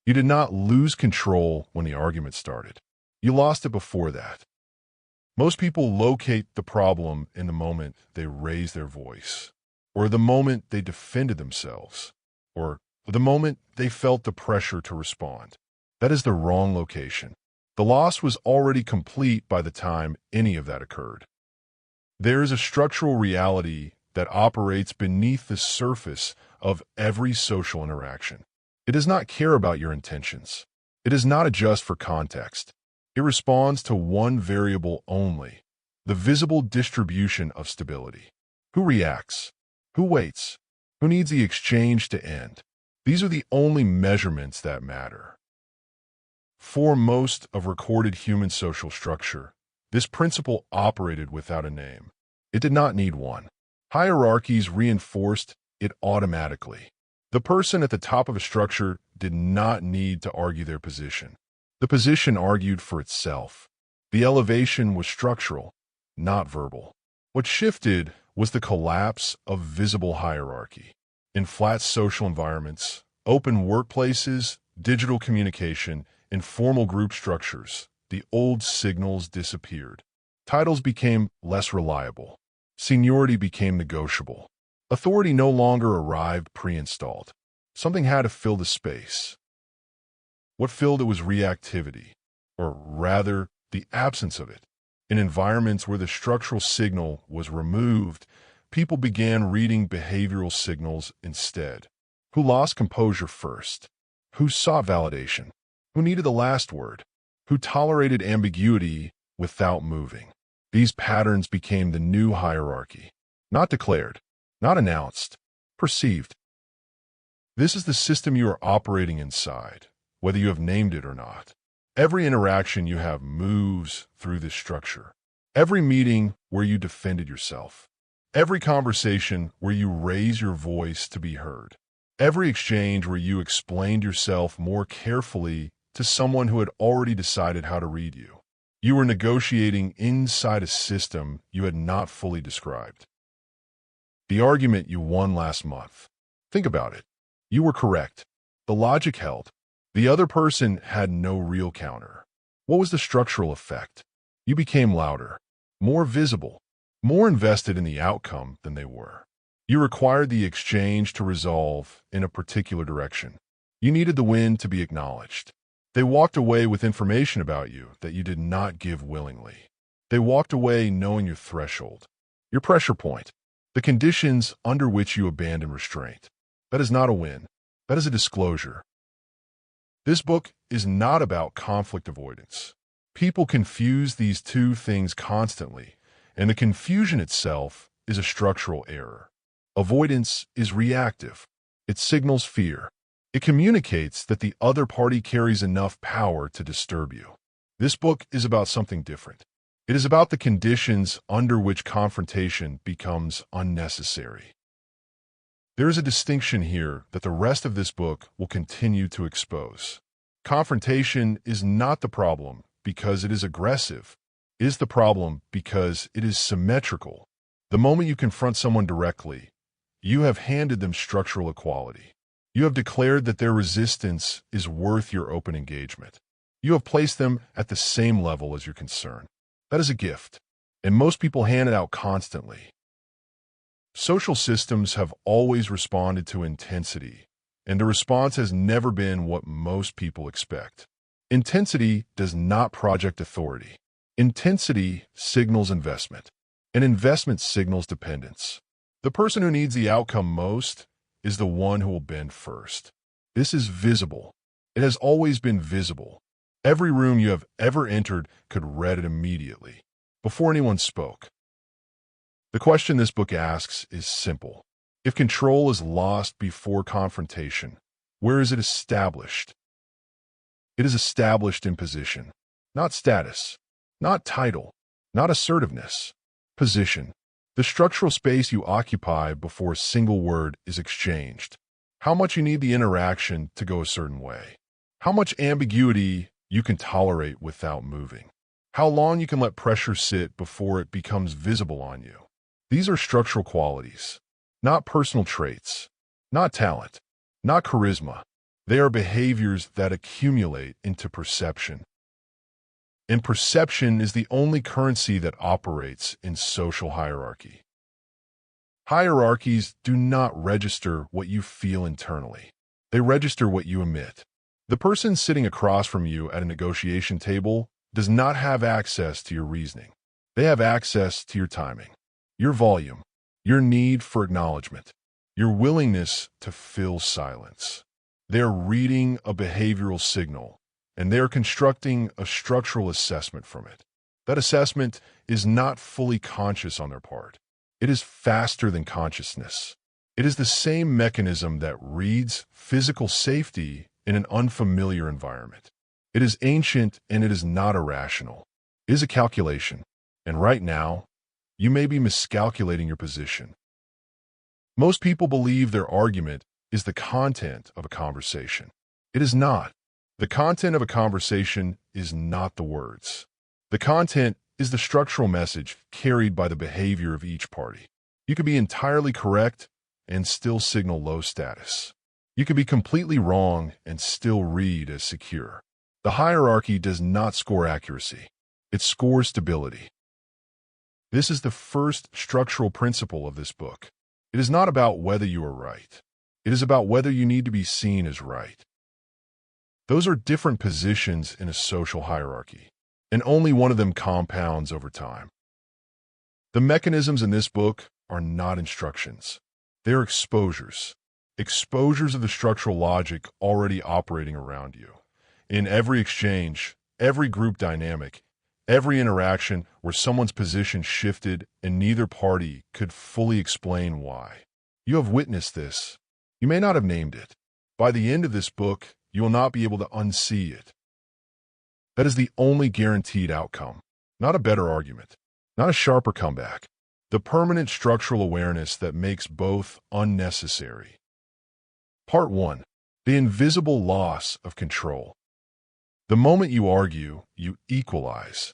You did not lose control when the argument started. You lost it before that. Most people locate the problem in the moment they raise their voice, or the moment they defended themselves, or the moment they felt the pressure to respond. That is the wrong location. The loss was already complete by the time any of that occurred. There is a structural reality that operates beneath the surface of every social interaction. It does not care about your intentions. It does not adjust for context. It responds to one variable only, the visible distribution of stability. Who reacts? Who waits? Who needs the exchange to end? These are the only measurements that matter. For most of recorded human social structure, this principle operated without a name. It did not need one. Hierarchies reinforced it automatically. The person at the top of a structure did not need to argue their position. The position argued for itself. The elevation was structural, not verbal. What shifted was the collapse of visible hierarchy. In flat social environments, open workplaces, digital communication, informal group structures, the old signals disappeared. Titles became less reliable. Seniority became negotiable. Authority no longer arrived pre-installed. Something had to fill the space. What filled it was reactivity, or rather, the absence of it. In environments where the structural signal was removed, people began reading behavioral signals instead. Who lost composure first? Who sought validation? Who needed the last word? Who tolerated ambiguity without moving? These patterns became the new hierarchy. Not declared, not announced, perceived. This is the system you are operating inside, whether you have named it or not. Every interaction you have moves through this structure. Every meeting where you defended yourself. Every conversation where you raise your voice to be heard. Every exchange where you explained yourself more carefully to someone who had already decided how to read you. You were negotiating inside a system you had not fully described. The argument you won last month. Think about it. You were correct. The logic held. The other person had no real counter. What was the structural effect? You became louder, more visible, more invested in the outcome than they were. You required the exchange to resolve in a particular direction. You needed the win to be acknowledged. They walked away with information about you that you did not give willingly. They walked away knowing your threshold, your pressure point, the conditions under which you abandon restraint. That is not a win. That is a disclosure. This book is not about conflict avoidance. People confuse these two things constantly, and the confusion itself is a structural error. Avoidance is reactive. It signals fear. It communicates that the other party carries enough power to disturb you. This book is about something different. It is about the conditions under which confrontation becomes unnecessary. There is a distinction here that the rest of this book will continue to expose. Confrontation is not the problem because it is aggressive. It is the problem because it is symmetrical. The moment you confront someone directly, you have handed them structural equality. You have declared that their resistance is worth your open engagement. You have placed them at the same level as your concern. That is a gift, and most people hand it out constantly. Social systems have always responded to intensity, and the response has never been what most people expect. Intensity does not project authority. Intensity signals investment, and investment signals dependence. The person who needs the outcome most is the one who will bend first. This is visible. It has always been visible. Every room you have ever entered could read it immediately, before anyone spoke. The question this book asks is simple. If control is lost before confrontation, where is it established? It is established in position, not status, not title, not assertiveness. Position. The structural space you occupy before a single word is exchanged. How much you need the interaction to go a certain way. How much ambiguity you can tolerate without moving. How long you can let pressure sit before it becomes visible on you. These are structural qualities, not personal traits, not talent, not charisma. They are behaviors that accumulate into perception. And perception is the only currency that operates in social hierarchy. Hierarchies do not register what you feel internally. They register what you emit. The person sitting across from you at a negotiation table does not have access to your reasoning. They have access to your timing, your volume, your need for acknowledgement, your willingness to fill silence. They are reading a behavioral signal, and they are constructing a structural assessment from it. That assessment is not fully conscious on their part. It is faster than consciousness. It is the same mechanism that reads physical safety in an unfamiliar environment. It is ancient and it is not irrational. It is a calculation. And right now, you may be miscalculating your position. Most people believe their argument is the content of a conversation. It is not. The content of a conversation is not the words. The content is the structural message carried by the behavior of each party. You could be entirely correct and still signal low status. You could be completely wrong and still read as secure. The hierarchy does not score accuracy. It scores stability. This is the first structural principle of this book. It is not about whether you are right. It is about whether you need to be seen as right. Those are different positions in a social hierarchy, and only one of them compounds over time. The mechanisms in this book are not instructions. They are exposures. Exposures of the structural logic already operating around you. In every exchange, every group dynamic, every interaction where someone's position shifted and neither party could fully explain why. You have witnessed this. You may not have named it. By the end of this book, you will not be able to unsee it. That is the only guaranteed outcome, not a better argument, not a sharper comeback. The permanent structural awareness that makes both unnecessary. Part 1. The invisible loss of control. The moment you argue, you equalize.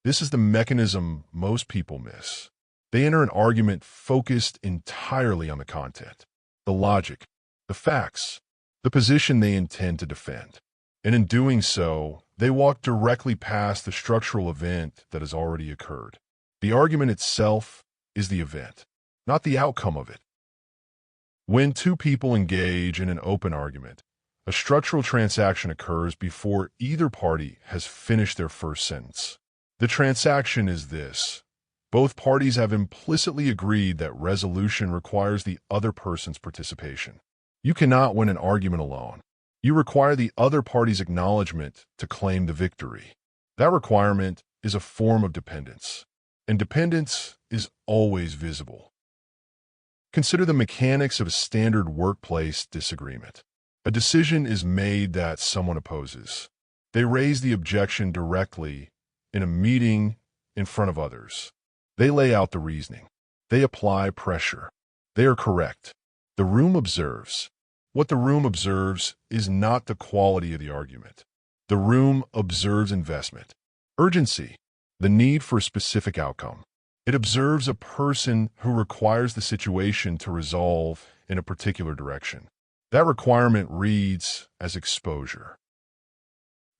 This is the mechanism most people miss. They enter an argument focused entirely on the content, the logic, the facts, the position they intend to defend. And in doing so, they walk directly past the structural event that has already occurred. The argument itself is the event, not the outcome of it. When two people engage in an open argument, a structural transaction occurs before either party has finished their first sentence. The transaction is this. Both parties have implicitly agreed that resolution requires the other person's participation. You cannot win an argument alone. You require the other party's acknowledgement to claim the victory. That requirement is a form of dependence, and dependence is always visible. Consider the mechanics of a standard workplace disagreement. A decision is made that someone opposes. They raise the objection directly in a meeting in front of others. They lay out the reasoning. They apply pressure. They are correct. The room observes. What the room observes is not the quality of the argument. The room observes investment, urgency, the need for a specific outcome. It observes a person who requires the situation to resolve in a particular direction. That requirement reads as exposure.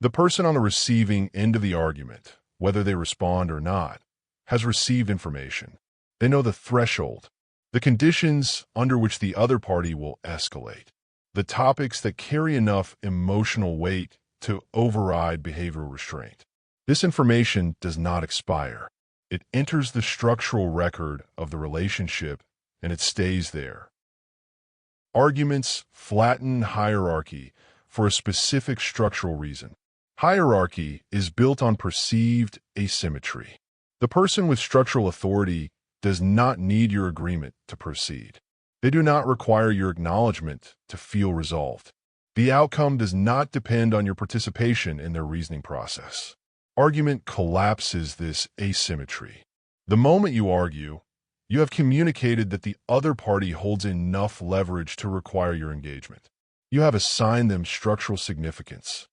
The person on the receiving end of the argument, whether they respond or not, has received information. They know the threshold, the conditions under which the other party will escalate, the topics that carry enough emotional weight to override behavioral restraint. This information does not expire. It enters the structural record of the relationship and it stays there. Arguments flatten hierarchy for a specific structural reason. Hierarchy is built on perceived asymmetry. The person with structural authority does not need your agreement to proceed. They do not require your acknowledgement to feel resolved. The outcome does not depend on your participation in their reasoning process. Argument collapses this asymmetry. The moment you argue, you have communicated that the other party holds enough leverage to require your engagement. You have assigned them structural significance.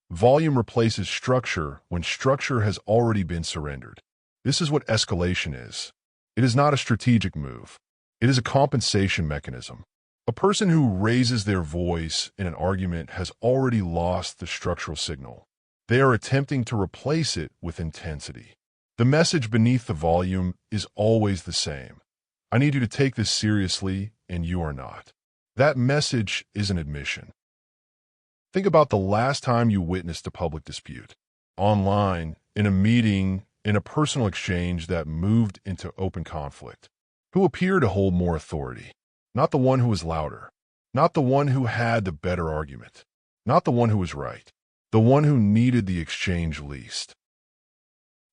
Volume replaces structure when structure has already been surrendered. This is what escalation is. It is not a strategic move. It is a compensation mechanism. A person who raises their voice in an argument has already lost the structural signal. They are attempting to replace it with intensity. The message beneath the volume is always the same. I need you to take this seriously, and you are not. That message is an admission. Think about the last time you witnessed a public dispute. Online, in a meeting, in a personal exchange that moved into open conflict. Who appeared to hold more authority? Not the one who was louder. Not the one who had the better argument. Not the one who was right. The one who needed the exchange least.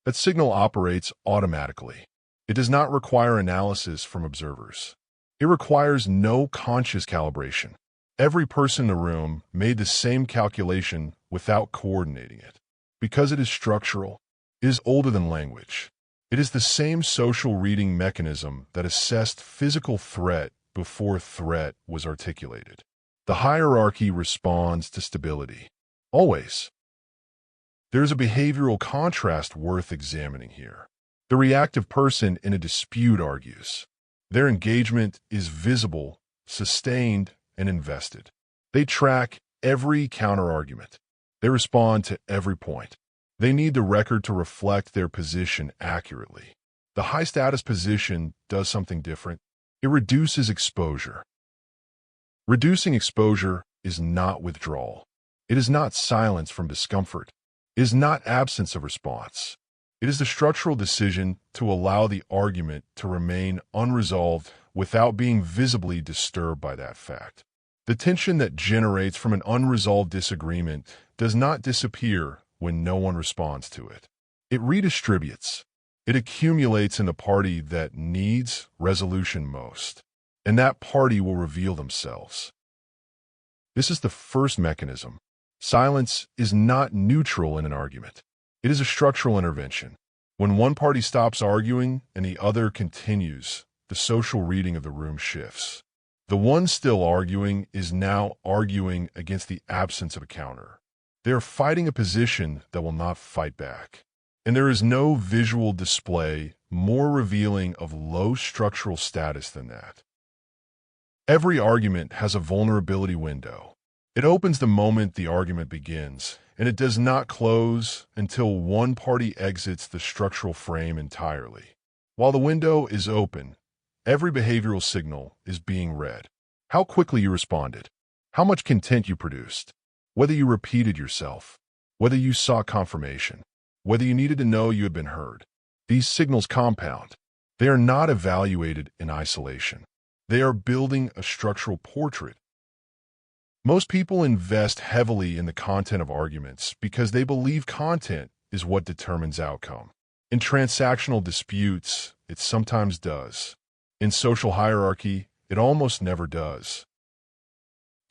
That signal operates automatically. It does not require analysis from observers. It requires no conscious calibration. Every person in the room made the same calculation without coordinating it. Because it is structural, it is older than language. It is the same social reading mechanism that assessed physical threat before threat was articulated. The hierarchy responds to stability. Always. There is a behavioral contrast worth examining here. The reactive person in a dispute argues. Their engagement is visible, sustained, and invested. They track every counterargument. They respond to every point. They need the record to reflect their position accurately. The high-status position does something different. It reduces exposure. Reducing exposure is not withdrawal. It is not silence from discomfort. It is not absence of response. It is the structural decision to allow the argument to remain unresolved without being visibly disturbed by that fact. The tension that generates from an unresolved disagreement does not disappear when no one responds to it. It redistributes. It accumulates in the party that needs resolution most, and that party will reveal themselves. This is the first mechanism. Silence is not neutral in an argument. It is a structural intervention. When one party stops arguing and the other continues, the social reading of the room shifts. The one still arguing is now arguing against the absence of a counter. They are fighting a position that will not fight back. And there is no visual display more revealing of low structural status than that. Every argument has a vulnerability window. It opens the moment the argument begins, and it does not close until one party exits the structural frame entirely. While the window is open, every behavioral signal is being read. How quickly you responded, how much content you produced, whether you repeated yourself, whether you sought confirmation, whether you needed to know you had been heard. These signals compound. They are not evaluated in isolation. They are building a structural portrait. Most people invest heavily in the content of arguments because they believe content is what determines outcome. In transactional disputes, it sometimes does. In social hierarchy, it almost never does.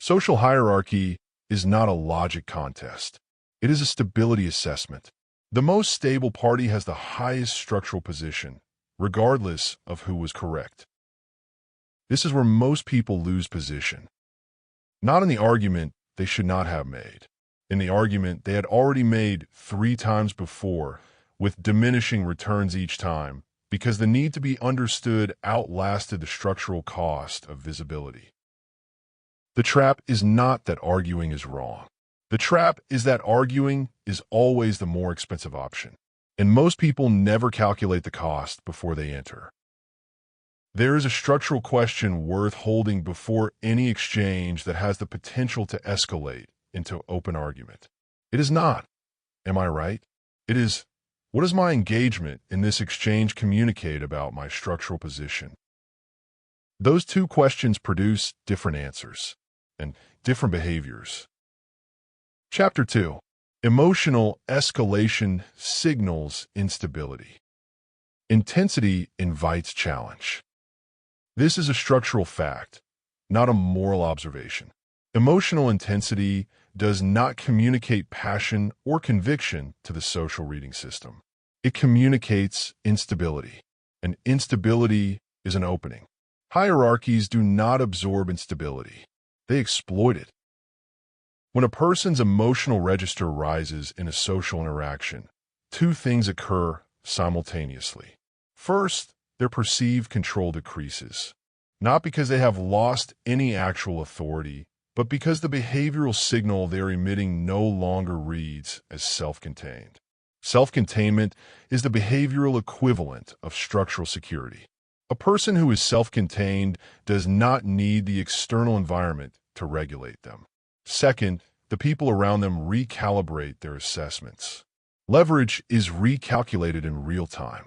Social hierarchy is not a logic contest. It is a stability assessment. The most stable party has the highest structural position, regardless of who was correct. This is where most people lose position. Not in the argument they should not have made. In the argument they had already made 3 times before, with diminishing returns each time, because the need to be understood outlasted the structural cost of visibility. The trap is not that arguing is wrong. The trap is that arguing is always the more expensive option, and most people never calculate the cost before they enter. There is a structural question worth holding before any exchange that has the potential to escalate into open argument. It is not, am I right? It is, what does my engagement in this exchange communicate about my structural position? Those two questions produce different answers and different behaviors. Chapter 2. Emotional escalation signals instability. Intensity invites challenge. This is a structural fact, not a moral observation. Emotional intensity does not communicate passion or conviction to the social reading system. It communicates instability, and instability is an opening. Hierarchies do not absorb instability. They exploit it. When a person's emotional register rises in a social interaction, 2 things occur simultaneously. First, their perceived control decreases. not because they have lost any actual authority, but because the behavioral signal they're emitting no longer reads as self-contained. Self-containment is the behavioral equivalent of structural security. A person who is self-contained does not need the external environment to regulate them. Second, the people around them recalibrate their assessments. Leverage is recalculated in real time.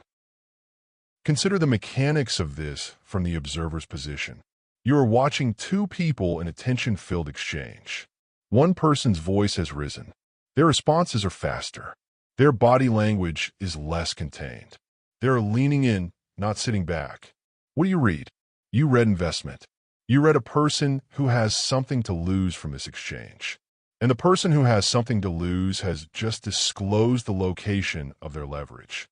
Consider the mechanics of this from the observer's position. You are watching two people in a tension-filled exchange. One person's voice has risen. Their responses are faster. Their body language is less contained. They are leaning in, not sitting back. What do you read? You read investment. You read a person who has something to lose from this exchange. And the person who has something to lose has just disclosed the location of their leverage.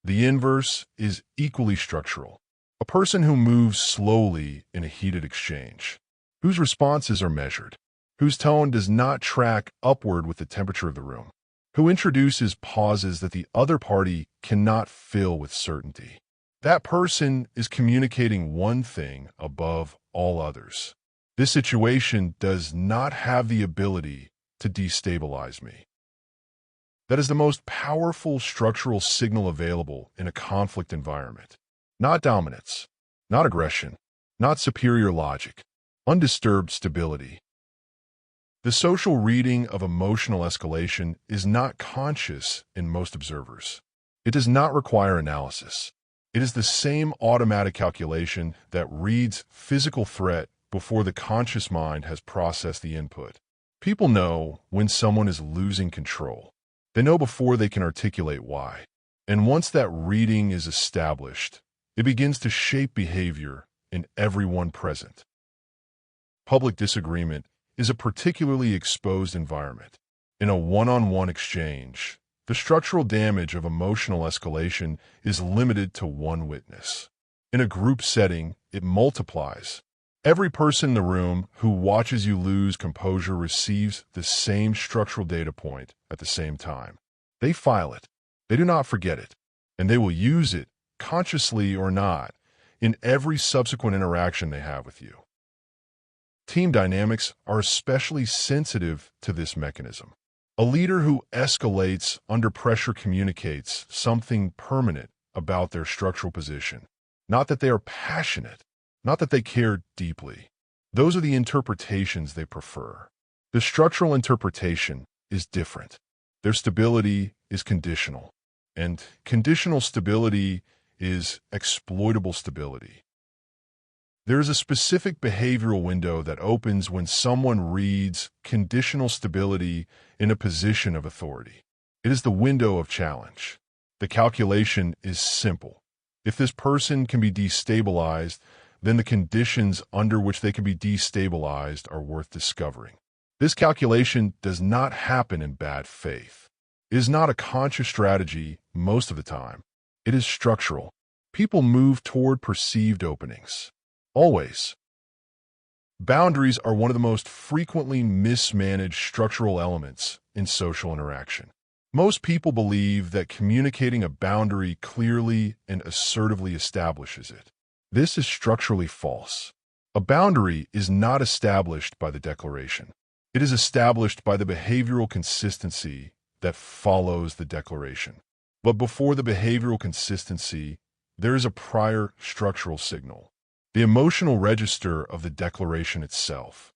The inverse is equally structural. A person who moves slowly in a heated exchange, whose responses are measured, whose tone does not track upward with the temperature of the room, who introduces pauses that the other party cannot fill with certainty. That person is communicating one thing above all others. This situation does not have the ability to destabilize me. That is the most powerful structural signal available in a conflict environment. Not dominance, not aggression, not superior logic, undisturbed stability. The social reading of emotional escalation is not conscious in most observers. It does not require analysis. It is the same automatic calculation that reads physical threat before the conscious mind has processed the input. People know when someone is losing control. They know before they can articulate why. And once that reading is established, it begins to shape behavior in everyone present. Public disagreement is a particularly exposed environment. In a one-on-one exchange, the structural damage of emotional escalation is limited to one witness. In a group setting, it multiplies. Every person in the room who watches you lose composure receives the same structural data point at the same time. They file it. They do not forget it. And they will use it, consciously or not, in every subsequent interaction they have with you. Team dynamics are especially sensitive to this mechanism. A leader who escalates under pressure communicates something permanent about their structural position. Not that they are passionate, not that they care deeply. Those are the interpretations they prefer. The structural interpretation is different. Their stability is conditional, and conditional stability is exploitable stability. There is a specific behavioral window that opens when someone reads conditional stability in a position of authority. It is the window of challenge. The calculation is simple. If this person can be destabilized, then the conditions under which they can be destabilized are worth discovering. This calculation does not happen in bad faith. It is not a conscious strategy most of the time. It is structural. People move toward perceived openings. Always. Boundaries are one of the most frequently mismanaged structural elements in social interaction. Most people believe that communicating a boundary clearly and assertively establishes it. This is structurally false. A boundary is not established by the declaration. It is established by the behavioral consistency that follows the declaration. But before the behavioral consistency, there is a prior structural signal. The emotional register of the declaration itself.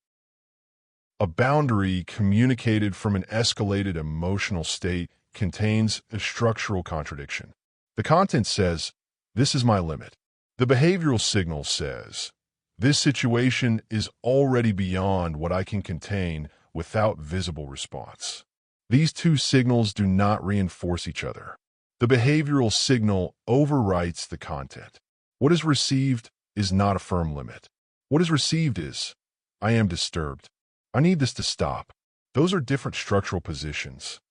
A boundary communicated from an escalated emotional state contains a structural contradiction. The content says, "This is my limit." The behavioral signal says, "This situation is already beyond what I can contain without visible response." These two signals do not reinforce each other. The behavioral signal overwrites the content. What is received is not a firm limit. What is received is, "I am disturbed. I need this to stop." Those are different structural positions.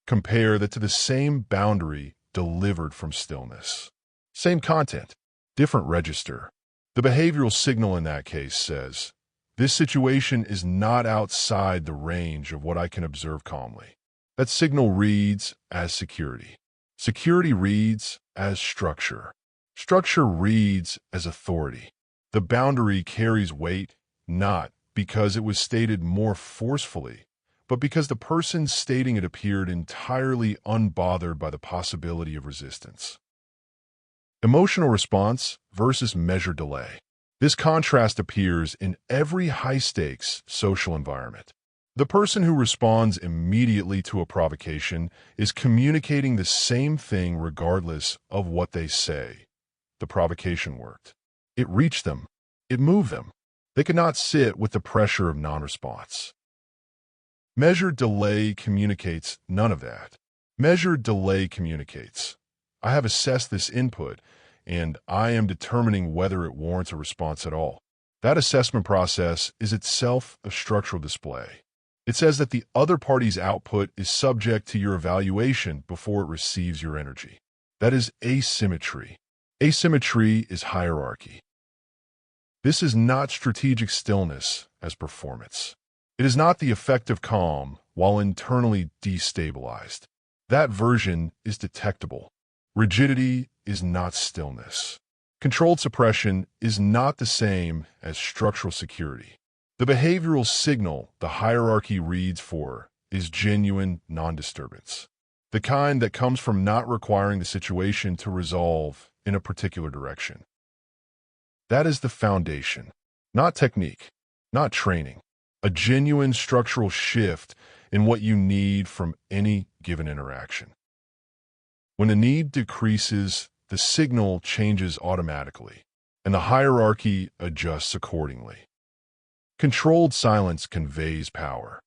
Compare that to the same boundary delivered from stillness. Same content, different register. The behavioral signal in that case says, "This situation is not outside the range of what I can observe calmly." That signal reads as security. Security reads as structure. Structure reads as authority. The boundary carries weight, not because it was stated more forcefully, but because the person stating it appeared entirely unbothered by the possibility of resistance. Emotional response versus measured delay. This contrast appears in every high-stakes social environment. The person who responds immediately to a provocation is communicating the same thing regardless of what they say. The provocation worked. It reached them. It moved them. They could not sit with the pressure of non-response. Measured delay communicates none of that. Measured delay communicates, I have assessed this input, and I am determining whether it warrants a response at all. That assessment process is itself a structural display. It says that the other party's output is subject to your evaluation before it receives your energy. That is asymmetry. Asymmetry is hierarchy. This is not strategic stillness as performance. It is not the effect of calm while internally destabilized. That version is detectable. Rigidity is not stillness. Controlled suppression is not the same as structural security. The behavioral signal the hierarchy reads for is genuine non-disturbance, the kind that comes from not requiring the situation to resolve in a particular direction. That is the foundation, not technique, not training, a genuine structural shift in what you need from any given interaction. When the need decreases, the signal changes automatically, and the hierarchy adjusts accordingly. Controlled silence conveys power.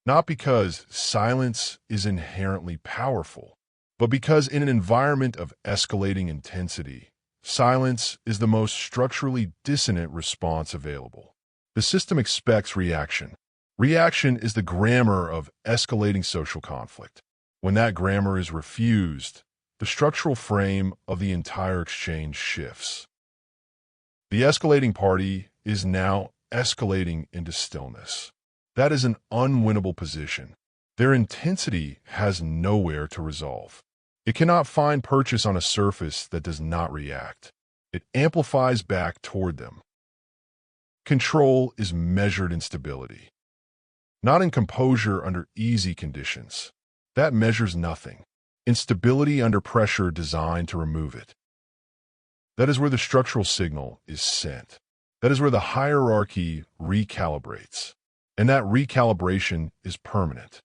Not because silence is inherently powerful, but because in an environment of escalating intensity, silence is the most structurally dissonant response available. The system expects reaction. Reaction is the grammar of escalating social conflict. When that grammar is refused, the structural frame of the entire exchange shifts. The escalating party is now escalating into stillness. That is an unwinnable position. Their intensity has nowhere to resolve. It cannot find purchase on a surface that does not react. It amplifies back toward them. Control is measured in stability, not in composure under easy conditions. That measures nothing. Instability under pressure designed to remove it. That is where the structural signal is sent. That is where the hierarchy recalibrates. And that recalibration is permanent.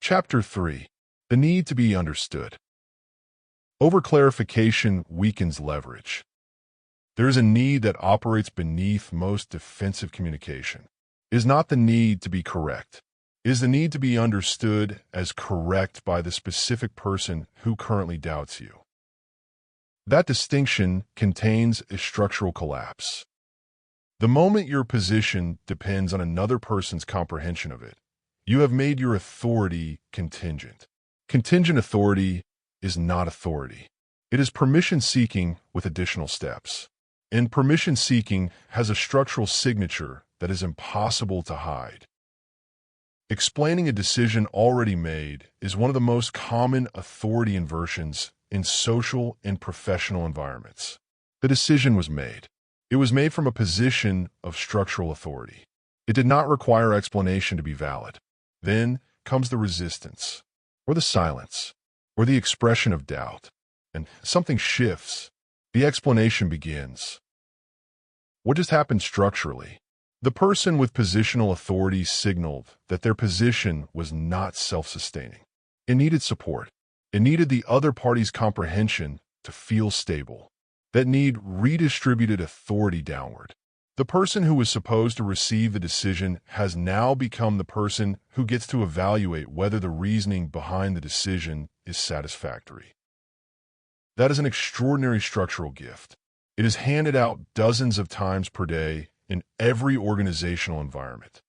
Chapter 3. The need to be understood. Overclarification weakens leverage. There is a need that operates beneath most defensive communication. It is not the need to be correct. It is the need to be understood as correct by the specific person who currently doubts you. That distinction contains a structural collapse. The moment your position depends on another person's comprehension of it, you have made your authority contingent. Contingent authority is not authority. It is permission-seeking with additional steps. And permission-seeking has a structural signature that is impossible to hide. Explaining a decision already made is one of the most common authority inversions in social and professional environments. The decision was made. It was made from a position of structural authority. It did not require explanation to be valid. Then comes the resistance, or the silence, or the expression of doubt, and something shifts. The explanation begins. What just happened structurally? The person with positional authority signaled that their position was not self-sustaining. It needed support. It needed the other party's comprehension to feel stable. That need redistributed authority downward. The person who was supposed to receive the decision has now become the person who gets to evaluate whether the reasoning behind the decision is satisfactory. That is an extraordinary structural gift. It is handed out dozens of times per day in every organizational environment.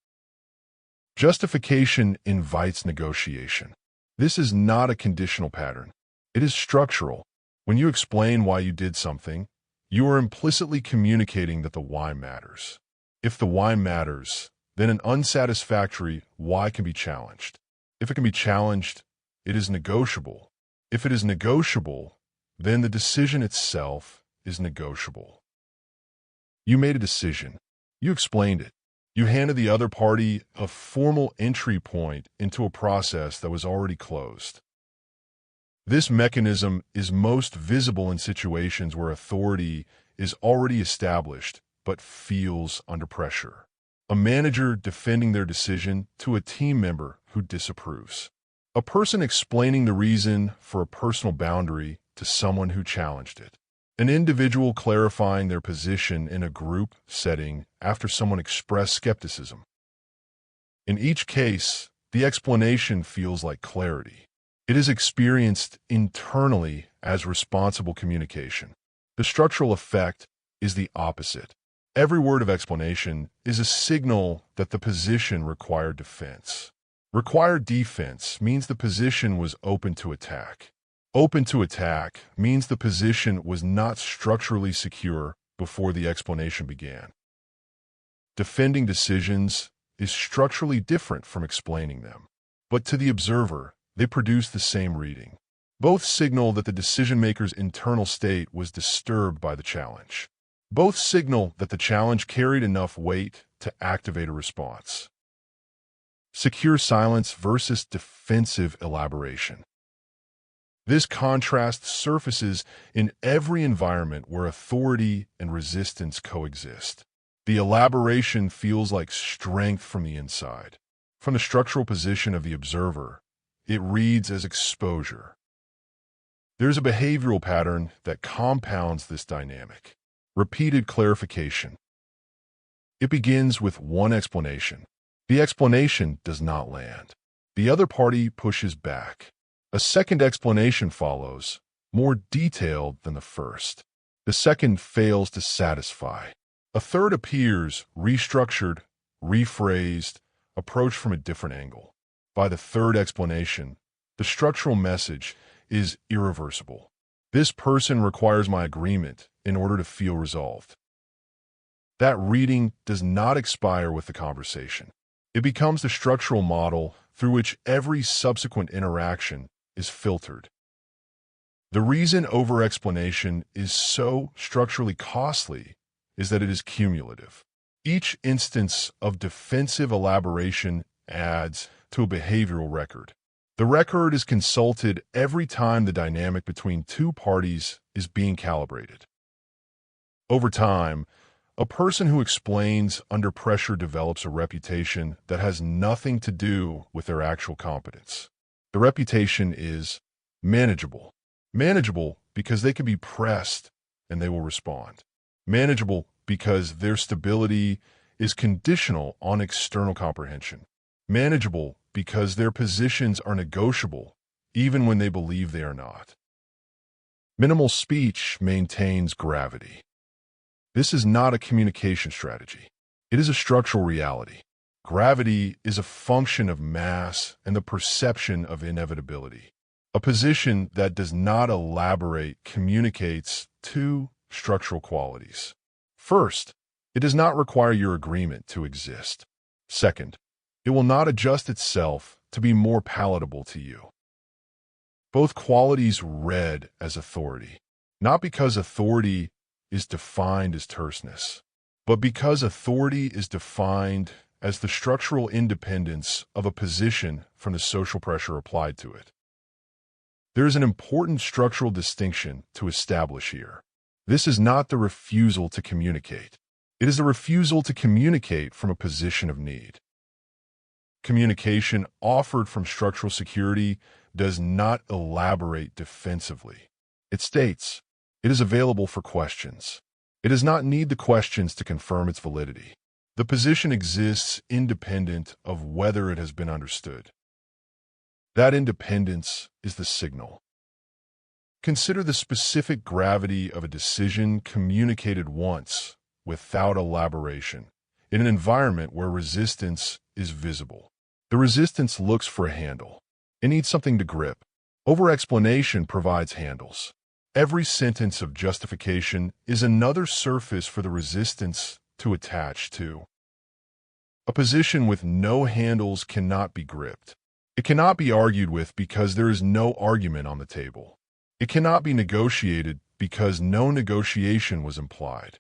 Justification invites negotiation. This is not a conditional pattern. It is structural. When you explain why you did something, you are implicitly communicating that the why matters. If the why matters, then an unsatisfactory why can be challenged. If it can be challenged, it is negotiable. If it is negotiable, then the decision itself is negotiable. You made a decision. You explained it. You handed the other party a formal entry point into a process that was already closed. This mechanism is most visible in situations where authority is already established but feels under pressure. A manager defending their decision to a team member who disapproves. A person explaining the reason for a personal boundary to someone who challenged it. An individual clarifying their position in a group setting after someone expressed skepticism. In each case, the explanation feels like clarity. It is experienced internally as responsible communication. The structural effect is the opposite. Every word of explanation is a signal that the position required defense. Required defense means the position was open to attack. Open to attack means the position was not structurally secure before the explanation began. Defending decisions is structurally different from explaining them, but to the observer, they produce the same reading. Both signal that the decision-maker's internal state was disturbed by the challenge. Both signal that the challenge carried enough weight to activate a response. Secure silence versus defensive elaboration. This contrast surfaces in every environment where authority and resistance coexist. The elaboration feels like strength from the inside. From the structural position of the observer, it reads as exposure. There's a behavioral pattern that compounds this dynamic. Repeated clarification. It begins with one explanation. The explanation does not land. The other party pushes back. A second explanation follows, more detailed than the first. The second fails to satisfy. A third appears, restructured, rephrased, approached from a different angle. By the third explanation, the structural message is irreversible. This person requires my agreement in order to feel resolved. That reading does not expire with the conversation. It becomes the structural model through which every subsequent interaction is filtered. The reason over-explanation is so structurally costly is that it is cumulative. Each instance of defensive elaboration adds to a behavioral record. The record is consulted every time the dynamic between two parties is being calibrated. Over time, a person who explains under pressure develops a reputation that has nothing to do with their actual competence. The reputation is manageable. Manageable because they can be pressed and they will respond. Manageable because their stability is conditional on external comprehension. Manageable because their positions are negotiable even when they believe they are not. Minimal speech maintains gravity. This is not a communication strategy. It is a structural reality. Gravity is a function of mass and the perception of inevitability. A position that does not elaborate communicates two structural qualities. First, it does not require your agreement to exist. Second, it will not adjust itself to be more palatable to you. Both qualities read as authority, not because authority is defined as terseness, but because authority is defined as the structural independence of a position from the social pressure applied to it. There is an important structural distinction to establish here. This is not the refusal to communicate. It is the refusal to communicate from a position of need. Communication offered from structural security does not elaborate defensively. It states, it is available for questions. It does not need the questions to confirm its validity. The position exists independent of whether it has been understood. That independence is the signal. Consider the specific gravity of a decision communicated once, without elaboration, in an environment where resistance is visible. The resistance looks for a handle. It needs something to grip. Over-explanation provides handles. Every sentence of justification is another surface for the resistance to attach to. A position with no handles cannot be gripped. It cannot be argued with because there is no argument on the table. It cannot be negotiated because no negotiation was implied.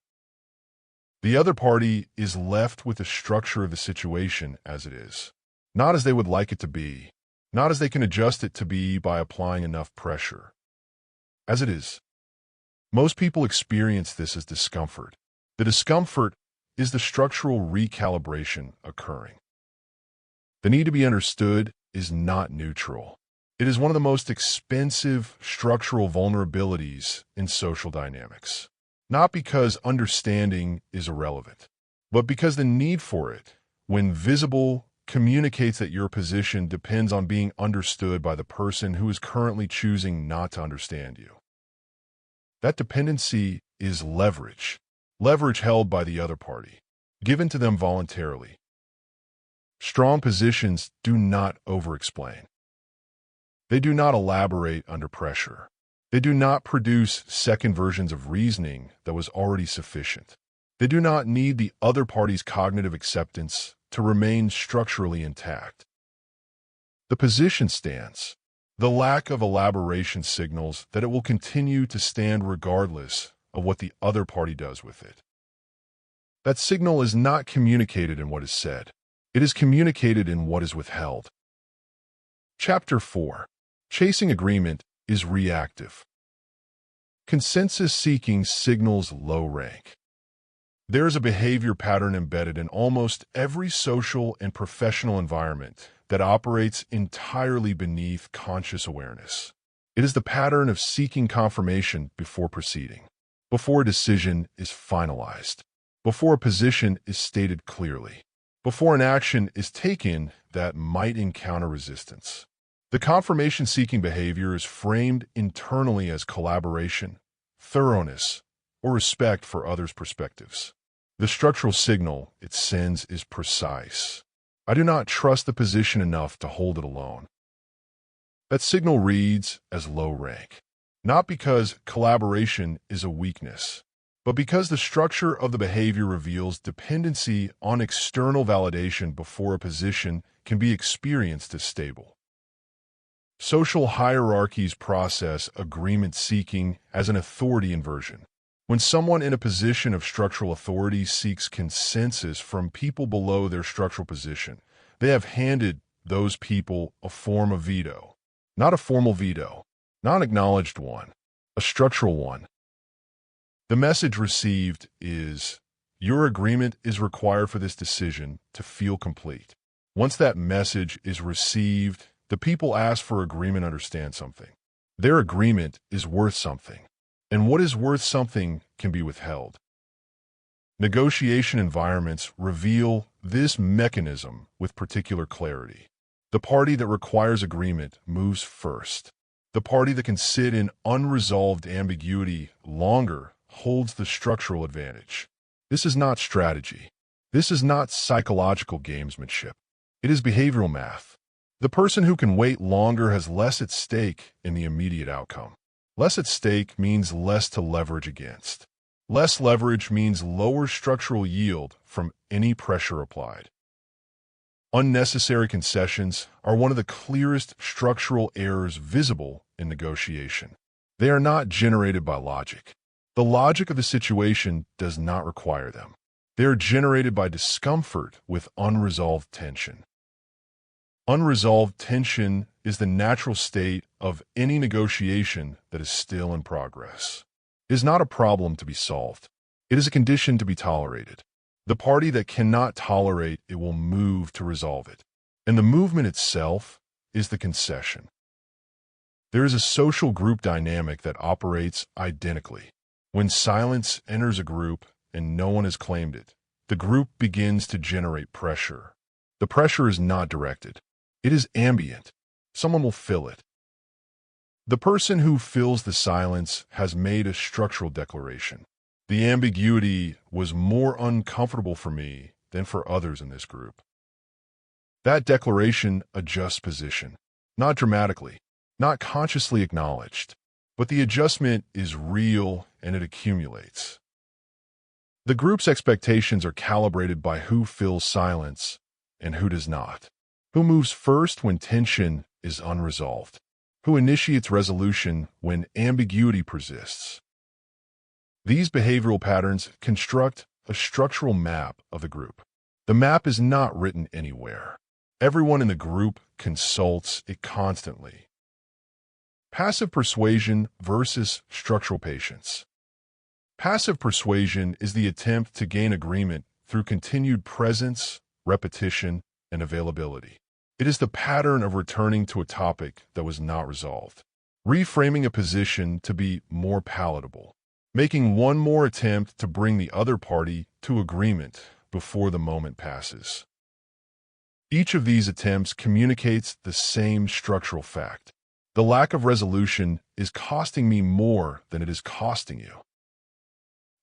The other party is left with the structure of the situation as it is, not as they would like it to be, not as they can adjust it to be by applying enough pressure. As it is. Most people experience this as discomfort. The discomfort is the structural recalibration occurring. The need to be understood is not neutral. It is one of the most expensive structural vulnerabilities in social dynamics. Not because understanding is irrelevant, but because the need for it, when visible, communicates that your position depends on being understood by the person who is currently choosing not to understand you. That dependency is leverage held by the other party, given to them voluntarily. Strong positions do not over-explain. They do not elaborate under pressure. They do not produce second versions of reasoning that was already sufficient. They do not need the other party's cognitive acceptance to remain structurally intact. The position stands. The lack of elaboration signals that it will continue to stand regardless of what the other party does with it. That signal is not communicated in what is said. It is communicated in what is withheld. Chapter 4. Chasing agreement is reactive. Consensus seeking signals low rank. There is a behavior pattern embedded in almost every social and professional environment that operates entirely beneath conscious awareness. It is the pattern of seeking confirmation before proceeding, before a decision is finalized, before a position is stated clearly, before an action is taken that might encounter resistance. The confirmation-seeking behavior is framed internally as collaboration, thoroughness, or respect for others' perspectives. The structural signal it sends is precise. I do not trust the position enough to hold it alone. That signal reads as low rank, not because collaboration is a weakness, but because the structure of the behavior reveals dependency on external validation before a position can be experienced as stable. Social hierarchies process agreement seeking as an authority inversion. When someone in a position of structural authority seeks consensus from people below their structural position, they have handed those people a form of veto. Not a formal veto, not an acknowledged one, a structural one. The message received is, your agreement is required for this decision to feel complete. Once that message is received, the people ask for agreement understand something. Their agreement is worth something, and what is worth something can be withheld. Negotiation environments reveal this mechanism with particular clarity. The party that requires agreement moves first. The party that can sit in unresolved ambiguity longer holds the structural advantage. This is not strategy. This is not psychological gamesmanship. It is behavioral math. The person who can wait longer has less at stake in the immediate outcome. Less at stake means less to leverage against. Less leverage means lower structural yield from any pressure applied. Unnecessary concessions are one of the clearest structural errors visible in negotiation. They are not generated by logic. The logic of the situation does not require them. They are generated by discomfort with unresolved tension. Unresolved tension is the natural state of any negotiation that is still in progress. It is not a problem to be solved. It is a condition to be tolerated. The party that cannot tolerate it will move to resolve it. And the movement itself is the concession. There is a social group dynamic that operates identically. When silence enters a group and no one has claimed it, the group begins to generate pressure. The pressure is not directed. It is ambient. Someone will fill it. The person who fills the silence has made a structural declaration. The ambiguity was more uncomfortable for me than for others in this group. That declaration adjusts position, not dramatically, not consciously acknowledged, but the adjustment is real and it accumulates. The group's expectations are calibrated by who fills silence and who does not. Who moves first when tension is unresolved? who initiates resolution when ambiguity persists. These behavioral patterns construct a structural map of the group. The map is not written anywhere. Everyone in the group consults it constantly. Passive persuasion versus structural patience. Passive persuasion is the attempt to gain agreement through continued presence, repetition, and availability. It is the pattern of returning to a topic that was not resolved, reframing a position to be more palatable, making one more attempt to bring the other party to agreement before the moment passes. Each of these attempts communicates the same structural fact. The lack of resolution is costing me more than it is costing you.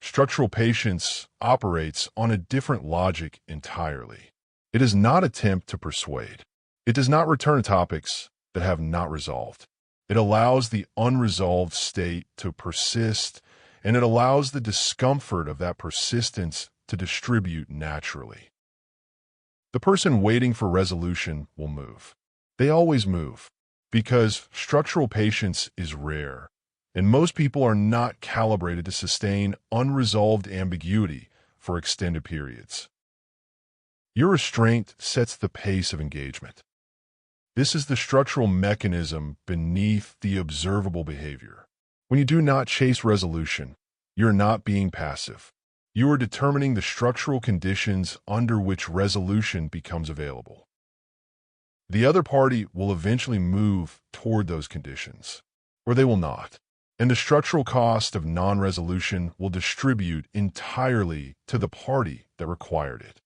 Structural patience operates on a different logic entirely. It does not attempt to persuade. It does not return topics that have not resolved. It allows the unresolved state to persist, and it allows the discomfort of that persistence to distribute naturally. The person waiting for resolution will move. They always move, because structural patience is rare, and most people are not calibrated to sustain unresolved ambiguity for extended periods. Your restraint sets the pace of engagement. This is the structural mechanism beneath the observable behavior. When you do not chase resolution, you're not being passive. You are determining the structural conditions under which resolution becomes available. The other party will eventually move toward those conditions, or they will not, and the structural cost of non-resolution will distribute entirely to the party that required it.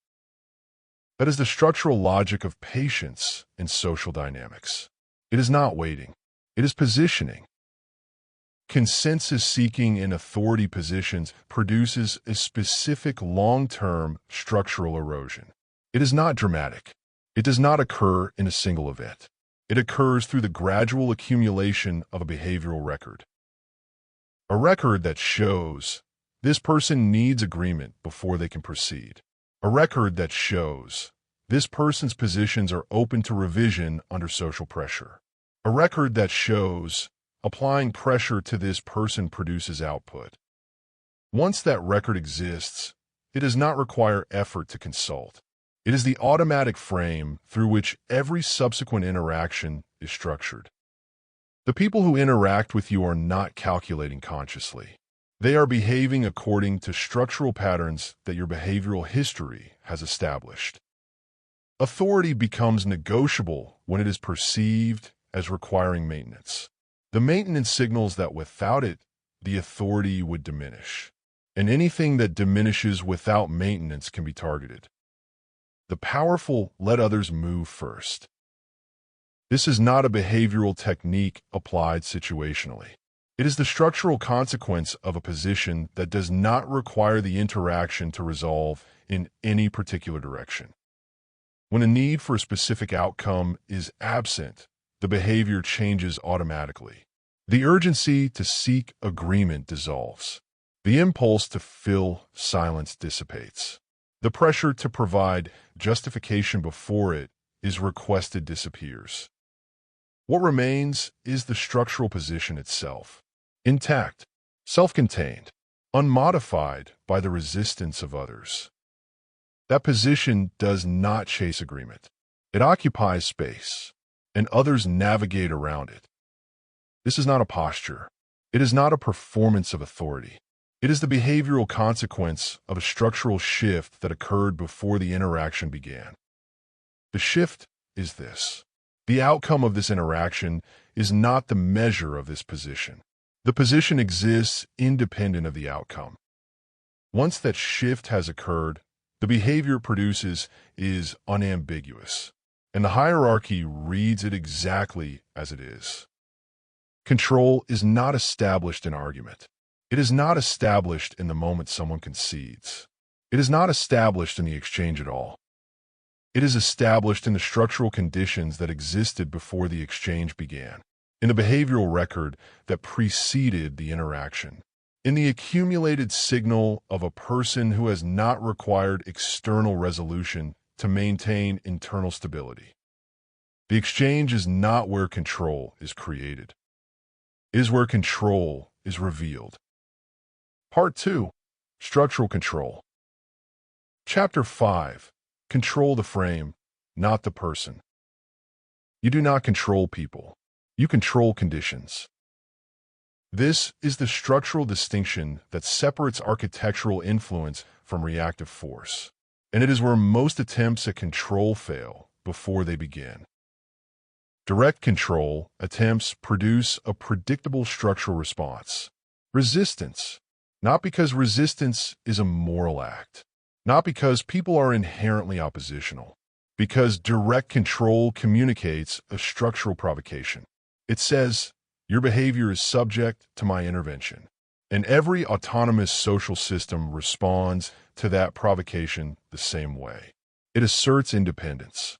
That is the structural logic of patience in social dynamics. It is not waiting. It is positioning. Consensus-seeking in authority positions produces a specific long-term structural erosion. It is not dramatic. It does not occur in a single event. It occurs through the gradual accumulation of a behavioral record. A record that shows this person needs agreement before they can proceed. A record that shows this person's positions are open to revision under social pressure. A record that shows applying pressure to this person produces output. Once that record exists, it does not require effort to consult. It is the automatic frame through which every subsequent interaction is structured. The people who interact with you are not calculating consciously. They are behaving according to structural patterns that your behavioral history has established. Authority becomes negotiable when it is perceived as requiring maintenance. The maintenance signals that without it, the authority would diminish. And anything that diminishes without maintenance can be targeted. The powerful let others move first. This is not a behavioral technique applied situationally. It is the structural consequence of a position that does not require the interaction to resolve in any particular direction. When a need for a specific outcome is absent, the behavior changes automatically. The urgency to seek agreement dissolves. The impulse to fill silence dissipates. The pressure to provide justification before it is requested disappears. What remains is the structural position itself, intact, self-contained, unmodified by the resistance of others. That position does not chase agreement. It occupies space, and others navigate around it. This is not a posture. It is not a performance of authority. It is the behavioral consequence of a structural shift that occurred before the interaction began. The shift is this. The outcome of this interaction is not the measure of this position. The position exists independent of the outcome. Once that shift has occurred, the behavior it produces is unambiguous, and the hierarchy reads it exactly as it is. Control is not established in argument. It is not established in the moment someone concedes. It is not established in the exchange at all. It is established in the structural conditions that existed before the exchange began, in the behavioral record that preceded the interaction, in the accumulated signal of a person who has not required external resolution to maintain internal stability. The exchange is not where control is created. It is where control is revealed. Part 2. Structural control. Chapter 5. Control the frame, not the person. You do not control people. You control conditions. This is the structural distinction that separates architectural influence from reactive force, and it is where most attempts at control fail before they begin. Direct control attempts produce a predictable structural response. Resistance, not because resistance is a moral act, not because people are inherently oppositional, because direct control communicates a structural provocation. It says, your behavior is subject to my intervention, and every autonomous social system responds to that provocation the same way. It asserts independence.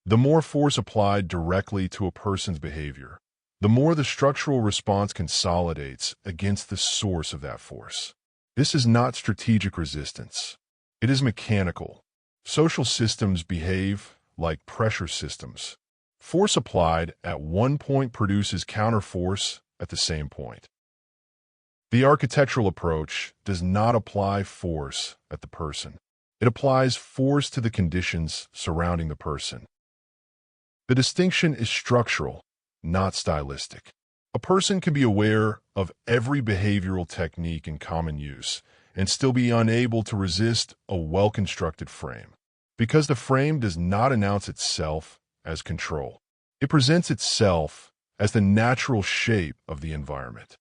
The more force applied directly to a person's behavior, the more the structural response consolidates against the source of that force. This is not strategic resistance. It is mechanical. Social systems behave like pressure systems. Force applied at one point produces counterforce at the same point. The architectural approach does not apply force at the person. It applies force to the conditions surrounding the person. The distinction is structural, not stylistic. A person can be aware of every behavioral technique in common use and still be unable to resist a well-constructed frame, because the frame does not announce itself as control. It presents itself as the natural shape of the environment.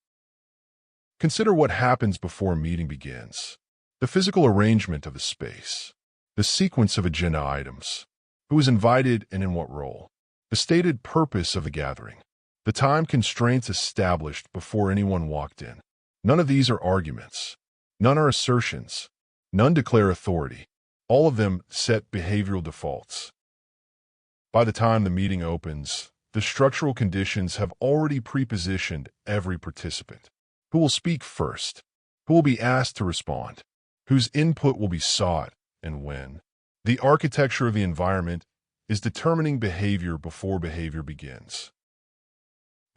Consider what happens before a meeting begins. The physical arrangement of the space, the sequence of agenda items, who is invited and in what role, the stated purpose of the gathering, the time constraints established before anyone walked in. None of these are arguments. None are assertions. None declare authority. All of them set behavioral defaults. By the time the meeting opens, the structural conditions have already prepositioned every participant. Who will speak first? Who will be asked to respond? Whose input will be sought and when? The architecture of the environment is determining behavior before behavior begins.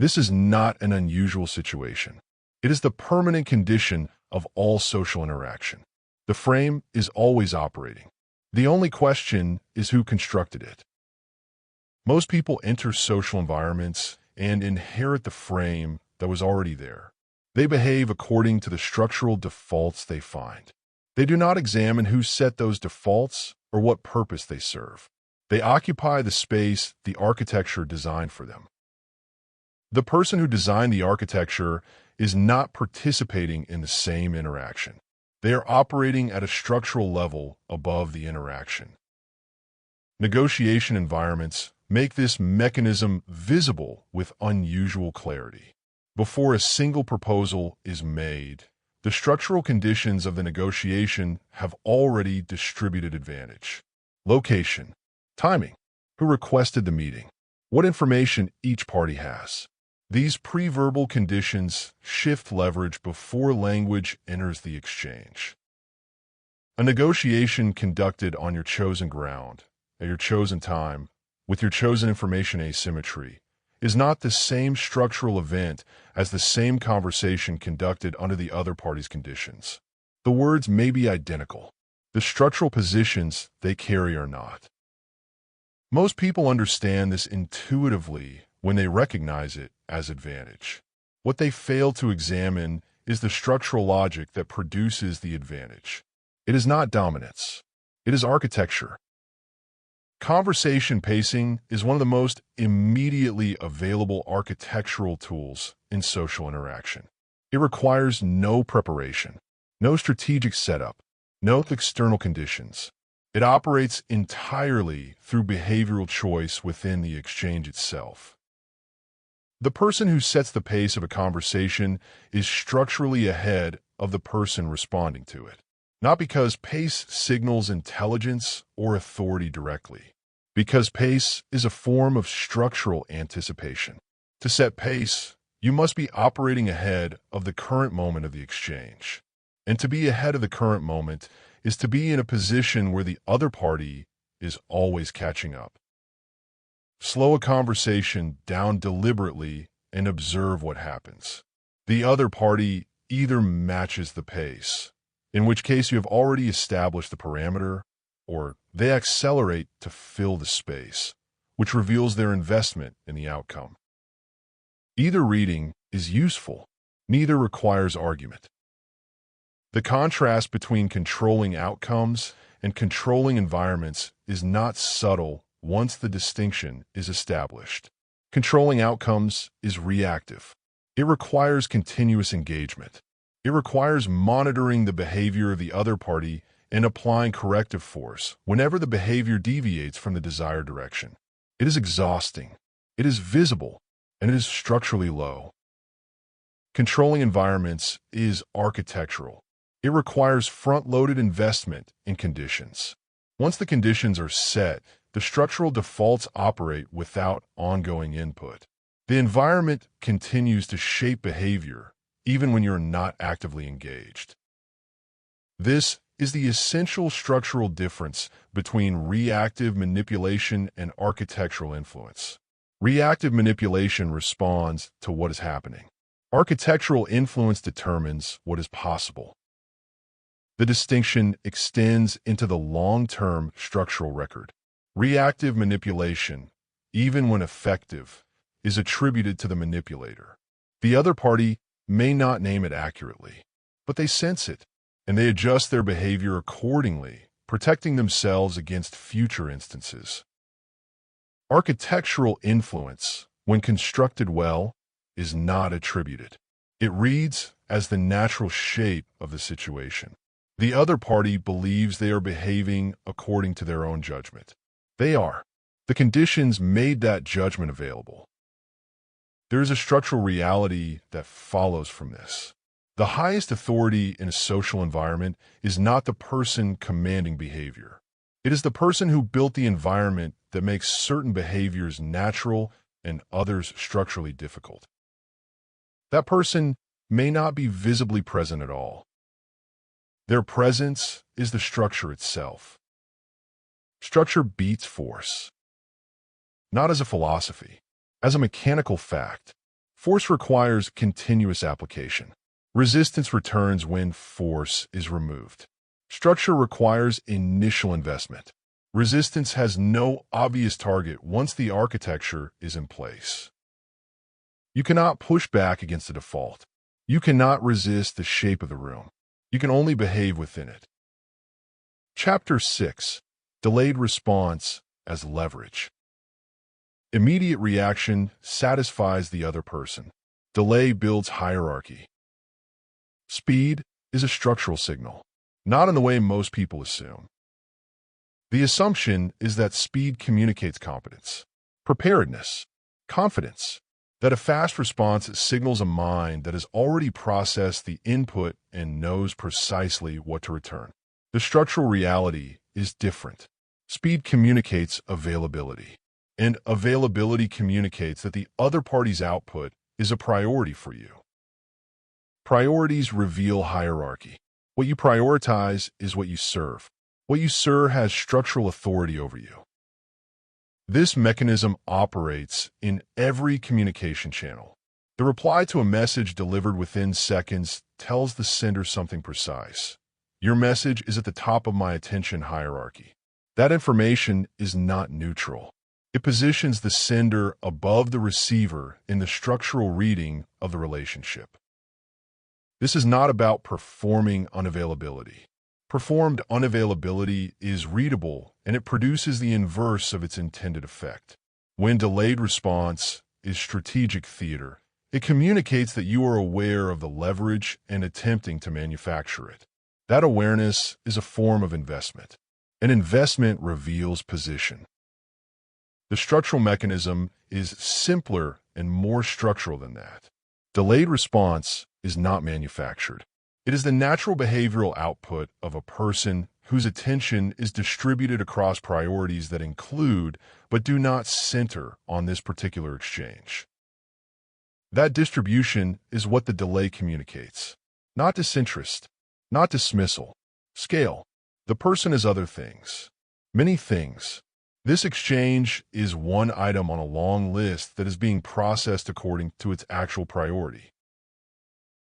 This is not an unusual situation. It is the permanent condition of all social interaction. The frame is always operating. The only question is who constructed it. Most people enter social environments and inherit the frame that was already there. They behave according to the structural defaults they find. They do not examine who set those defaults or what purpose they serve. They occupy the space the architecture designed for them. The person who designed the architecture is not participating in the same interaction. They are operating at a structural level above the interaction. Negotiation environments make this mechanism visible with unusual clarity. Before a single proposal is made, the structural conditions of the negotiation have already distributed advantage. Location, timing, who requested the meeting, what information each party has. These pre-verbal conditions shift leverage before language enters the exchange. A negotiation conducted on your chosen ground, at your chosen time, with your chosen information asymmetry, is not the same structural event as the same conversation conducted under the other party's conditions. The words may be identical. The structural positions they carry are not. Most people understand this intuitively when they recognize it as advantage. What they fail to examine is the structural logic that produces the advantage. It is not dominance. It is architecture. Conversation pacing is one of the most immediately available architectural tools in social interaction. It requires no preparation, no strategic setup, no external conditions. It operates entirely through behavioral choice within the exchange itself. The person who sets the pace of a conversation is structurally ahead of the person responding to it. Not because pace signals intelligence or authority directly, because pace is a form of structural anticipation. To set pace, you must be operating ahead of the current moment of the exchange. And to be ahead of the current moment is to be in a position where the other party is always catching up. Slow a conversation down deliberately and observe what happens. The other party either matches the pace, in which case you have already established the parameter, or they accelerate to fill the space, which reveals their investment in the outcome. Either reading is useful, neither requires argument. The contrast between controlling outcomes and controlling environments is not subtle once the distinction is established. Controlling outcomes is reactive. It requires continuous engagement. It requires monitoring the behavior of the other party and applying corrective force whenever the behavior deviates from the desired direction. It is exhausting. It is visible, and it is structurally low. Controlling environments is architectural. It requires front-loaded investment in conditions. Once the conditions are set, the structural defaults operate without ongoing input. The environment continues to shape behavior even when you're not actively engaged. This is the essential structural difference between reactive manipulation and architectural influence. Reactive manipulation responds to what is happening. Architectural influence determines what is possible. The distinction extends into the long-term structural record. Reactive manipulation, even when effective, is attributed to the manipulator. The other party may not name it accurately, but they sense it, and they adjust their behavior accordingly, protecting themselves against future instances. Architectural influence, when constructed well, is not attributed. It reads as the natural shape of the situation. The other party believes they are behaving according to their own judgment. They are. The conditions made that judgment available. There is a structural reality that follows from this. The highest authority in a social environment is not the person commanding behavior. It is the person who built the environment that makes certain behaviors natural and others structurally difficult. That person may not be visibly present at all. Their presence is the structure itself. Structure beats force. Not as a philosophy, as a mechanical fact. Force requires continuous application. Resistance returns when force is removed. Structure requires initial investment. Resistance has no obvious target once the architecture is in place. You cannot push back against the default. You cannot resist the shape of the room. You can only behave within it. Chapter 6. Delayed response as leverage. Immediate reaction satisfies the other person. Delay builds hierarchy. Speed is a structural signal, not in the way most people assume. The assumption is that speed communicates competence, preparedness, confidence, that a fast response signals a mind that has already processed the input and knows precisely what to return. The structural reality is different. Speed communicates availability, and availability communicates that the other party's output is a priority for you. Priorities reveal hierarchy. What you prioritize is what you serve. What you serve has structural authority over you. This mechanism operates in every communication channel. The reply to a message delivered within seconds tells the sender something precise. Your message is at the top of my attention hierarchy. That information is not neutral. It positions the sender above the receiver in the structural reading of the relationship. This is not about performing unavailability. Performed unavailability is readable, and it produces the inverse of its intended effect. When delayed response is strategic theater, it communicates that you are aware of the leverage and attempting to manufacture it. That awareness is a form of investment. An investment reveals position. The structural mechanism is simpler and more structural than that. Delayed response is not manufactured. It is the natural behavioral output of a person whose attention is distributed across priorities that include but do not center on this particular exchange. That distribution is what the delay communicates. Not disinterest, not dismissal. Scale. The person is other things. Many things. This exchange is one item on a long list that is being processed according to its actual priority.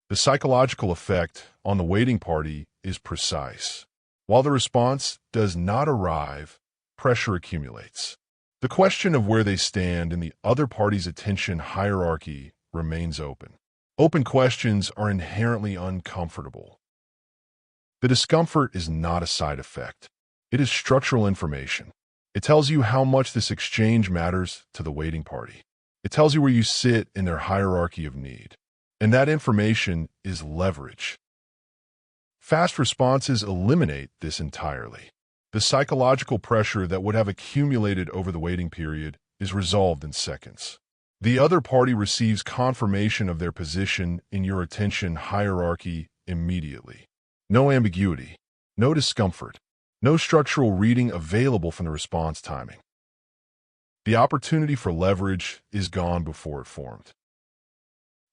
The psychological effect on the waiting party is precise. While the response does not arrive, pressure accumulates. The question of where they stand in the other party's attention hierarchy remains open. Open questions are inherently uncomfortable. The discomfort is not a side effect. It is structural information. It tells you how much this exchange matters to the waiting party. It tells you where you sit in their hierarchy of need. And that information is leverage. Fast responses eliminate this entirely. The psychological pressure that would have accumulated over the waiting period is resolved in seconds. The other party receives confirmation of their position in your attention hierarchy immediately. No ambiguity, no discomfort, no structural reading available from the response timing. The opportunity for leverage is gone before it formed.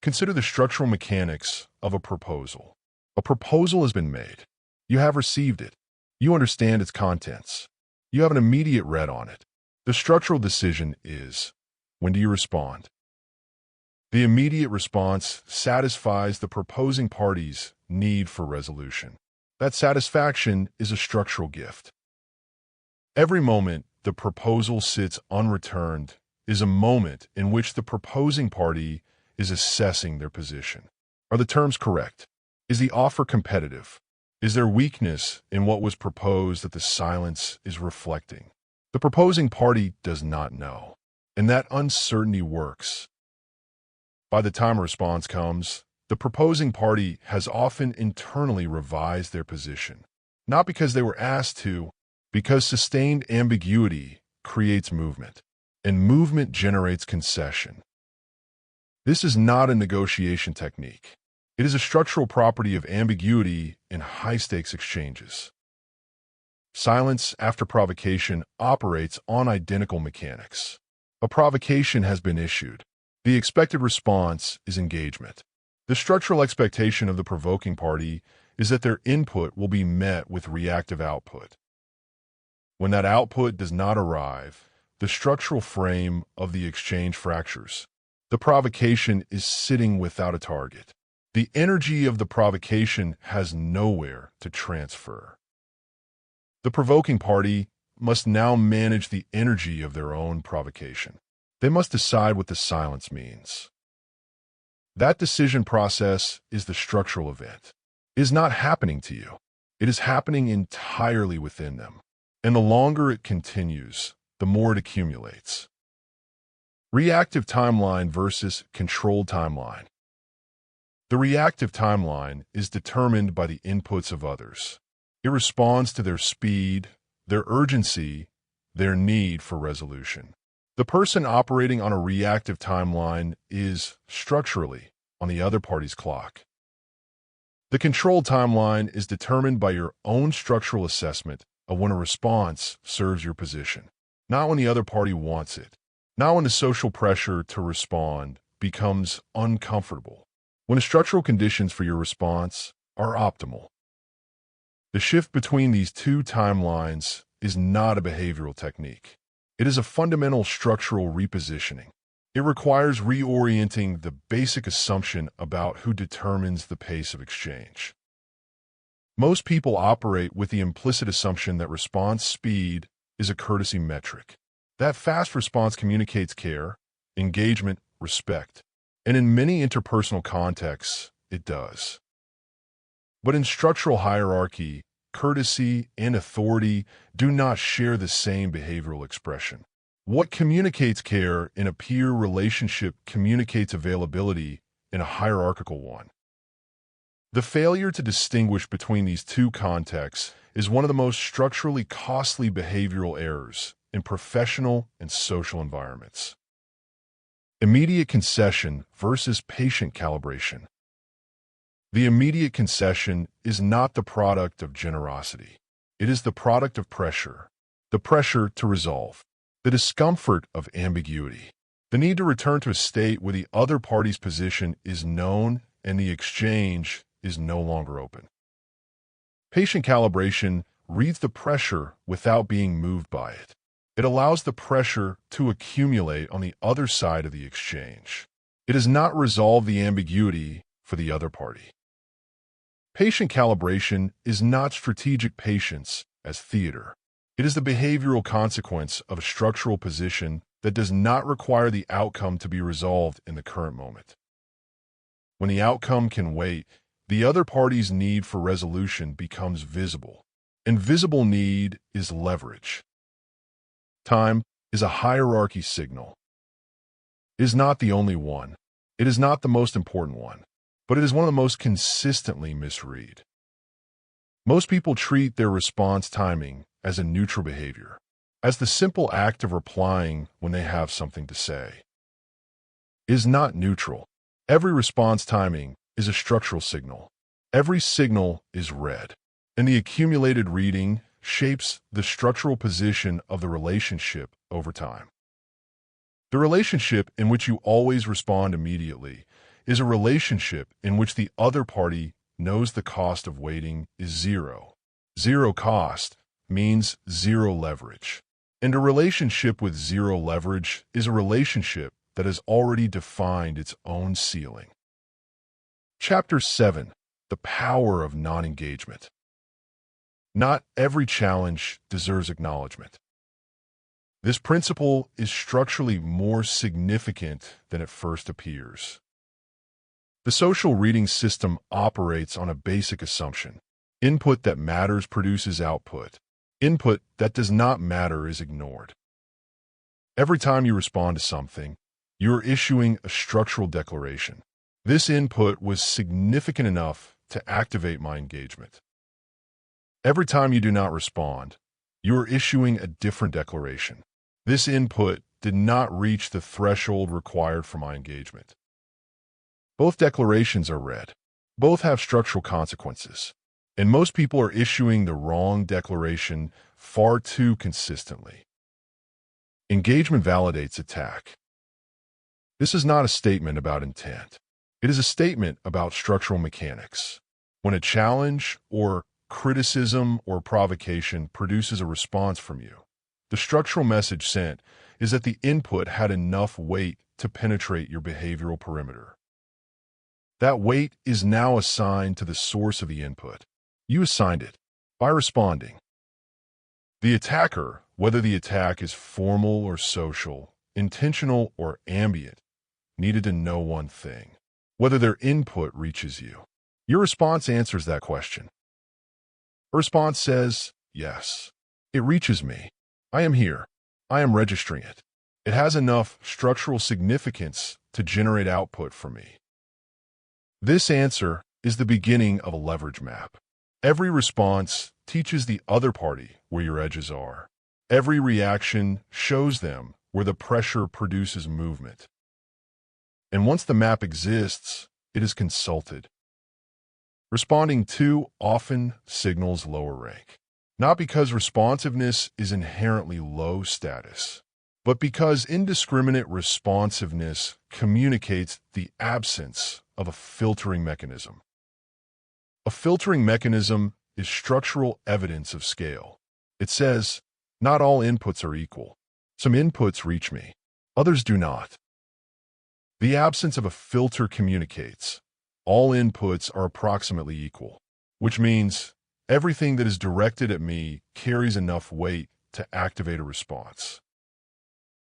Consider the structural mechanics of a proposal. A proposal has been made. You have received it. You understand its contents. You have an immediate read on it. The structural decision is, when do you respond? The immediate response satisfies the proposing party's need for resolution. That satisfaction is a structural gift. Every moment the proposal sits unreturned is a moment in which the proposing party is assessing their position. Are the terms correct? Is the offer competitive? Is there weakness in what was proposed that the silence is reflecting? The proposing party does not know, and that uncertainty works. By the time a response comes, the proposing party has often internally revised their position, not because they were asked to, because sustained ambiguity creates movement, and movement generates concession. This is not a negotiation technique. It is a structural property of ambiguity in high-stakes exchanges. Silence after provocation operates on identical mechanics. A provocation has been issued. The expected response is engagement. The structural expectation of the provoking party is that their input will be met with reactive output. When that output does not arrive, the structural frame of the exchange fractures. The provocation is sitting without a target. The energy of the provocation has nowhere to transfer. The provoking party must now manage the energy of their own provocation. They must decide what the silence means. That decision process is the structural event. It is not happening to you. It is happening entirely within them. And the longer it continues, the more it accumulates. Reactive timeline versus controlled timeline. The reactive timeline is determined by the inputs of others. It responds to their speed, their urgency, their need for resolution. The person operating on a reactive timeline is, structurally, on the other party's clock. The controlled timeline is determined by your own structural assessment of when a response serves your position, not when the other party wants it, not when the social pressure to respond becomes uncomfortable, when the structural conditions for your response are optimal. The shift between these two timelines is not a behavioral technique. It is a fundamental structural repositioning. It requires reorienting the basic assumption about who determines the pace of exchange. Most people operate with the implicit assumption that response speed is a courtesy metric. That fast response communicates care, engagement, respect, and in many interpersonal contexts, it does. But in structural hierarchy, courtesy and authority do not share the same behavioral expression. What communicates care in a peer relationship communicates availability in a hierarchical one. The failure to distinguish between these two contexts is one of the most structurally costly behavioral errors in professional and social environments. Immediate concession versus patient calibration. The immediate concession is not the product of generosity. It is the product of pressure, the pressure to resolve, the discomfort of ambiguity, the need to return to a state where the other party's position is known and the exchange is no longer open. Patient calibration reads the pressure without being moved by it. It allows the pressure to accumulate on the other side of the exchange. It does not resolve the ambiguity for the other party. Patient calibration is not strategic patience as theater. It is the behavioral consequence of a structural position that does not require the outcome to be resolved in the current moment. When the outcome can wait, the other party's need for resolution becomes visible. And visible need is leverage. Time is a hierarchy signal. It is not the only one. It is not the most important one, but it is one of the most consistently misread. Most people treat their response timing as a neutral behavior, as the simple act of replying when they have something to say. It is not neutral. Every response timing is a structural signal. Every signal is read, and the accumulated reading shapes the structural position of the relationship over time. The relationship in which you always respond immediately is a relationship in which the other party knows the cost of waiting is zero. Zero cost means zero leverage. And a relationship with zero leverage is a relationship that has already defined its own ceiling. Chapter 7. The Power of Non-Engagement. Not every challenge deserves acknowledgement. This principle is structurally more significant than it first appears. The social reading system operates on a basic assumption. Input that matters produces output. Input that does not matter is ignored. Every time you respond to something, you are issuing a structural declaration. This input was significant enough to activate my engagement. Every time you do not respond, you are issuing a different declaration. This input did not reach the threshold required for my engagement. Both declarations are read. Both have structural consequences. And most people are issuing the wrong declaration far too consistently. Engagement validates attack. This is not a statement about intent. It is a statement about structural mechanics. When a challenge or criticism or provocation produces a response from you, the structural message sent is that the input had enough weight to penetrate your behavioral perimeter. That weight is now assigned to the source of the input. You assigned it by responding. The attacker, whether the attack is formal or social, intentional or ambient, needed to know one thing: whether their input reaches you. Your response answers that question. A response says, yes, it reaches me. I am here. I am registering it. It has enough structural significance to generate output for me. This answer is the beginning of a leverage map. Every response teaches the other party where your edges are. Every reaction shows them where the pressure produces movement. And once the map exists, it is consulted. Responding too often signals lower rank. Not because responsiveness is inherently low status, but because indiscriminate responsiveness communicates the absence of a filtering mechanism. A filtering mechanism is structural evidence of scale. It says, not all inputs are equal. Some inputs reach me, others do not. The absence of a filter communicates, all inputs are approximately equal, which means everything that is directed at me carries enough weight to activate a response.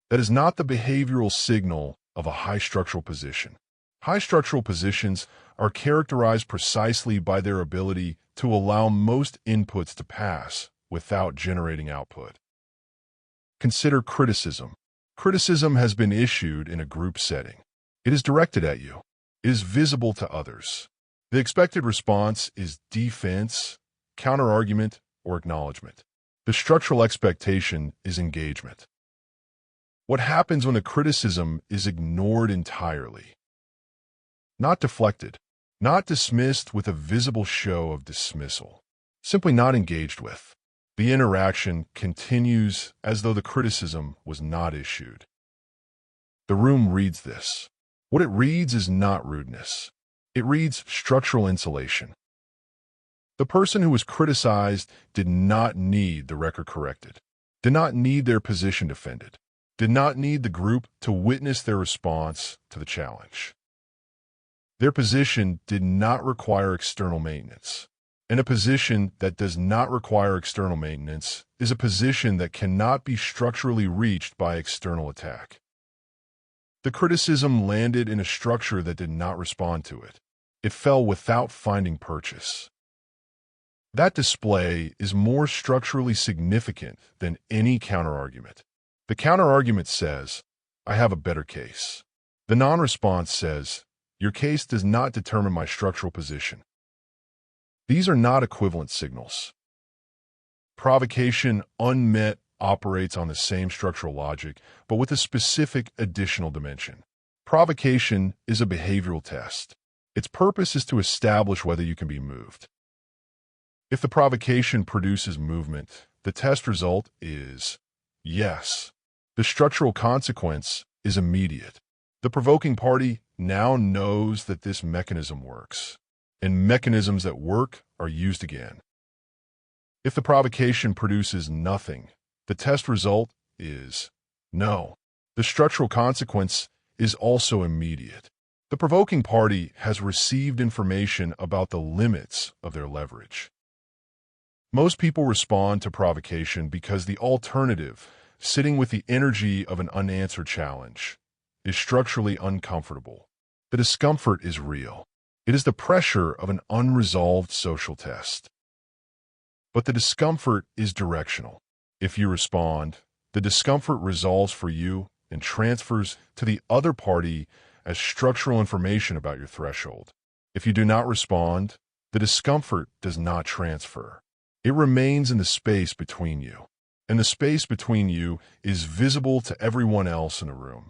That is not the behavioral signal of a high structural position. High structural positions are characterized precisely by their ability to allow most inputs to pass without generating output. Consider criticism. Criticism has been issued in a group setting. It is directed at you. It is visible to others. The expected response is defense, counterargument, or acknowledgement. The structural expectation is engagement. What happens when a criticism is ignored entirely? Not deflected, not dismissed with a visible show of dismissal, simply not engaged with. The interaction continues as though the criticism was not issued. The room reads this. What it reads is not rudeness. It reads structural insulation. The person who was criticized did not need the record corrected. did not need their position defended, did not need the group to witness their response to the challenge. Their position did not require external maintenance. And a position that does not require external maintenance is a position that cannot be structurally reached by external attack. The criticism landed in a structure that did not respond to it. It fell without finding purchase. That display is more structurally significant than any counterargument. The counterargument says, I have a better case. The non-response says, your case does not determine my structural position. These are not equivalent signals. Provocation unmet operates on the same structural logic, but with a specific additional dimension. Provocation is a behavioral test. Its purpose is to establish whether you can be moved. If the provocation produces movement, the test result is yes. The structural consequence is immediate. The provoking party now knows that this mechanism works, and mechanisms that work are used again. If the provocation produces nothing, the test result is no. The structural consequence is also immediate. The provoking party has received information about the limits of their leverage. Most people respond to provocation because the alternative, sitting with the energy of an unanswered challenge, is structurally uncomfortable. The discomfort is real. It is the pressure of an unresolved social test. But the discomfort is directional. If you respond, the discomfort resolves for you and transfers to the other party as structural information about your threshold. If you do not respond, the discomfort does not transfer. It remains in the space between you, and the space between you is visible to everyone else in the room.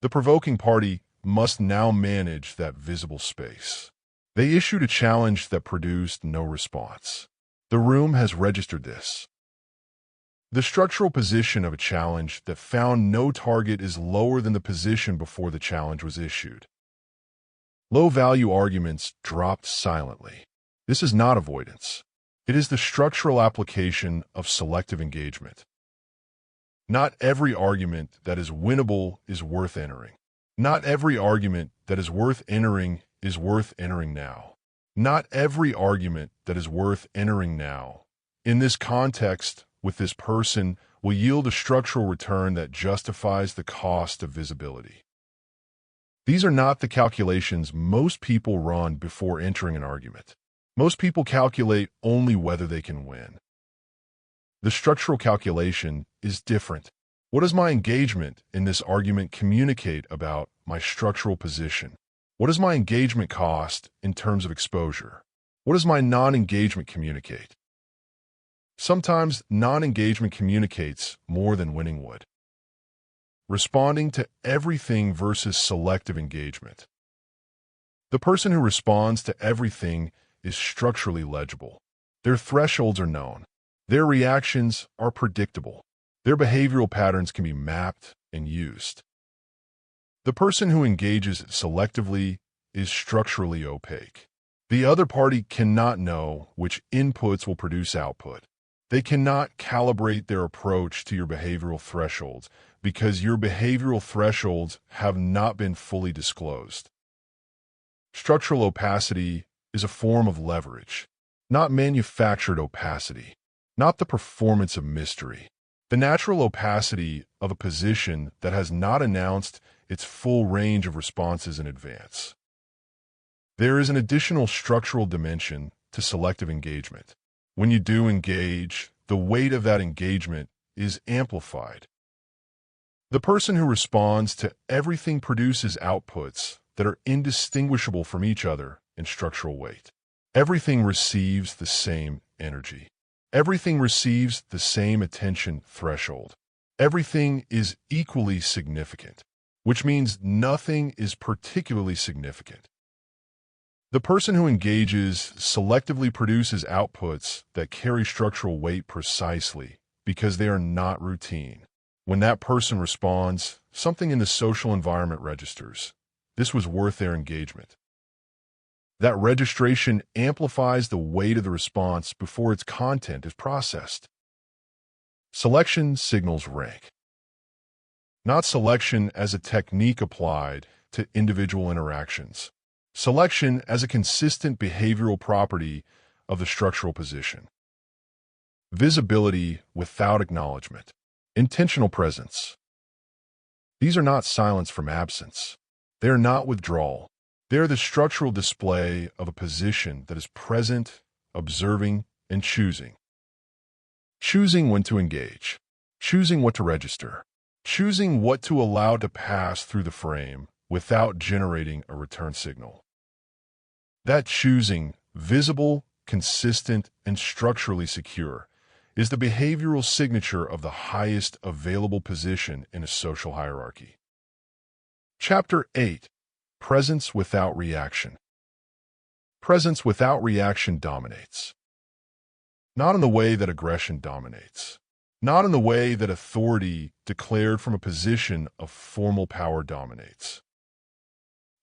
The provoking party must now manage that visible space. They issued a challenge that produced no response. The room has registered this. The structural position of a challenge that found no target is lower than the position before the challenge was issued. Low-value arguments dropped silently. This is not avoidance. It is the structural application of selective engagement. Not every argument that is winnable is worth entering. Not every argument that is worth entering is worth entering now. Not every argument that is worth entering now, in this context, with this person, will yield a structural return that justifies the cost of visibility. These are not the calculations most people run before entering an argument. Most people calculate only whether they can win. The structural calculation is different. What does my engagement in this argument communicate about my structural position? What does my engagement cost in terms of exposure? What does my non-engagement communicate? Sometimes non-engagement communicates more than winning would. Responding to everything versus selective engagement. The person who responds to everything is structurally legible. Their thresholds are known. Their reactions are predictable. Their behavioral patterns can be mapped and used. The person who engages selectively is structurally opaque. The other party cannot know which inputs will produce output. They cannot calibrate their approach to your behavioral thresholds because your behavioral thresholds have not been fully disclosed. Structural opacity is a form of leverage, not manufactured opacity, not the performance of mystery. The natural opacity of a position that has not announced its full range of responses in advance. There is an additional structural dimension to selective engagement. When you do engage, the weight of that engagement is amplified. The person who responds to everything produces outputs that are indistinguishable from each other in structural weight. Everything receives the same energy. Everything receives the same attention threshold. Everything is equally significant, which means nothing is particularly significant. The person who engages selectively produces outputs that carry structural weight precisely because they are not routine. When that person responds, something in the social environment registers. This was worth their engagement. That registration amplifies the weight of the response before its content is processed. Selection signals rank. Not selection as a technique applied to individual interactions. Selection as a consistent behavioral property of the structural position. Visibility without acknowledgement. Intentional presence. These are not silence from absence. They are not withdrawal. They are the structural display of a position that is present, observing, and choosing. Choosing when to engage. Choosing what to register. Choosing what to allow to pass through the frame without generating a return signal. That choosing, visible, consistent, and structurally secure, is the behavioral signature of the highest available position in a social hierarchy. Chapter 8. Presence without reaction. Presence without reaction dominates. Not in the way that aggression dominates. Not in the way that authority declared from a position of formal power dominates.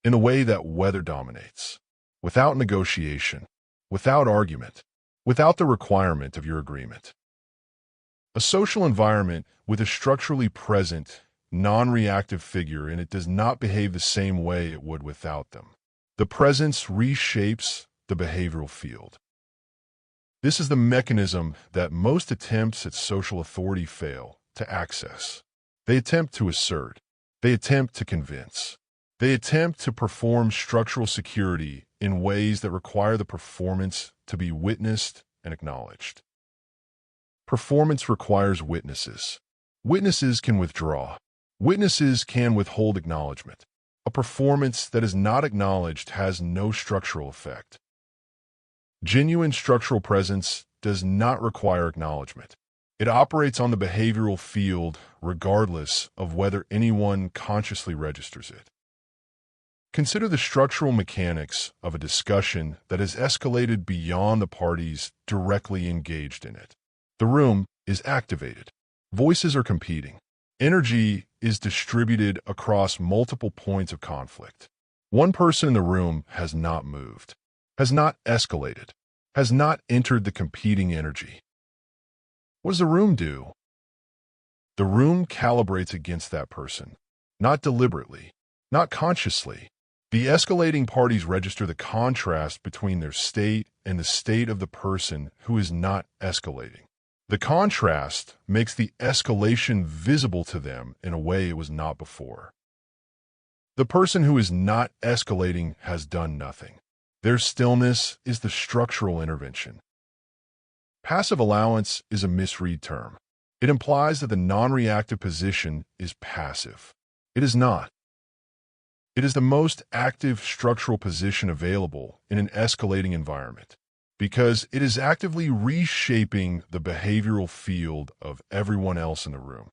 In the way that weather dominates. Without negotiation. Without argument. Without the requirement of your agreement. A social environment with a structurally present, non-reactive figure in it does not behave the same way it would without them. The presence reshapes the behavioral field. This is the mechanism that most attempts at social authority fail to access. They attempt to assert. They attempt to convince. They attempt to perform structural security in ways that require the performance to be witnessed and acknowledged. Performance requires witnesses. Witnesses can withdraw. Witnesses can withhold acknowledgement. A performance that is not acknowledged has no structural effect. Genuine structural presence does not require acknowledgement. It operates on the behavioral field regardless of whether anyone consciously registers it. Consider the structural mechanics of a discussion that has escalated beyond the parties directly engaged in it. The room is activated. Voices are competing. Energy is distributed across multiple points of conflict. One person in the room has not moved, has not escalated, has not entered the competing energy. What does the room do? The room calibrates against that person, not deliberately, not consciously. The escalating parties register the contrast between their state and the state of the person who is not escalating. The contrast makes the escalation visible to them in a way it was not before. The person who is not escalating has done nothing. Their stillness is the structural intervention. Passive allowance is a misread term. It implies that the non-reactive position is passive. It is not. It is the most active structural position available in an escalating environment, because it is actively reshaping the behavioral field of everyone else in the room.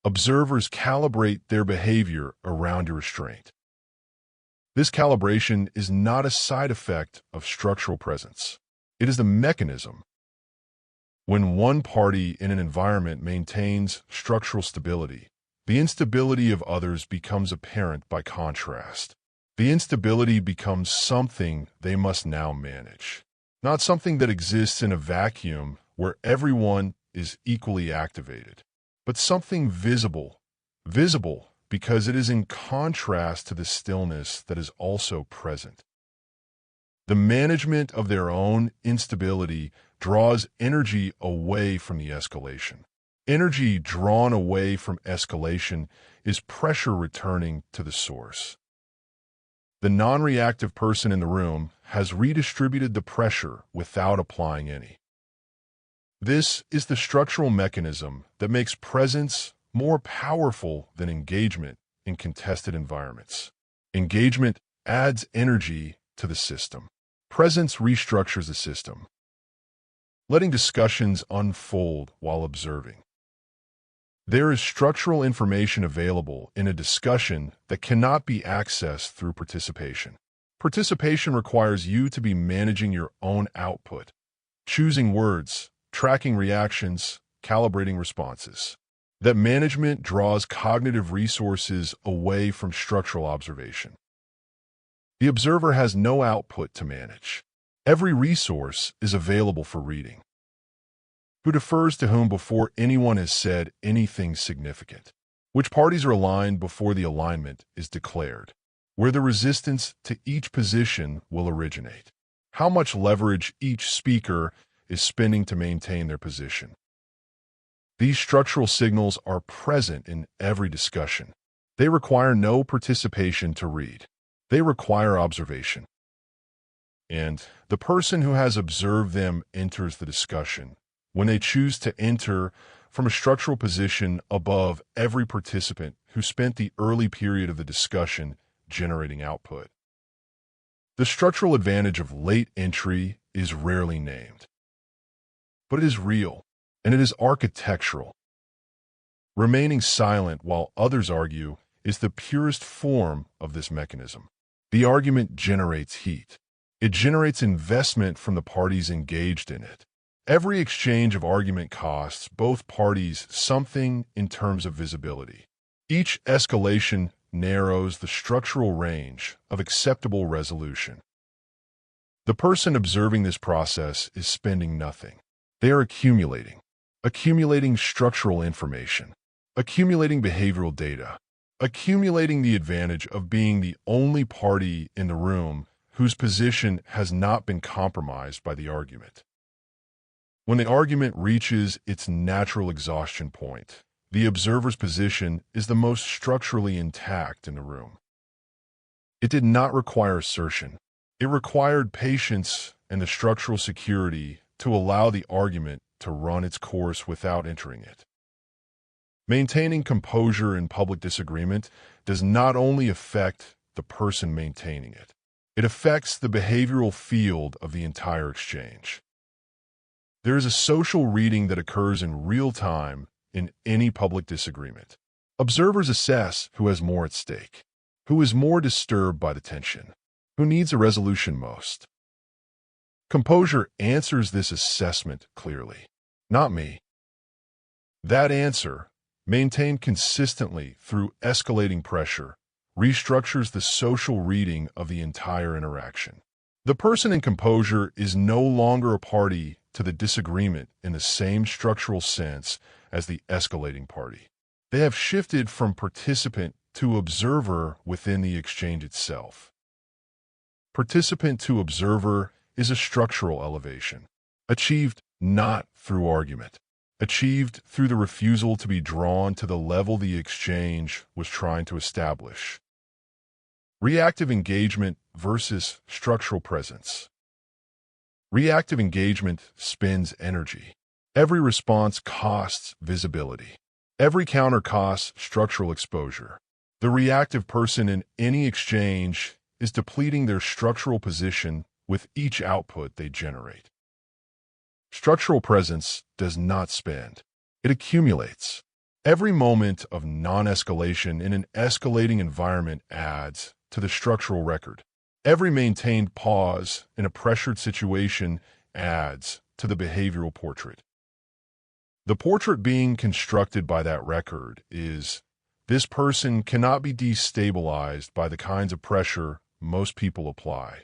Observers calibrate their behavior around your restraint. This calibration is not a side effect of structural presence. It is the mechanism. When one party in an environment maintains structural stability, the instability of others becomes apparent by contrast. The instability becomes something they must now manage, not something that exists in a vacuum where everyone is equally activated, but something visible because it is in contrast to the stillness that is also present. The management of their own instability draws energy away from the escalation. Energy drawn away from escalation is pressure returning to the source. The non-reactive person in the room has redistributed the pressure without applying any. This is the structural mechanism that makes presence more powerful than engagement in contested environments. Engagement adds energy to the system. Presence restructures the system, letting discussions unfold while observing. There is structural information available in a discussion that cannot be accessed through participation. Participation requires you to be managing your own output, choosing words, tracking reactions, calibrating responses. That management draws cognitive resources away from structural observation. The observer has no output to manage. Every resource is available for reading. Who defers to whom before anyone has said anything significant? Which parties are aligned before the alignment is declared? Where the resistance to each position will originate? How much leverage each speaker is spending to maintain their position? These structural signals are present in every discussion. They require no participation to read. They require observation. And the person who has observed them enters the discussion when they choose to enter from a structural position above every participant who spent the early period of the discussion generating output. The structural advantage of late entry is rarely named, but it is real, and it is architectural. Remaining silent while others argue is the purest form of this mechanism. The argument generates heat. It generates investment from the parties engaged in it. Every exchange of argument costs both parties something in terms of visibility. Each escalation narrows the structural range of acceptable resolution. The person observing this process is spending nothing. They are accumulating structural information, accumulating behavioral data, accumulating the advantage of being the only party in the room whose position has not been compromised by the argument. When the argument reaches its natural exhaustion point, the observer's position is the most structurally intact in the room. It did not require assertion. It required patience and the structural security to allow the argument to run its course without entering it. Maintaining composure in public disagreement does not only affect the person maintaining it, it affects the behavioral field of the entire exchange. There is a social reading that occurs in real time in any public disagreement. Observers assess who has more at stake, who is more disturbed by the tension, who needs a resolution most. Composure answers this assessment clearly. Not me. That answer, maintained consistently through escalating pressure, restructures the social reading of the entire interaction. The person in composure is no longer a party to the disagreement in the same structural sense as the escalating party. They have shifted from participant to observer within the exchange itself. Participant to observer is a structural elevation, achieved not through argument, achieved through the refusal to be drawn to the level the exchange was trying to establish. Reactive engagement versus structural presence. Reactive engagement spends energy. Every response costs visibility. Every counter costs structural exposure. The reactive person in any exchange is depleting their structural position with each output they generate. Structural presence does not spend. It accumulates. Every moment of non-escalation in an escalating environment adds to the structural record. Every maintained pause in a pressured situation adds to the behavioral portrait. The portrait being constructed by that record is, this person cannot be destabilized by the kinds of pressure most people apply.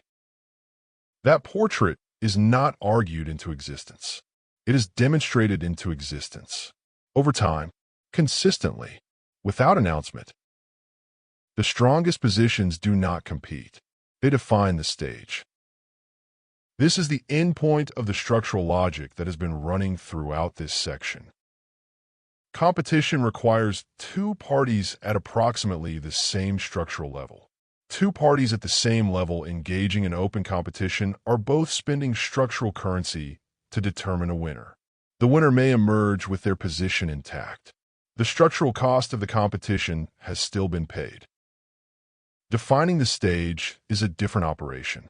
That portrait is not argued into existence. It is demonstrated into existence. Over time, consistently, without announcement. The strongest positions do not compete. They define the stage. This is the endpoint of the structural logic that has been running throughout this section. Competition requires two parties at approximately the same structural level. Two parties at the same level engaging in open competition are both spending structural currency to determine a winner. The winner may emerge with their position intact. The structural cost of the competition has still been paid. Defining the stage is a different operation.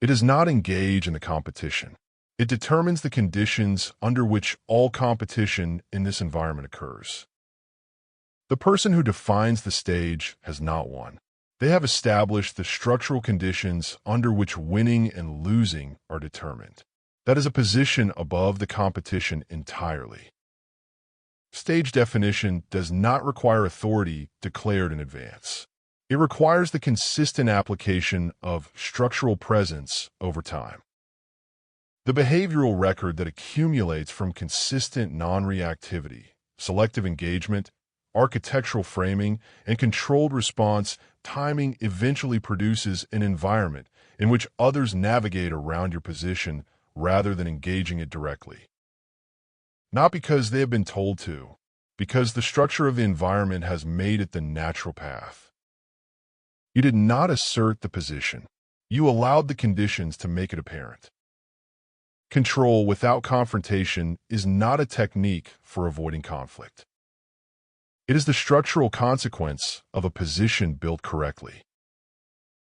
It does not engage in the competition. It determines the conditions under which all competition in this environment occurs. The person who defines the stage has not won. They have established the structural conditions under which winning and losing are determined. That is a position above the competition entirely. Stage definition does not require authority declared in advance. It requires the consistent application of structural presence over time. The behavioral record that accumulates from consistent non-reactivity, selective engagement, architectural framing, and controlled response timing eventually produces an environment in which others navigate around your position rather than engaging it directly. Not because they have been told to, because the structure of the environment has made it the natural path. You did not assert the position. You allowed the conditions to make it apparent. Control without confrontation is not a technique for avoiding conflict. It is the structural consequence of a position built correctly.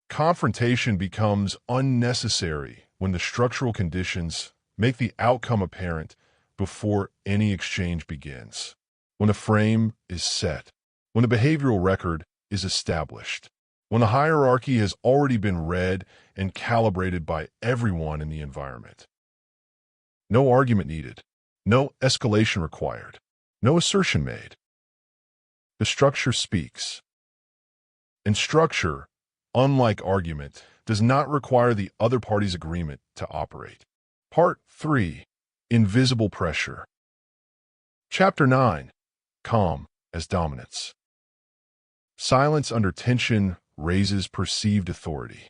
Confrontation becomes unnecessary when the structural conditions make the outcome apparent before any exchange begins. When the frame is set, when the behavioral record is established, when the hierarchy has already been read and calibrated by everyone in the environment. No argument needed, no escalation required, no assertion made. The structure speaks. And structure, unlike argument, does not require the other party's agreement to operate. Part 3. Invisible Pressure. Chapter 9. Calm as Dominance. Silence under tension raises perceived authority.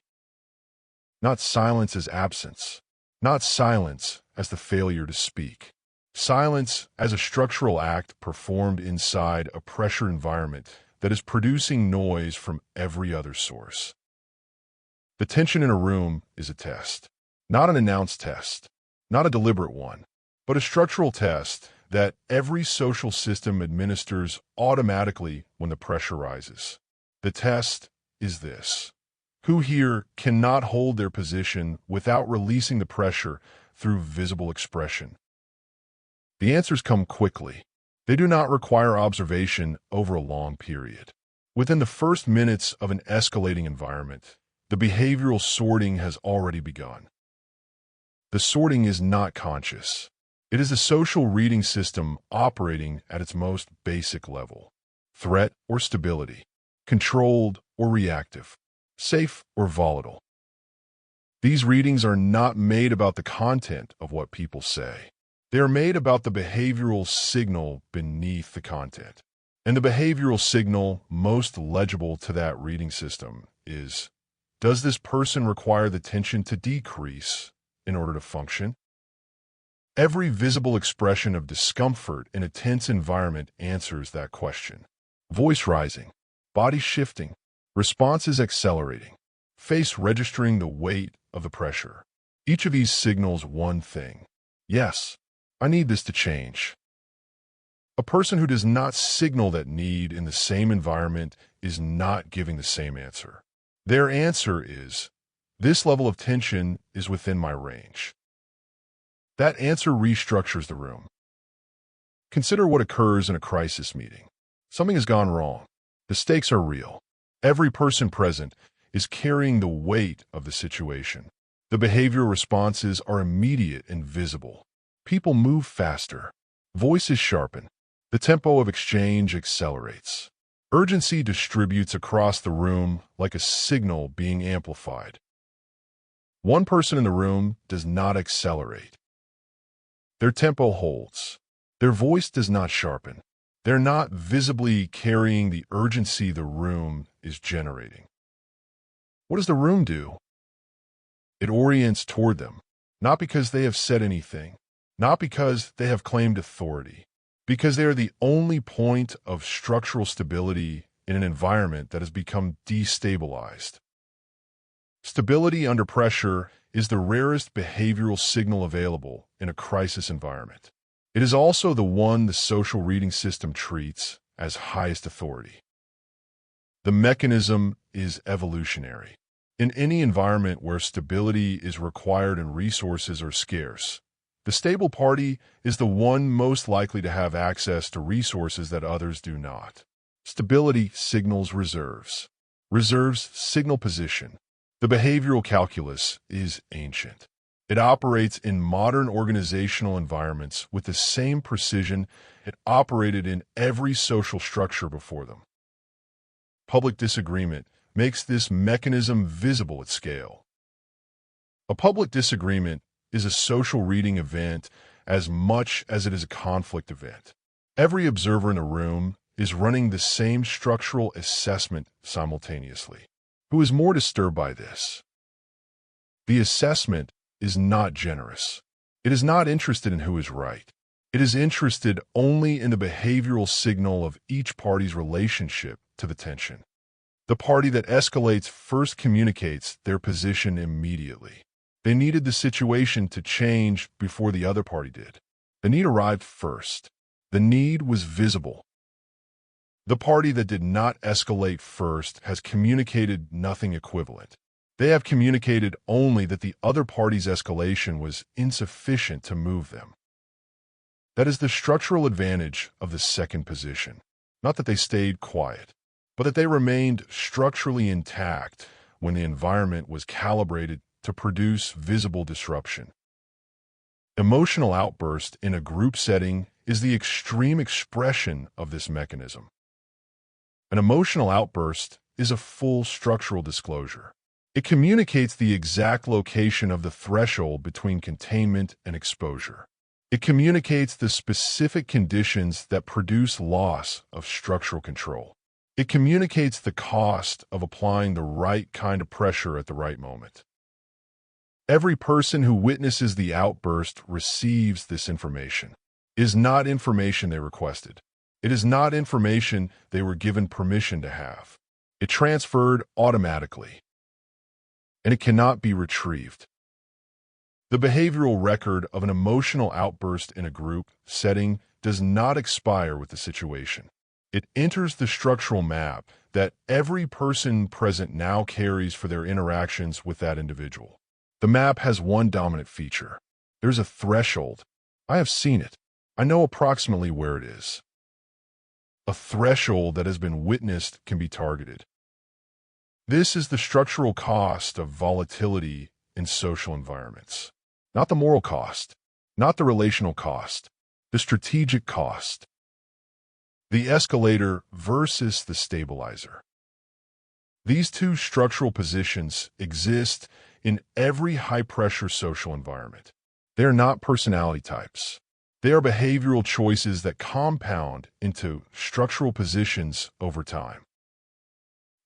Not silence as absence. Not silence as the failure to speak. Silence as a structural act performed inside a pressure environment that is producing noise from every other source. The tension in a room is a test. Not an announced test. Not a deliberate one. But a structural test that every social system administers automatically when the pressure rises. The test is this. Who here cannot hold their position without releasing the pressure through visible expression? The answers come quickly. They do not require observation over a long period. Within the first minutes of an escalating environment, the behavioral sorting has already begun. The sorting is not conscious. It is the social reading system operating at its most basic level. Threat or stability, controlled or reactive, safe or volatile. These readings are not made about the content of what people say. They are made about the behavioral signal beneath the content. And the behavioral signal most legible to that reading system is, does this person require the tension to decrease in order to function? Every visible expression of discomfort in a tense environment answers that question. Voice rising, body shifting, responses accelerating, face registering the weight of the pressure. Each of these signals one thing. Yes, I need this to change. A person who does not signal that need in the same environment is not giving the same answer. Their answer is, this level of tension is within my range. That answer restructures the room. Consider what occurs in a crisis meeting. Something has gone wrong. The stakes are real. Every person present is carrying the weight of the situation. The behavioral responses are immediate and visible. People move faster. Voices sharpen. The tempo of exchange accelerates. Urgency distributes across the room like a signal being amplified. One person in the room does not accelerate. Their tempo holds. Their voice does not sharpen. They're not visibly carrying the urgency the room is generating. What does the room do? It orients toward them, not because they have said anything, not because they have claimed authority, because they are the only point of structural stability in an environment that has become destabilized. Stability under pressure is the rarest behavioral signal available in a crisis environment. It is also the one the social reading system treats as highest authority. The mechanism is evolutionary. In any environment where stability is required and resources are scarce, the stable party is the one most likely to have access to resources that others do not. Stability signals reserves. Reserves signal position. The behavioral calculus is ancient. It operates in modern organizational environments with the same precision it operated in every social structure before them. Public disagreement makes this mechanism visible at scale. A public disagreement is a social reading event as much as it is a conflict event. Every observer in a room is running the same structural assessment simultaneously. Who is more disturbed by this? The assessment is not generous. It is not interested in who is right. It is interested only in the behavioral signal of each party's relationship to the tension. The party that escalates first communicates their position immediately. They needed the situation to change before the other party did. The need arrived first. The need was visible. The party that did not escalate first has communicated nothing equivalent. They have communicated only that the other party's escalation was insufficient to move them. That is the structural advantage of the second position. Not that they stayed quiet, but that they remained structurally intact when the environment was calibrated to produce visible disruption. Emotional outburst in a group setting is the extreme expression of this mechanism. An emotional outburst is a full structural disclosure. It communicates the exact location of the threshold between containment and exposure. It communicates the specific conditions that produce loss of structural control. It communicates the cost of applying the right kind of pressure at the right moment. Every person who witnesses the outburst receives this information. It is not information they requested. It is not information they were given permission to have. It transferred automatically, and it cannot be retrieved. The behavioral record of an emotional outburst in a group setting does not expire with the situation. It enters the structural map that every person present now carries for their interactions with that individual. The map has one dominant feature. There's a threshold. I have seen it. I know approximately where it is. A threshold that has been witnessed can be targeted. This is the structural cost of volatility in social environments. Not the moral cost, not the relational cost, the strategic cost. The escalator versus the stabilizer. These two structural positions exist in every high-pressure social environment. They are not personality types. They are behavioral choices that compound into structural positions over time.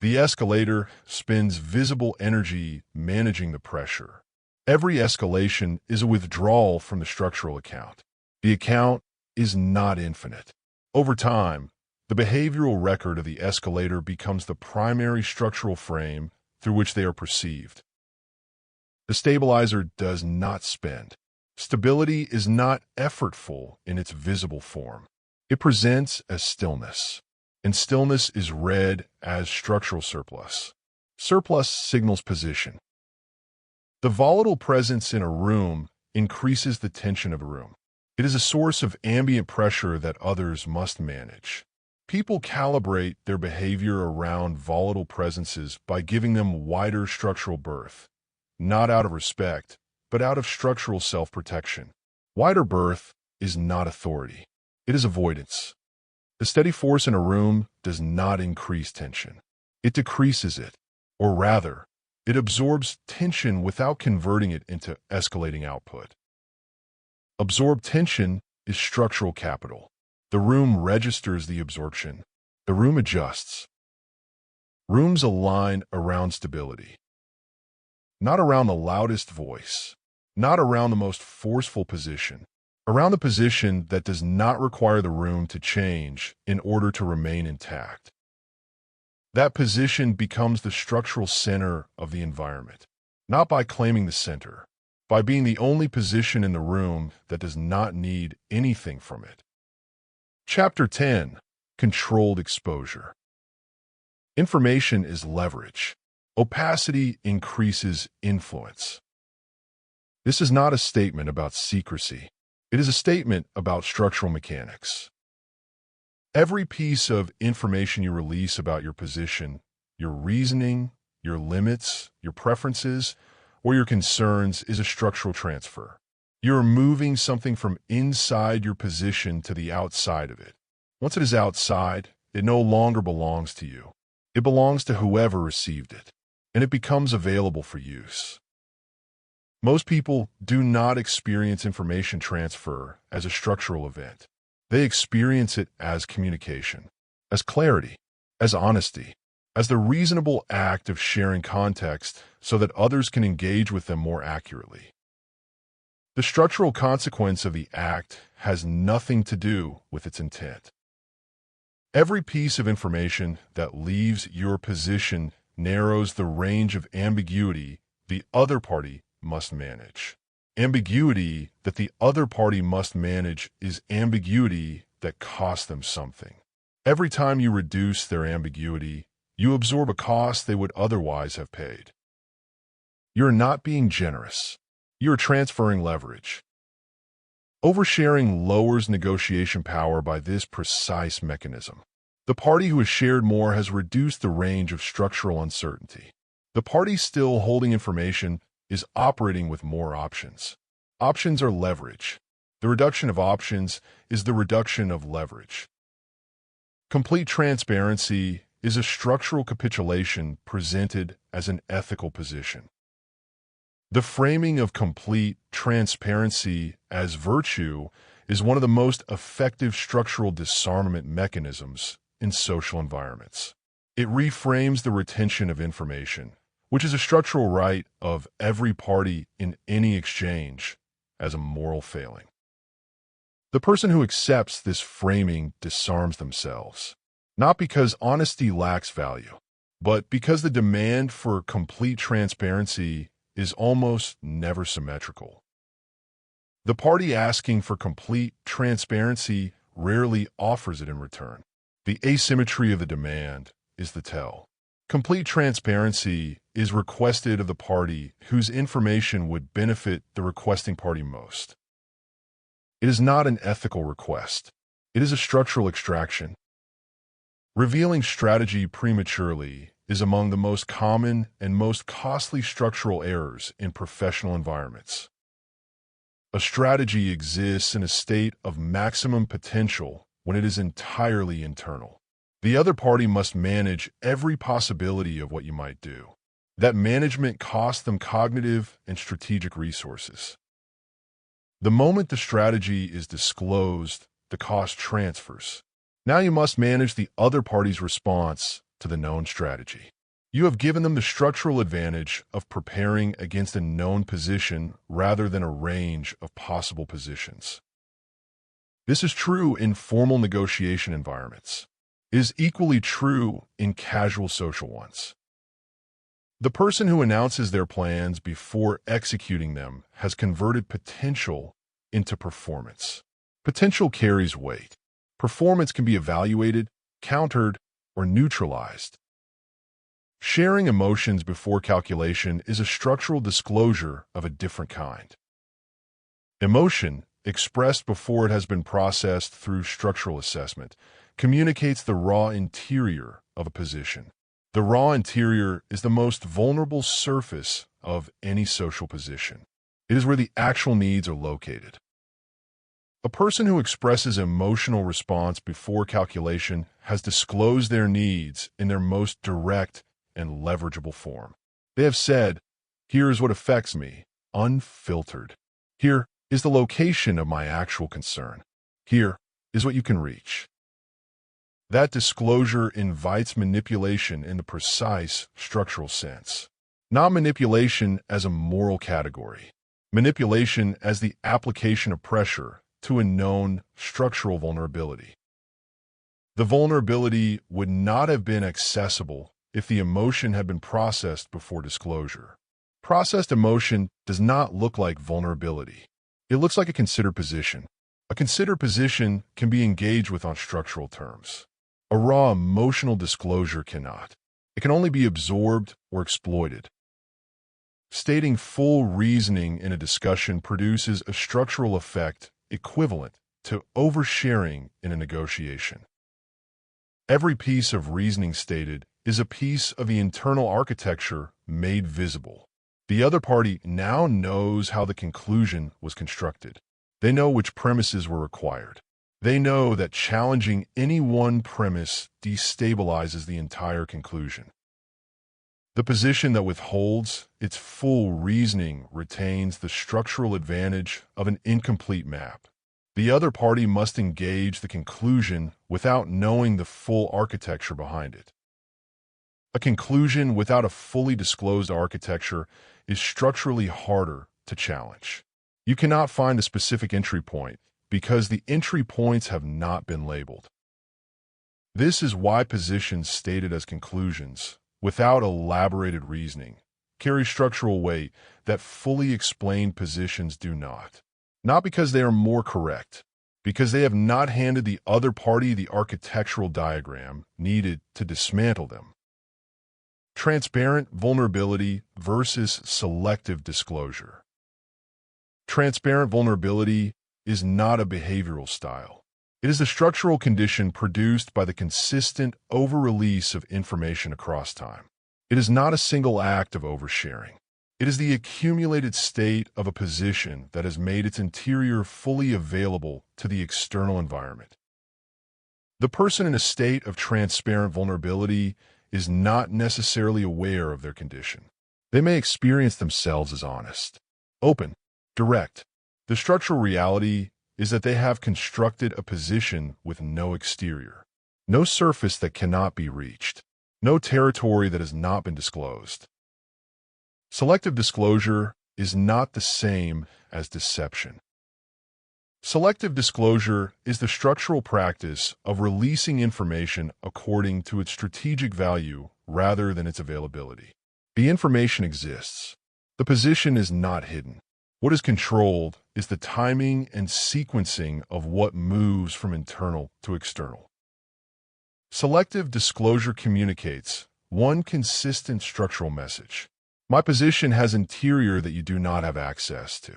The escalator spends visible energy managing the pressure. Every escalation is a withdrawal from the structural account. The account is not infinite. Over time, the behavioral record of the escalator becomes the primary structural frame through which they are perceived. The stabilizer does not spend. Stability is not effortful in its visible form. It presents as stillness, and stillness is read as structural surplus. Surplus signals position. The volatile presence in a room increases the tension of a room. It is a source of ambient pressure that others must manage. People calibrate their behavior around volatile presences by giving them wider structural berth, not out of respect, but out of structural self-protection. Wider berth is not authority. It is avoidance. The steady force in a room does not increase tension. It decreases it, or rather, it absorbs tension without converting it into escalating output. Absorbed tension is structural capital. The room registers the absorption. The room adjusts. Rooms align around stability. Not around the loudest voice. Not around the most forceful position. Around the position that does not require the room to change in order to remain intact. That position becomes the structural center of the environment, not by claiming the center, by being the only position in the room that does not need anything from it. Chapter 10. Controlled exposure. Information is leverage. Opacity increases influence. This is not a statement about secrecy. It is a statement about structural mechanics. Every piece of information you release about your position, your reasoning, your limits, your preferences, or your concerns is a structural transfer. You're moving something from inside your position to the outside of it. Once it is outside, it no longer belongs to you. It belongs to whoever received it, and it becomes available for use. Most people do not experience information transfer as a structural event. They experience it as communication, as clarity, as honesty, as the reasonable act of sharing context so that others can engage with them more accurately. The structural consequence of the act has nothing to do with its intent. Every piece of information that leaves your position narrows the range of ambiguity the other party must manage. Ambiguity that the other party must manage is ambiguity that costs them something. Every time you reduce their ambiguity, you absorb a cost they would otherwise have paid. You're not being generous. You're transferring leverage. Oversharing lowers negotiation power by this precise mechanism. The party who has shared more has reduced the range of structural uncertainty. The party still holding information is operating with more options. Options are leverage. The reduction of options is the reduction of leverage. Complete transparency is a structural capitulation presented as an ethical position. The framing of complete transparency as virtue is one of the most effective structural disarmament mechanisms in social environments. It reframes the retention of information, which is a structural right of every party in any exchange, as a moral failing. The person who accepts this framing disarms themselves, not because honesty lacks value, but because the demand for complete transparency is almost never symmetrical. The party asking for complete transparency rarely offers it in return. The asymmetry of the demand is the tell. Complete transparency is requested of the party whose information would benefit the requesting party most. It is not an ethical request. It is a structural extraction. Revealing strategy prematurely is among the most common and most costly structural errors in professional environments. A strategy exists in a state of maximum potential when it is entirely internal. The other party must manage every possibility of what you might do. That management costs them cognitive and strategic resources. The moment the strategy is disclosed, the cost transfers. Now you must manage the other party's response to the known strategy. You have given them the structural advantage of preparing against a known position rather than a range of possible positions. This is true in formal negotiation environments. It is equally true in casual social ones. The person who announces their plans before executing them has converted potential into performance. Potential carries weight. Performance can be evaluated, countered, or neutralized. Sharing emotions before calculation is a structural disclosure of a different kind. Emotion, expressed before it has been processed through structural assessment, communicates the raw interior of a position. The raw interior is the most vulnerable surface of any social position. It is where the actual needs are located. A person who expresses emotional response before calculation has disclosed their needs in their most direct and leverageable form. They have said, "Here is what affects me, unfiltered. Here is the location of my actual concern. Here is what you can reach." That disclosure invites manipulation in the precise structural sense. Not manipulation as a moral category. Manipulation as the application of pressure to a known structural vulnerability. The vulnerability would not have been accessible if the emotion had been processed before disclosure. Processed emotion does not look like vulnerability. It looks like a considered position. A considered position can be engaged with on structural terms. A raw emotional disclosure cannot. It can only be absorbed or exploited. Stating full reasoning in a discussion produces a structural effect equivalent to oversharing in a negotiation. Every piece of reasoning stated is a piece of the internal architecture made visible. The other party now knows how the conclusion was constructed. They know which premises were required. They know that challenging any one premise destabilizes the entire conclusion. The position that withholds its full reasoning retains the structural advantage of an incomplete map. The other party must engage the conclusion without knowing the full architecture behind it. A conclusion without a fully disclosed architecture is structurally harder to challenge. You cannot find a specific entry point because the entry points have not been labeled. This is why positions stated as conclusions, without elaborated reasoning, carry structural weight that fully explained positions do not. Not because they are more correct, because they have not handed the other party the architectural diagram needed to dismantle them. Transparent vulnerability versus selective disclosure. Transparent vulnerability is not a behavioral style. It is the structural condition produced by the consistent over-release of information across time. It is not a single act of oversharing. It is the accumulated state of a position that has made its interior fully available to the external environment. The person in a state of transparent vulnerability is not necessarily aware of their condition. They may experience themselves as honest, open, direct. The structural reality is that they have constructed a position with no exterior, no surface that cannot be reached, no territory that has not been disclosed. Selective disclosure is not the same as deception. Selective disclosure is the structural practice of releasing information according to its strategic value rather than its availability. The information exists. The position is not hidden. What is controlled is the timing and sequencing of what moves from internal to external. Selective disclosure communicates one consistent structural message. My position has interior that you do not have access to.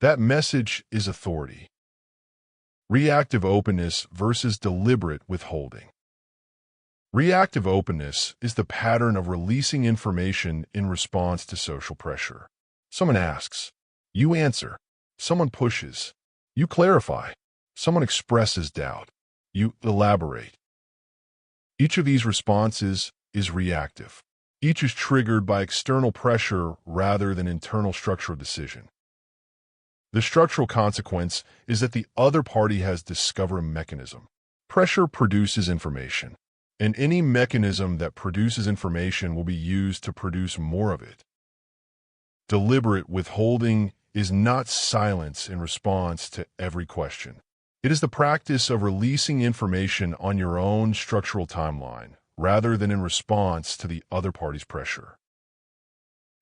That message is authority. Reactive openness versus deliberate withholding. Reactive openness is the pattern of releasing information in response to social pressure. Someone asks, you answer. Someone pushes, you clarify. Someone expresses doubt, you elaborate. Each of these responses is reactive. Each is triggered by external pressure rather than internal structural decision. The structural consequence is that the other party has discovered a mechanism. Pressure produces information, and any mechanism that produces information will be used to produce more of it. Deliberate withholding is not silence in response to every question. It is the practice of releasing information on your own structural timeline, rather than in response to the other party's pressure.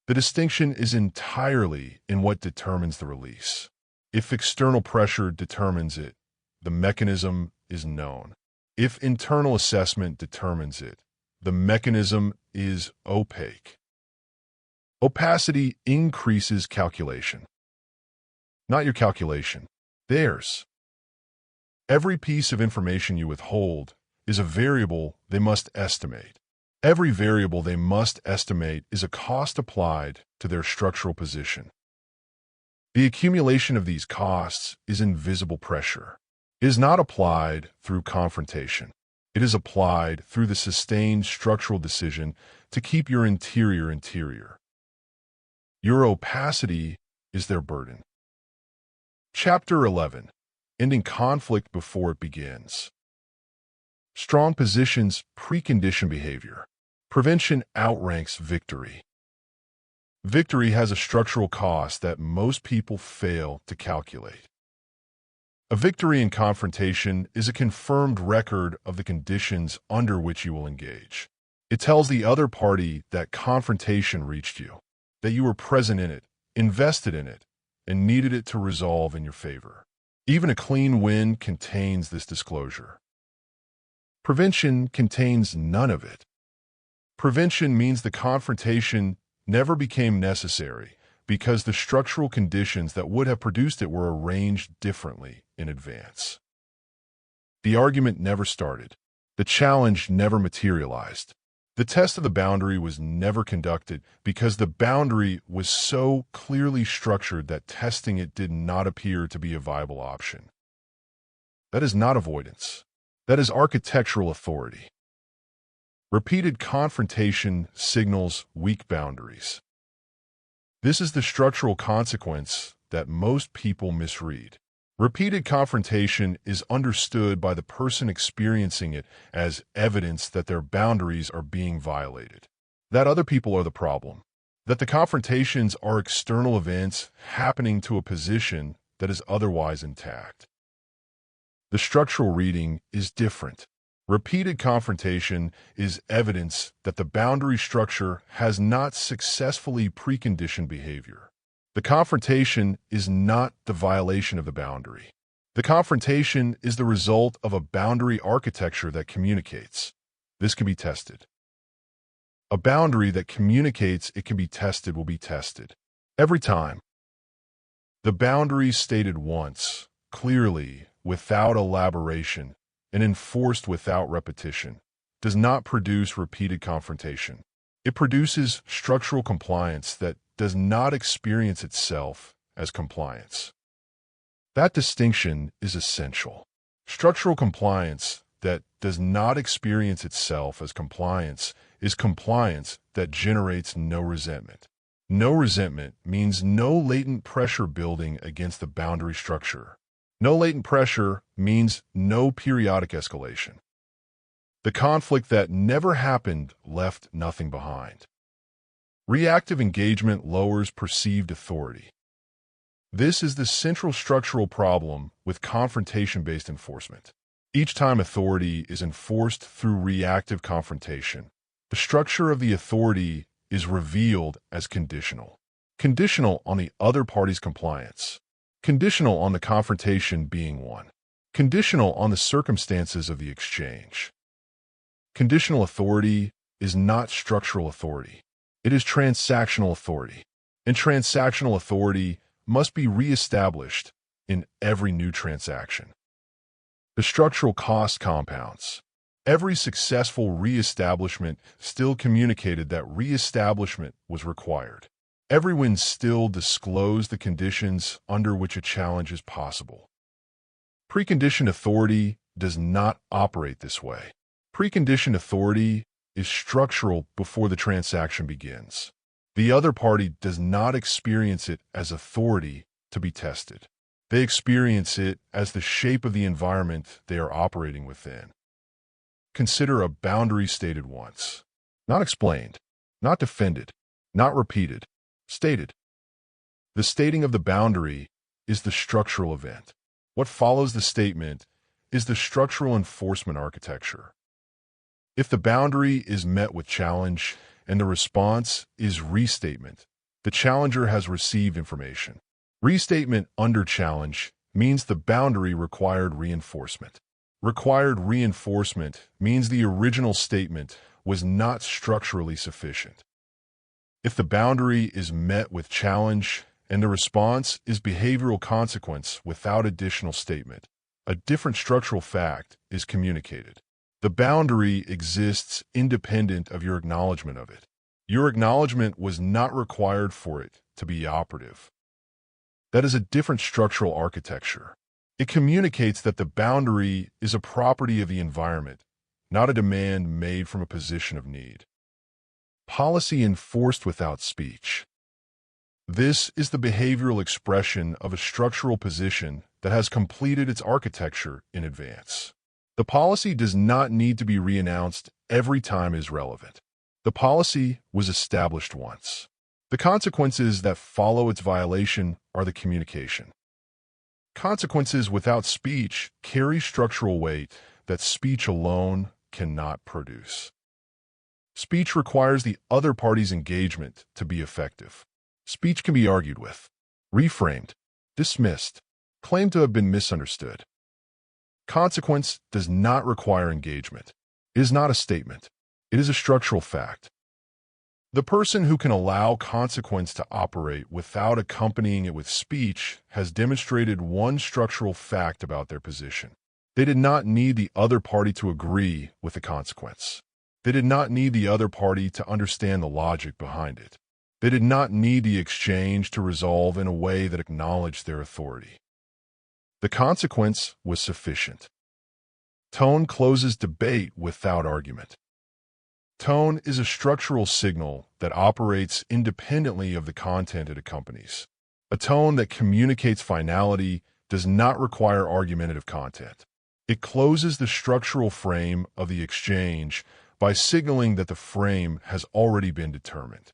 The distinction is entirely in what determines the release. If external pressure determines it, the mechanism is known. If internal assessment determines it, the mechanism is opaque. Opacity increases calculation. Not your calculation, theirs. Every piece of information you withhold is a variable they must estimate. Every variable they must estimate is a cost applied to their structural position. The accumulation of these costs is invisible pressure. It is not applied through confrontation. It is applied through the sustained structural decision to keep your interior. Your opacity is their burden. Chapter 11. Ending conflict before it begins. Strong positions precondition behavior. Prevention outranks victory. Victory has a structural cost that most people fail to calculate. A victory in confrontation is a confirmed record of the conditions under which you will engage. It tells the other party that confrontation reached you, that you were present in it, invested in it, and needed it to resolve in your favor. Even a clean win contains this disclosure. Prevention contains none of it. Prevention means the confrontation never became necessary because the structural conditions that would have produced it were arranged differently in advance. The argument never started. The challenge never materialized. The test of the boundary was never conducted because the boundary was so clearly structured that testing it did not appear to be a viable option. That is not avoidance. That is architectural authority. Repeated confrontation signals weak boundaries. This is the structural consequence that most people misread. Repeated confrontation is understood by the person experiencing it as evidence that their boundaries are being violated, that other people are the problem, that the confrontations are external events happening to a position that is otherwise intact. The structural reading is different. Repeated confrontation is evidence that the boundary structure has not successfully preconditioned behavior. The confrontation is not the violation of the boundary. The confrontation is the result of a boundary architecture that communicates. This can be tested. A boundary that communicates it can be tested will be tested. Every time. The boundary stated once, clearly, without elaboration, and enforced without repetition, does not produce repeated confrontation. It produces structural compliance that does not experience itself as compliance. That distinction is essential. Structural compliance that does not experience itself as compliance is compliance that generates no resentment. No resentment means no latent pressure building against the boundary structure. No latent pressure means no periodic escalation. The conflict that never happened left nothing behind. Reactive engagement lowers perceived authority. This is the central structural problem with confrontation-based enforcement. Each time authority is enforced through reactive confrontation, the structure of the authority is revealed as conditional. Conditional on the other party's compliance. Conditional on the confrontation being won. Conditional on the circumstances of the exchange. Conditional authority is not structural authority. It is transactional authority. And transactional authority must be reestablished in every new transaction. The structural cost compounds. Every successful reestablishment still communicated that reestablishment was required. Every win still disclosed the conditions under which a challenge is possible. Preconditioned authority does not operate this way. Preconditioned authority is structural before the transaction begins. The other party does not experience it as authority to be tested. They experience it as the shape of the environment they are operating within. Consider a boundary stated once. Not explained, not defended, not repeated, stated. The stating of the boundary is the structural event. What follows the statement is the structural enforcement architecture. If the boundary is met with challenge and the response is restatement, the challenger has received information. Restatement under challenge means the boundary required reinforcement. Required reinforcement means the original statement was not structurally sufficient. If the boundary is met with challenge and the response is behavioral consequence without additional statement, a different structural fact is communicated. The boundary exists independent of your acknowledgement of it. Your acknowledgement was not required for it to be operative. That is a different structural architecture. It communicates that the boundary is a property of the environment, not a demand made from a position of need. Policy enforced without speech. This is the behavioral expression of a structural position that has completed its architecture in advance. The policy does not need to be reannounced every time is relevant. The policy was established once. The consequences that follow its violation are the communication. Consequences without speech carry structural weight that speech alone cannot produce. Speech requires the other party's engagement to be effective. Speech can be argued with, reframed, dismissed, claimed to have been misunderstood. Consequence does not require engagement. It is not a statement. It is a structural fact. The person who can allow consequence to operate without accompanying it with speech has demonstrated one structural fact about their position. They did not need the other party to agree with the consequence. They did not need the other party to understand the logic behind it. They did not need the exchange to resolve in a way that acknowledged their authority. The consequence was sufficient. Tone closes debate without argument. Tone is a structural signal that operates independently of the content it accompanies. A tone that communicates finality does not require argumentative content. It closes the structural frame of the exchange by signaling that the frame has already been determined.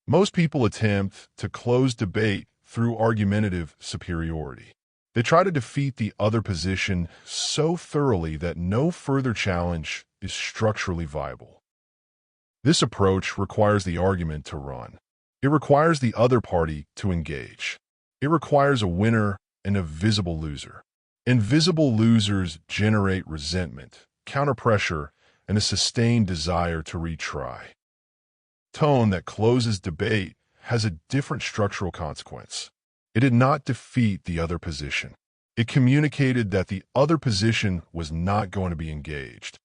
Most people attempt to close debate through argumentative superiority. They try to defeat the other position so thoroughly that no further challenge is structurally viable. This approach requires the argument to run. It requires the other party to engage. It requires a winner and a visible loser. Invisible losers generate resentment, counterpressure, and a sustained desire to retry. Tone that closes debate has a different structural consequence. It did not defeat the other position. It communicated that the other position was not going to be engaged.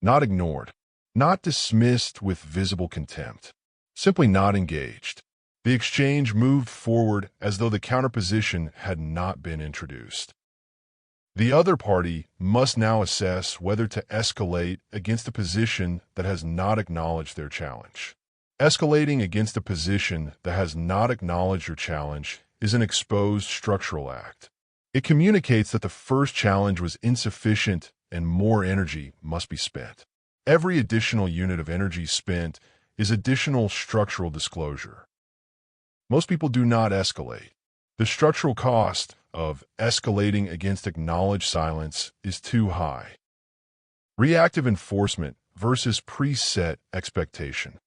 Not ignored. Not dismissed with visible contempt. Simply not engaged. The exchange moved forward as though the counterposition had not been introduced. The other party must now assess whether to escalate against a position that has not acknowledged their challenge. Escalating against a position that has not acknowledged your challenge is an exposed structural act. It communicates that the first challenge was insufficient and more energy must be spent. Every additional unit of energy spent is additional structural disclosure. Most people do not escalate. The structural cost of escalating against acknowledged silence is too high. Reactive enforcement versus preset expectation.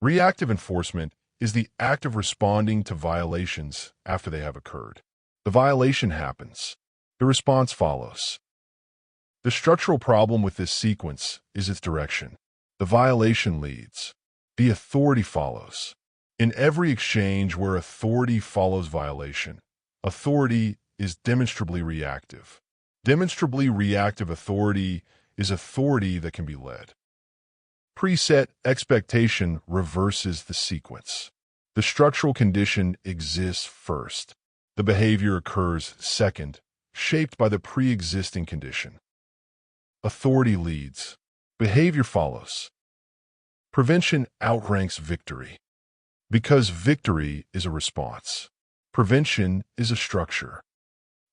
Reactive enforcement is the act of responding to violations after they have occurred. The violation happens. The response follows. The structural problem with this sequence is its direction. The violation leads. The authority follows. In every exchange where authority follows violation, authority is demonstrably reactive. Demonstrably reactive authority is authority that can be led. Preset expectation reverses the sequence. The structural condition exists first. The behavior occurs second, shaped by the pre-existing condition. Authority leads. Behavior follows. Prevention outranks victory. Because victory is a response. Prevention is a structure.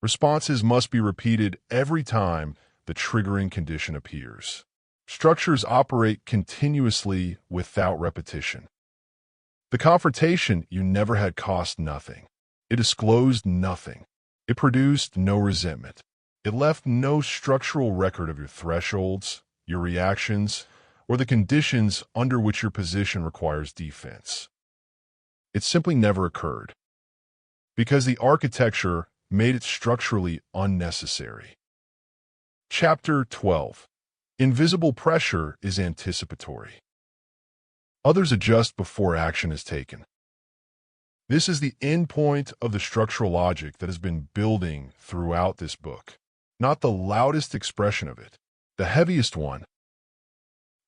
Responses must be repeated every time the triggering condition appears. Structures operate continuously without repetition. The confrontation you never had cost nothing. It disclosed nothing. It produced no resentment. It left no structural record of your thresholds, your reactions, or the conditions under which your position requires defense. It simply never occurred, because the architecture made it structurally unnecessary. Chapter 12. Invisible pressure is anticipatory. Others adjust before action is taken. This is the end point of the structural logic that has been building throughout this book. Not the loudest expression of it, the heaviest one.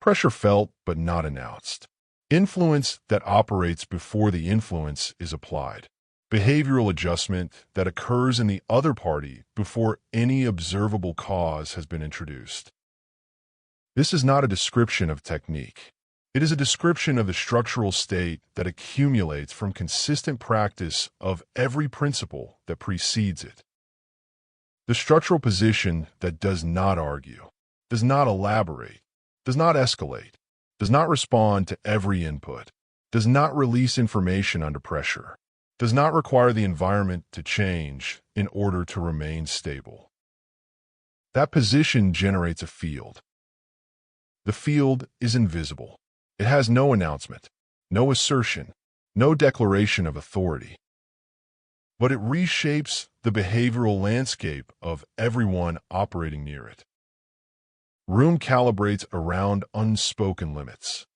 Pressure felt but not announced. Influence that operates before the influence is applied. Behavioral adjustment that occurs in the other party before any observable cause has been introduced. This is not a description of technique. It is a description of the structural state that accumulates from consistent practice of every principle that precedes it. The structural position that does not argue, does not elaborate, does not escalate, does not respond to every input, does not release information under pressure, does not require the environment to change in order to remain stable. That position generates a field. The field is invisible. It has no announcement, no assertion, no declaration of authority. But it reshapes the behavioral landscape of everyone operating near it. Room calibrates around unspoken limits.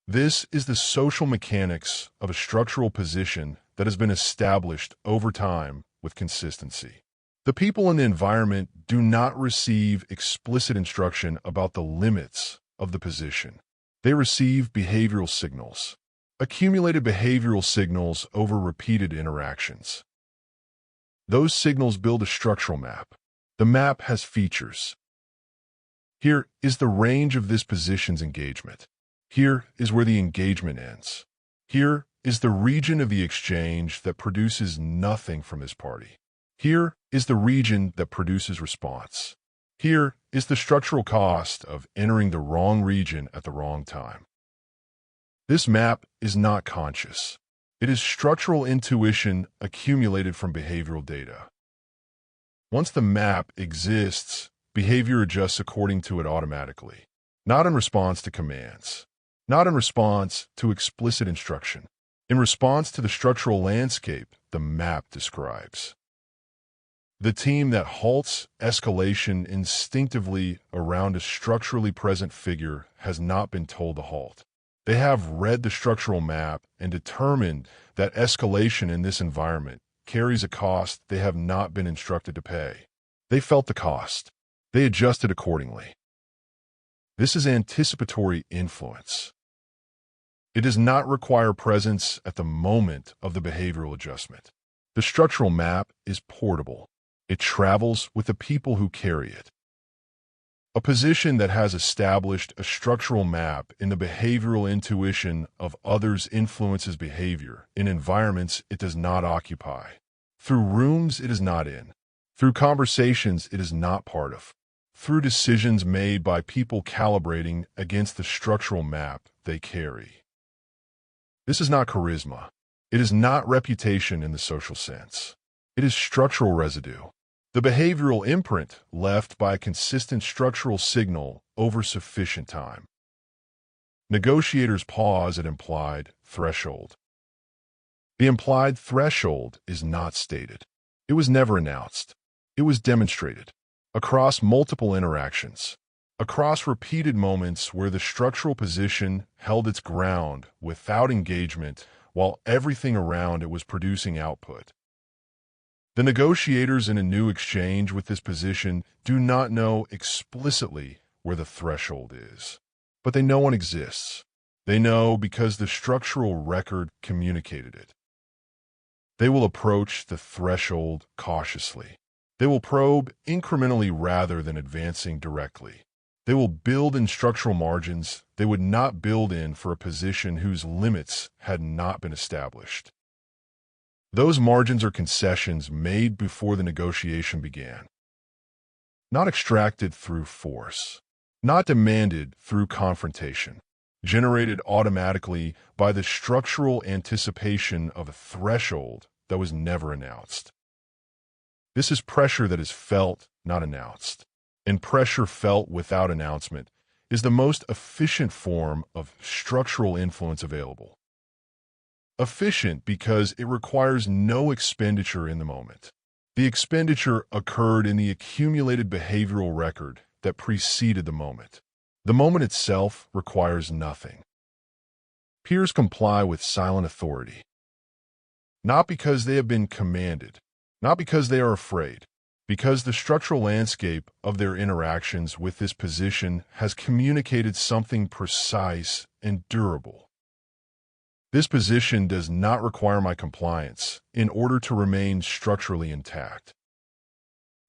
This is the social mechanics of a structural position that has been established over time with consistency. The people in the environment do not receive explicit instruction about the limits of the position. They receive behavioral signals, accumulated behavioral signals over repeated interactions. Those signals build a structural map. The map has features. Here is the range of this position's engagement. Here is where the engagement ends. Here is the region of the exchange that produces nothing from this party. Here is the region that produces response. Here is the structural cost of entering the wrong region at the wrong time. This map is not conscious. It is structural intuition accumulated from behavioral data. Once the map exists, behavior adjusts according to it automatically, not in response to commands, not in response to explicit instruction, in response to the structural landscape the map describes. The team that halts escalation instinctively around a structurally present figure has not been told to halt. They have read the structural map and determined that escalation in this environment carries a cost they have not been instructed to pay. They felt the cost. They adjusted accordingly. This is anticipatory influence. It does not require presence at the moment of the behavioral adjustment. The structural map is portable. It travels with the people who carry it. A position that has established a structural map in the behavioral intuition of others influences behavior in environments it does not occupy, through rooms it is not in, through conversations it is not part of, through decisions made by people calibrating against the structural map they carry. This is not charisma. It is not reputation in the social sense. It is structural residue. The behavioral imprint left by a consistent structural signal over sufficient time. Negotiators pause at implied threshold. The implied threshold is not stated. It was never announced. It was demonstrated across multiple interactions, across repeated moments where the structural position held its ground without engagement while everything around it was producing output. The negotiators in a new exchange with this position do not know explicitly where the threshold is, but they know one exists. They know because the structural record communicated it. They will approach the threshold cautiously. They will probe incrementally rather than advancing directly. They will build in structural margins they would not build in for a position whose limits had not been established. Those margins are concessions made before the negotiation began. Not extracted through force, not demanded through confrontation, generated automatically by the structural anticipation of a threshold that was never announced. This is pressure that is felt, not announced, and pressure felt without announcement is the most efficient form of structural influence available. Efficient because it requires no expenditure in the moment. The expenditure occurred in the accumulated behavioral record that preceded the moment. The moment itself requires nothing. Peers comply with silent authority. Not because they have been commanded, not because they are afraid, because the structural landscape of their interactions with this position has communicated something precise and durable. This position does not require my compliance in order to remain structurally intact.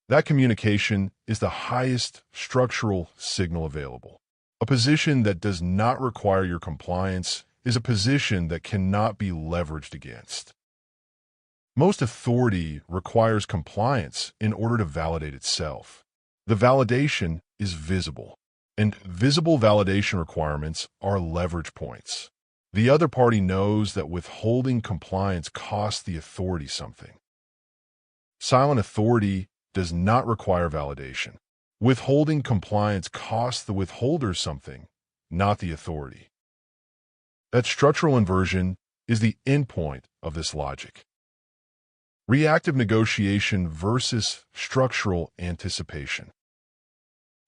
That communication is the highest structural signal available. A position that does not require your compliance is a position that cannot be leveraged against. Most authority requires compliance in order to validate itself. The validation is visible, and visible validation requirements are leverage points. The other party knows that withholding compliance costs the authority something. Silent authority does not require validation. Withholding compliance costs the withholder something, not the authority. That structural inversion is the endpoint of this logic. Reactive negotiation versus structural anticipation.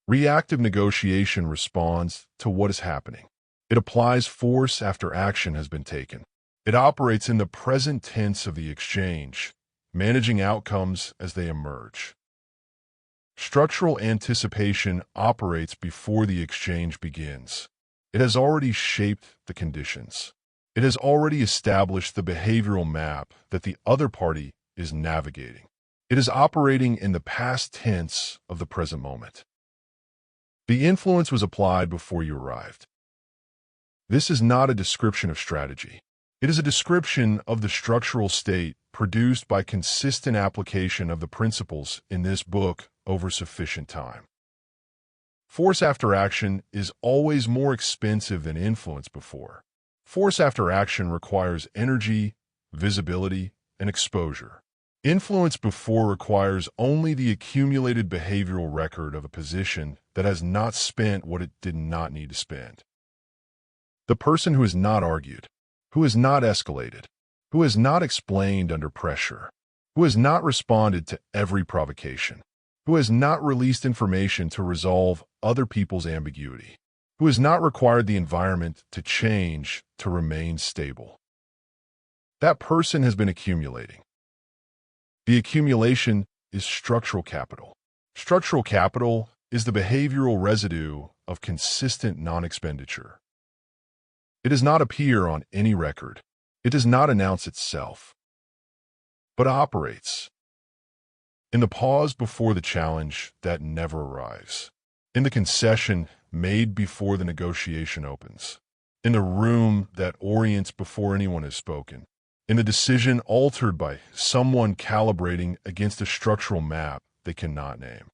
Reactive negotiation responds to what is happening. It applies force after action has been taken. It operates in the present tense of the exchange, managing outcomes as they emerge. Structural anticipation operates before the exchange begins. It has already shaped the conditions. It has already established the behavioral map that the other party is navigating. It is operating in the past tense of the present moment. The influence was applied before you arrived. This is not a description of strategy. It is a description of the structural state produced by consistent application of the principles in this book over sufficient time. Force after action is always more expensive than influence before. Force after action requires energy, visibility, and exposure. Influence before requires only the accumulated behavioral record of a position that has not spent what it did not need to spend. The person who has not argued, who has not escalated, who has not explained under pressure, who has not responded to every provocation, who has not released information to resolve other people's ambiguity, who has not required the environment to change to remain stable. That person has been accumulating. The accumulation is structural capital. Structural capital is the behavioral residue of consistent non-expenditure. It does not appear on any record. It does not announce itself, but operates. In the pause before the challenge that never arrives. In the concession made before the negotiation opens. In the room that orients before anyone has spoken. In the decision altered by someone calibrating against a structural map they cannot name.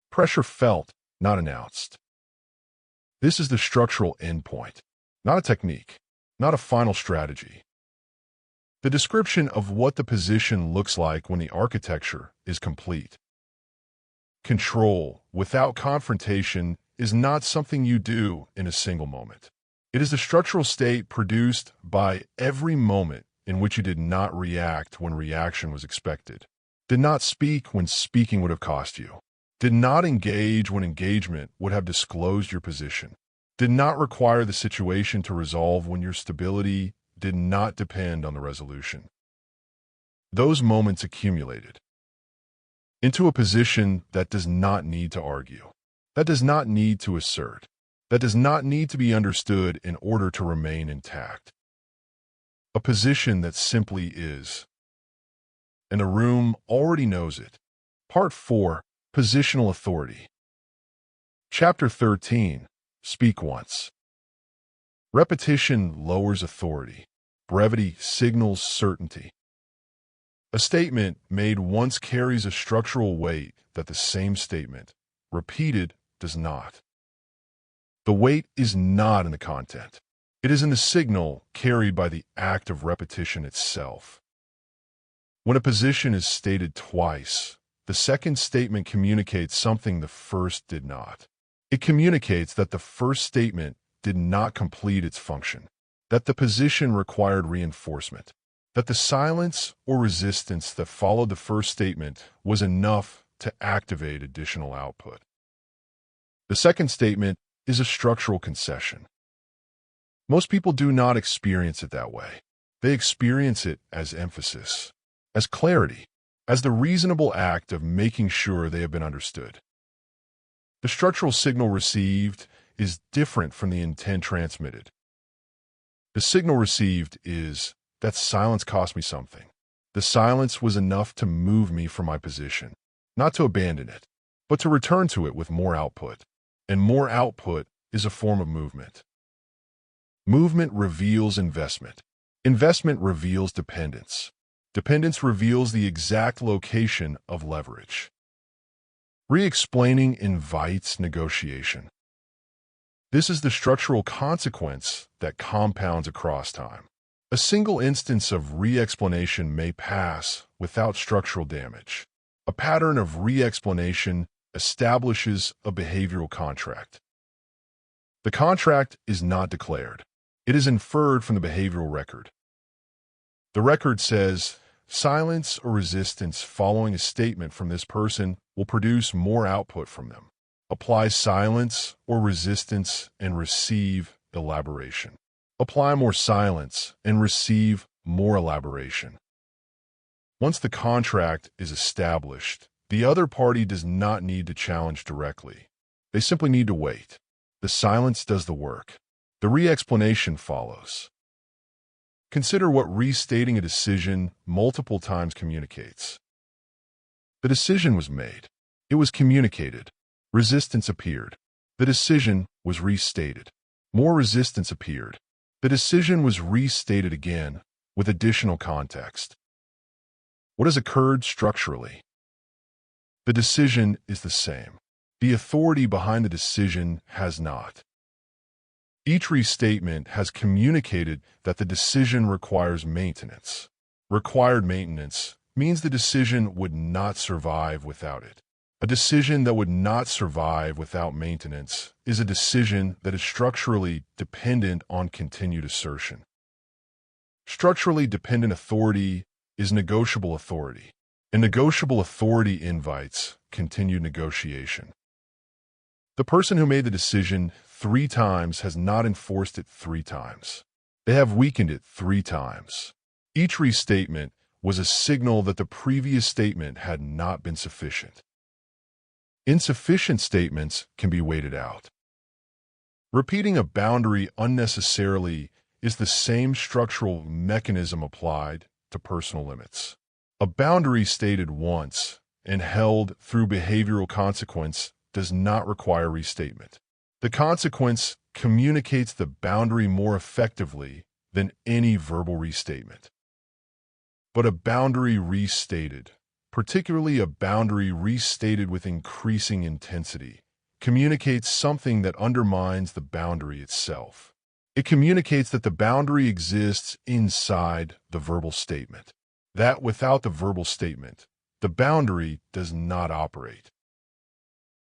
Pressure felt, not announced. This is the structural endpoint, not a technique, not a final strategy. The description of what the position looks like when the architecture is complete. Control without confrontation is not something you do in a single moment. It is the structural state produced by every moment in which you did not react when reaction was expected, did not speak when speaking would have cost you, did not engage when engagement would have disclosed your position, did not require the situation to resolve when your stability did not depend on the resolution. Those moments accumulated into a position that does not need to argue, that does not need to assert, that does not need to be understood in order to remain intact. A position that simply is. And the room already knows it. Part 4, Positional Authority. Chapter 13, Speak Once. Repetition lowers authority. Brevity signals certainty. A statement made once carries a structural weight that the same statement, repeated, does not. The weight is not in the content. It is in the signal carried by the act of repetition itself. When a position is stated twice, the second statement communicates something the first did not. It communicates that the first statement did not complete its function, that the position required reinforcement, that the silence or resistance that followed the first statement was enough to activate additional output. The second statement is a structural concession. Most people do not experience it that way. They experience it as emphasis, as clarity, as the reasonable act of making sure they have been understood. The structural signal received is different from the intent transmitted. The signal received is, that silence cost me something. The silence was enough to move me from my position, not to abandon it, but to return to it with more output. And more output is a form of movement. Movement reveals investment. Investment reveals dependence. Dependence reveals the exact location of leverage. Re-explaining invites negotiation. This is the structural consequence that compounds across time. A single instance of re-explanation may pass without structural damage. A pattern of re-explanation establishes a behavioral contract. The contract is not declared. It is inferred from the behavioral record. The record says, silence or resistance following a statement from this person will produce more output from them. Apply silence or resistance and receive elaboration. Apply more silence and receive more elaboration. Once the contract is established, the other party does not need to challenge directly. They simply need to wait. The silence does the work. The re-explanation follows. Consider what restating a decision multiple times communicates. The decision was made. It was communicated. Resistance appeared. The decision was restated. More resistance appeared. The decision was restated again with additional context. What has occurred structurally? The decision is the same. The authority behind the decision has not. Each restatement has communicated that the decision requires maintenance. Required maintenance means the decision would not survive without it. A decision that would not survive without maintenance is a decision that is structurally dependent on continued assertion. Structurally dependent authority is negotiable authority, and negotiable authority invites continued negotiation. The person who made the decision 3 times has not enforced it 3 times. They have weakened it 3 times. Each restatement was a signal that the previous statement had not been sufficient. Insufficient statements can be weighted out. Repeating a boundary unnecessarily is the same structural mechanism applied to personal limits. A boundary stated once and held through behavioral consequence does not require restatement. The consequence communicates the boundary more effectively than any verbal restatement. But a boundary restated, particularly a boundary restated with increasing intensity, communicates something that undermines the boundary itself. It communicates that the boundary exists inside the verbal statement, that without the verbal statement, the boundary does not operate.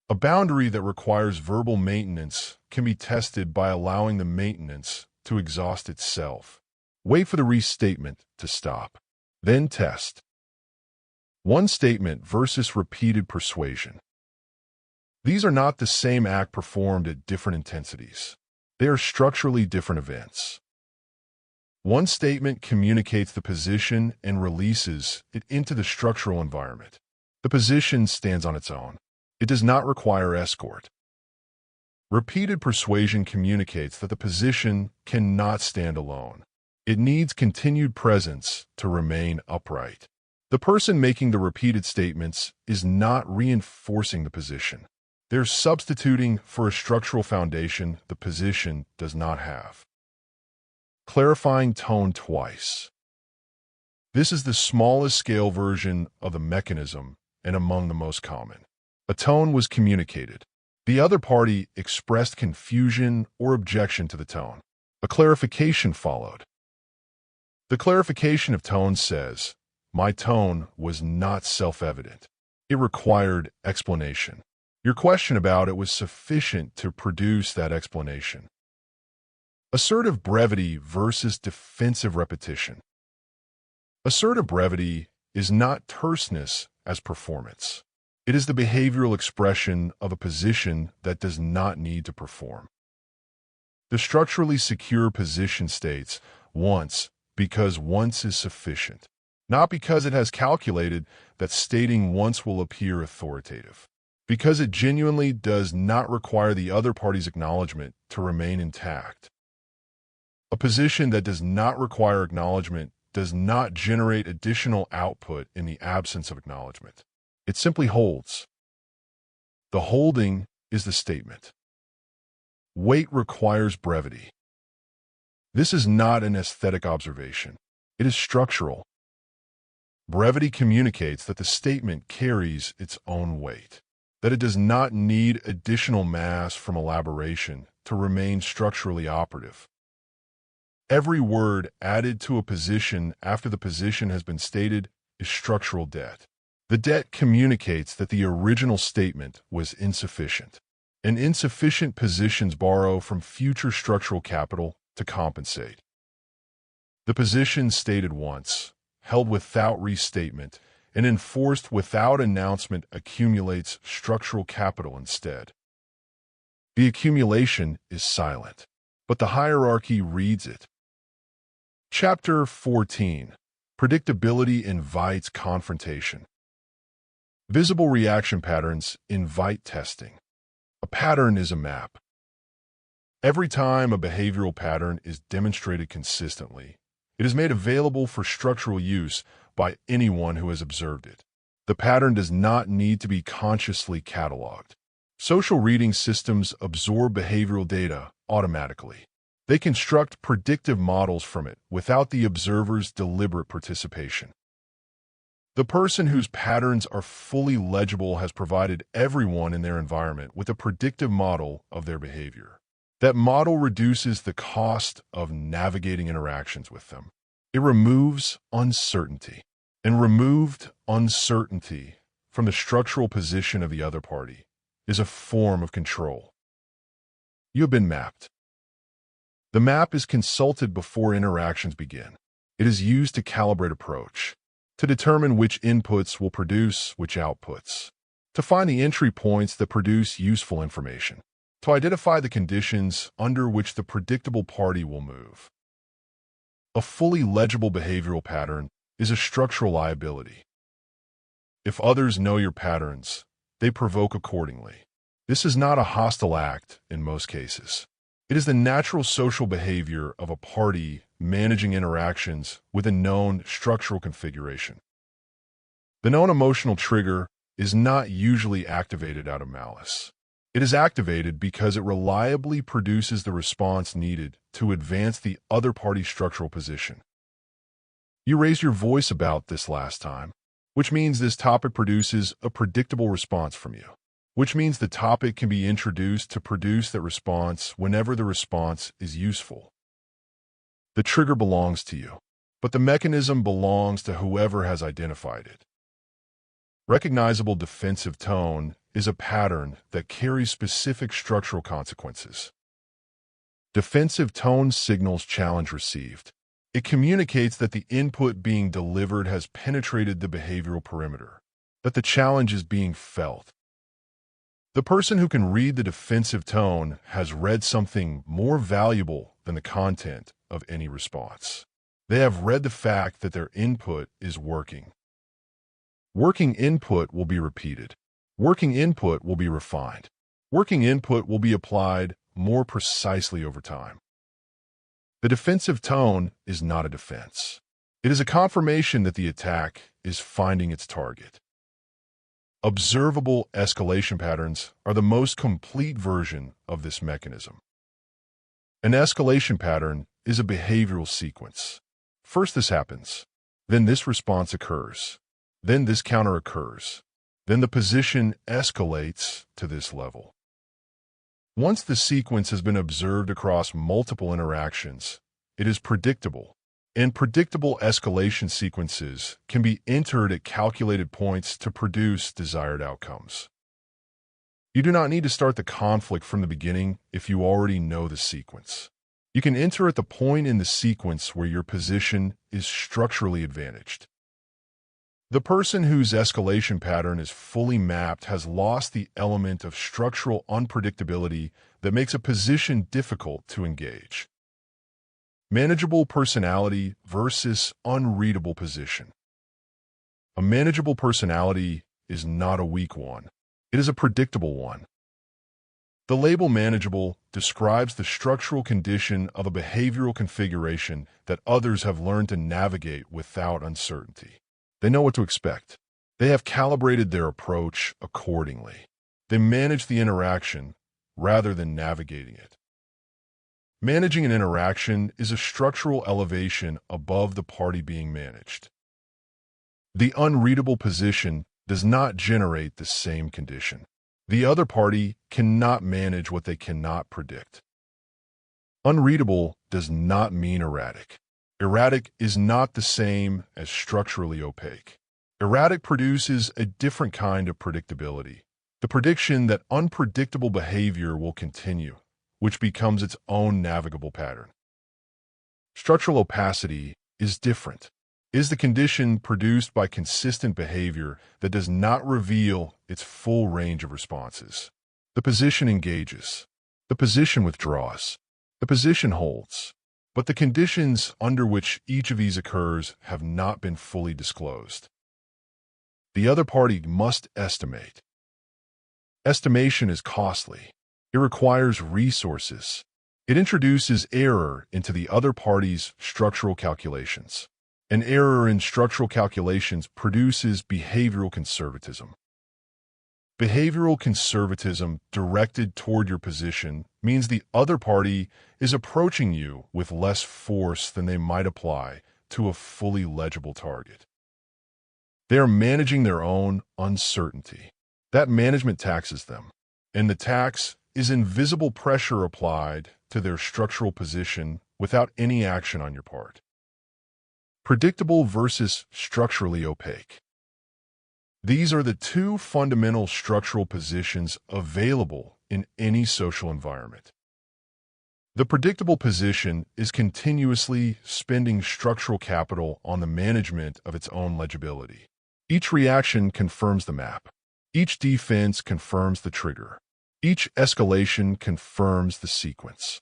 A boundary that requires verbal maintenance can be tested by allowing the maintenance to exhaust itself. Wait for the restatement to stop, then test. One statement versus repeated persuasion. These are not the same act performed at different intensities. They are structurally different events. One statement communicates the position and releases it into the structural environment. The position stands on its own. It does not require escort. Repeated persuasion communicates that the position cannot stand alone. It needs continued presence to remain upright. The person making the repeated statements is not reinforcing the position. They're substituting for a structural foundation the position does not have. Clarifying tone twice. This is the smallest scale version of the mechanism and among the most common. A tone was communicated. The other party expressed confusion or objection to the tone. A clarification followed. The clarification of tone says, "My tone was not self-evident. It required explanation. Your question about it was sufficient to produce that explanation." Assertive brevity versus defensive repetition. Assertive brevity is not terseness as performance. It is the behavioral expression of a position that does not need to perform. The structurally secure position states once because once is sufficient, not because it has calculated that stating once will appear authoritative, because it genuinely does not require the other party's acknowledgement to remain intact. A position that does not require acknowledgement does not generate additional output in the absence of acknowledgement. It simply holds. The holding is the statement. Weight requires brevity. This is not an aesthetic observation. It is structural. Brevity communicates that the statement carries its own weight, that it does not need additional mass from elaboration to remain structurally operative. Every word added to a position after the position has been stated is structural debt. The debt communicates that the original statement was insufficient, and insufficient positions borrow from future structural capital to compensate. The position stated once, held without restatement, and enforced without announcement accumulates structural capital instead. The accumulation is silent, but the hierarchy reads it. Chapter 14. Predictability invites confrontation. Visible reaction patterns invite testing. A pattern is a map. Every time a behavioral pattern is demonstrated consistently, it is made available for structural use by anyone who has observed it. The pattern does not need to be consciously cataloged. Social reading systems absorb behavioral data automatically. They construct predictive models from it without the observer's deliberate participation. The person whose patterns are fully legible has provided everyone in their environment with a predictive model of their behavior. That model reduces the cost of navigating interactions with them. It removes uncertainty. And removed uncertainty from the structural position of the other party is a form of control. You have been mapped. The map is consulted before interactions begin. It is used to calibrate approach, to determine which inputs will produce which outputs, to find the entry points that produce useful information, to identify the conditions under which the predictable party will move. A fully legible behavioral pattern is a structural liability. If others know your patterns, they provoke accordingly. This is not a hostile act in most cases. It is the natural social behavior of a party managing interactions with a known structural configuration. The known emotional trigger is not usually activated out of malice. It is activated because it reliably produces the response needed to advance the other party's structural position. You raised your voice about this last time, which means this topic produces a predictable response from you, which means the topic can be introduced to produce that response whenever the response is useful. The trigger belongs to you, but the mechanism belongs to whoever has identified it. Recognizable defensive tone is a pattern that carries specific structural consequences. Defensive tone signals challenge received. It communicates that the input being delivered has penetrated the behavioral perimeter, that the challenge is being felt. The person who can read the defensive tone has read something more valuable than the content of any response. They have read the fact that their input is working. Working input will be repeated. Working input will be refined. Working input will be applied more precisely over time. The defensive tone is not a defense. It is a confirmation that the attack is finding its target. Observable escalation patterns are the most complete version of this mechanism. An escalation pattern is a behavioral sequence. First this happens, then this response occurs, then this counter occurs, then the position escalates to this level. Once the sequence has been observed across multiple interactions, it is predictable, and predictable escalation sequences can be entered at calculated points to produce desired outcomes. You do not need to start the conflict from the beginning if you already know the sequence. You can enter at the point in the sequence where your position is structurally advantaged. The person whose escalation pattern is fully mapped has lost the element of structural unpredictability that makes a position difficult to engage. Manageable personality versus unreadable position. A manageable personality is not a weak one. It is a predictable one. The label manageable describes the structural condition of a behavioral configuration that others have learned to navigate without uncertainty. They know what to expect. They have calibrated their approach accordingly. They manage the interaction rather than navigating it. Managing an interaction is a structural elevation above the party being managed. The unreadable position does not generate the same condition. The other party cannot manage what they cannot predict. Unreadable does not mean erratic. Erratic is not the same as structurally opaque. Erratic produces a different kind of predictability, the prediction that unpredictable behavior will continue, which becomes its own navigable pattern. Structural opacity is different. It is the condition produced by consistent behavior that does not reveal its full range of responses. The position engages. The position withdraws. The position holds. But the conditions under which each of these occurs have not been fully disclosed. The other party must estimate. Estimation is costly. It requires resources. It introduces error into the other party's structural calculations. An error in structural calculations produces behavioral conservatism. Behavioral conservatism directed toward your position means the other party is approaching you with less force than they might apply to a fully legible target. They are managing their own uncertainty. That management taxes them, and the tax is invisible pressure applied to their structural position without any action on your part. Predictable versus structurally opaque. These are the two fundamental structural positions available in any social environment. The predictable position is continuously spending structural capital on the management of its own legibility. Each reaction confirms the map. Each defense confirms the trigger. Each escalation confirms the sequence.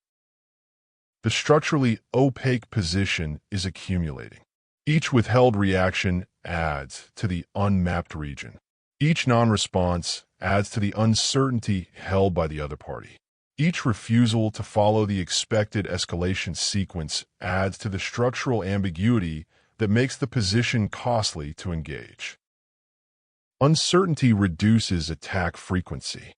The structurally opaque position is accumulating. Each withheld reaction adds to the unmapped region. Each non-response adds to the uncertainty held by the other party. Each refusal to follow the expected escalation sequence adds to the structural ambiguity that makes the position costly to engage. Uncertainty reduces attack frequency.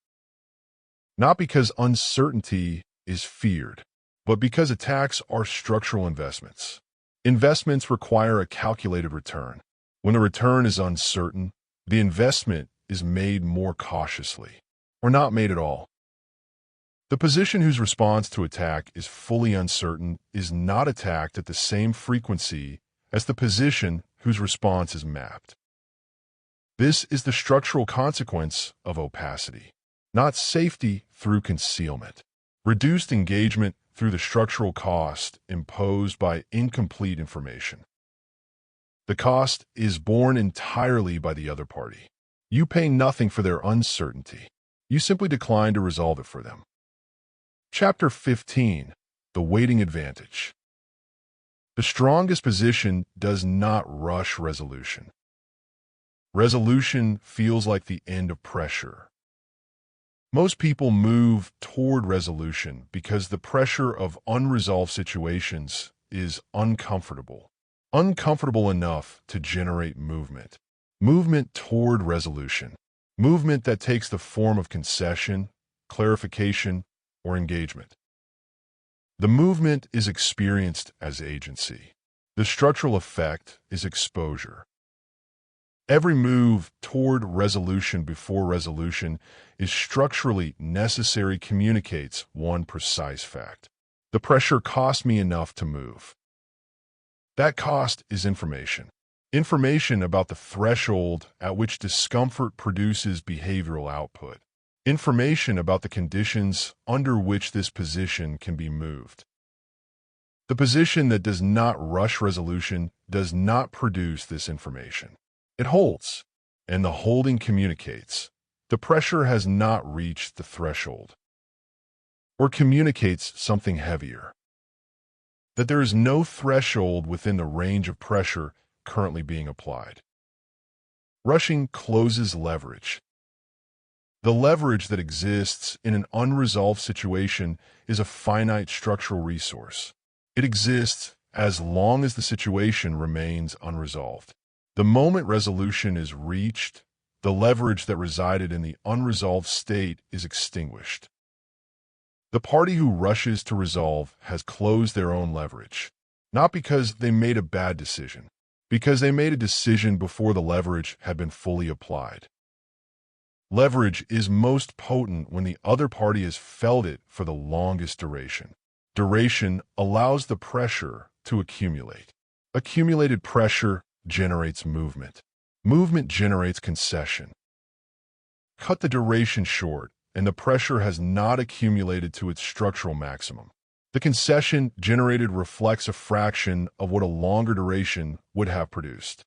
Not because uncertainty is feared, but because attacks are structural investments. Investments require a calculated return. When the return is uncertain, the investment is made more cautiously, or not made at all. The position whose response to attack is fully uncertain is not attacked at the same frequency as the position whose response is mapped. This is the structural consequence of opacity, not safety through concealment. Reduced engagement through the structural cost imposed by incomplete information. The cost is borne entirely by the other party. You pay nothing for their uncertainty. You simply decline to resolve it for them. Chapter 15. The Waiting Advantage. The strongest position does not rush resolution. Resolution feels like the end of pressure. Most people move toward resolution because the pressure of unresolved situations is uncomfortable enough to generate movement. Movement toward resolution. Movement that takes the form of concession, clarification, or engagement. The movement is experienced as agency. The structural effect is exposure. Every move toward resolution before resolution is structurally necessary communicates one precise fact. The pressure cost me enough to move. That cost is information. Information about the threshold at which discomfort produces behavioral output. Information about the conditions under which this position can be moved. The position that does not rush resolution does not produce this information. It holds, and the holding communicates. The pressure has not reached the threshold, or communicates something heavier. That there is no threshold within the range of pressure currently being applied. Rushing closes leverage. The leverage that exists in an unresolved situation is a finite structural resource. It exists as long as the situation remains unresolved. The moment resolution is reached, the leverage that resided in the unresolved state is extinguished. The party who rushes to resolve has closed their own leverage, not because they made a bad decision, because they made a decision before the leverage had been fully applied. Leverage is most potent when the other party has felt it for the longest duration. Duration allows the pressure to accumulate. Accumulated pressure generates movement. Movement generates concession. Cut the duration short, and the pressure has not accumulated to its structural maximum. The concession generated reflects a fraction of what a longer duration would have produced.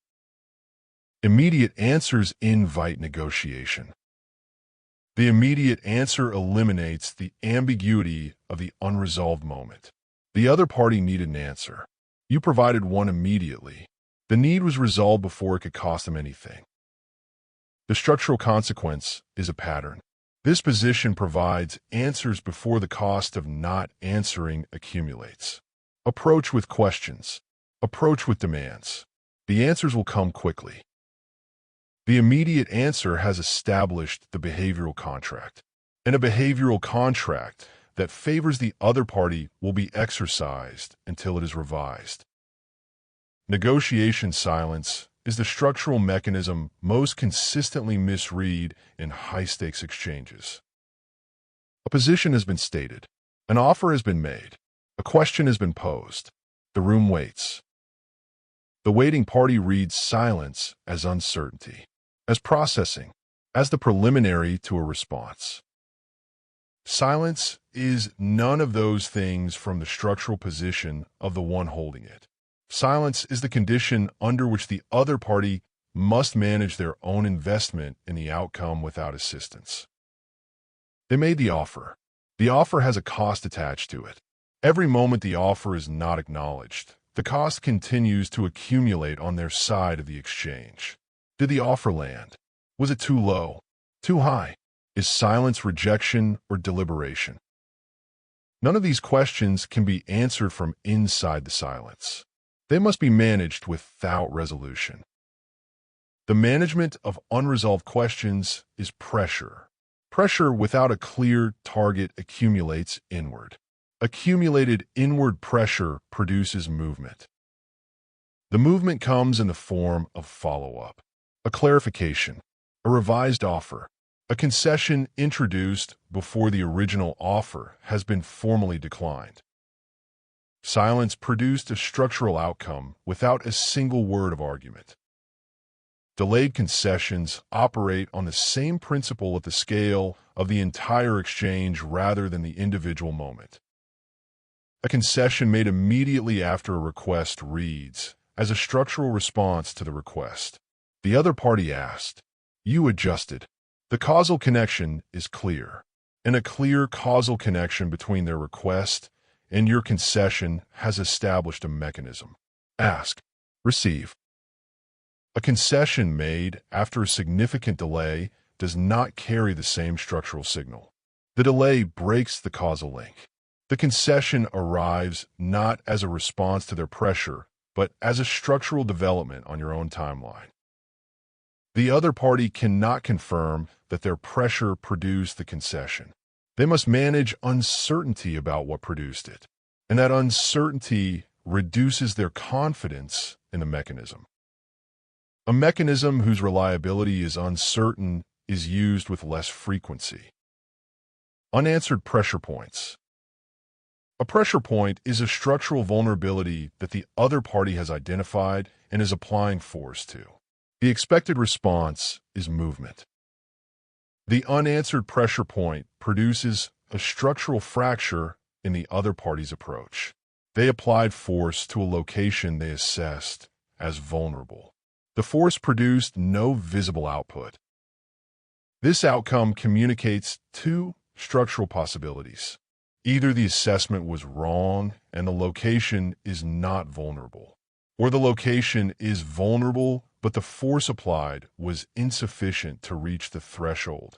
Immediate answers invite negotiation. The immediate answer eliminates the ambiguity of the unresolved moment. The other party needed an answer. You provided one immediately. The need was resolved before it could cost them anything. The structural consequence is a pattern. This position provides answers before the cost of not answering accumulates. Approach with questions. Approach with demands. The answers will come quickly. The immediate answer has established the behavioral contract. And a behavioral contract that favors the other party will be exercised until it is revised. Negotiation silence is the structural mechanism most consistently misread in high-stakes exchanges. A position has been stated. An offer has been made. A question has been posed. The room waits. The waiting party reads silence as uncertainty, as processing, as the preliminary to a response. Silence is none of those things from the structural position of the one holding it. Silence is the condition under which the other party must manage their own investment in the outcome without assistance. They made the offer. The offer has a cost attached to it. Every moment the offer is not acknowledged, the cost continues to accumulate on their side of the exchange. Did the offer land? Was it too low? Too high? Is silence rejection or deliberation? None of these questions can be answered from inside the silence. They must be managed without resolution. The management of unresolved questions is pressure. Pressure without a clear target accumulates inward. Accumulated inward pressure produces movement. The movement comes in the form of follow-up, a clarification, a revised offer, a concession introduced before the original offer has been formally declined. Silence produced a structural outcome without a single word of argument. Delayed concessions operate on the same principle at the scale of the entire exchange rather than the individual moment. A concession made immediately after a request reads as a structural response to the request. The other party asked. You adjusted. The causal connection is clear, and a clear causal connection between their request and your concession has established a mechanism. Ask, receive. A concession made after a significant delay does not carry the same structural signal. The delay breaks the causal link. The concession arrives not as a response to their pressure, but as a structural development on your own timeline. The other party cannot confirm that their pressure produced the concession. They must manage uncertainty about what produced it, and that uncertainty reduces their confidence in the mechanism. A mechanism whose reliability is uncertain is used with less frequency. Unanswered pressure points. A pressure point is a structural vulnerability that the other party has identified and is applying force to. The expected response is movement. The unanswered pressure point produces a structural fracture in the other party's approach. They applied force to a location they assessed as vulnerable. The force produced no visible output. This outcome communicates two structural possibilities. Either the assessment was wrong and the location is not vulnerable, or the location is vulnerable but the force applied was insufficient to reach the threshold.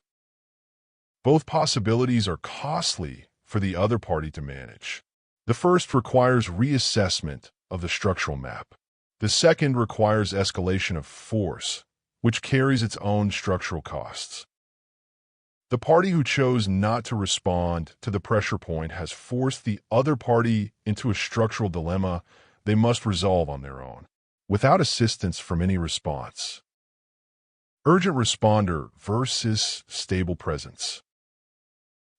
Both possibilities are costly for the other party to manage. The first requires reassessment of the structural map. The second requires escalation of force, which carries its own structural costs. The party who chose not to respond to the pressure point has forced the other party into a structural dilemma they must resolve on their own, without assistance from any response. Urgent responder versus stable presence.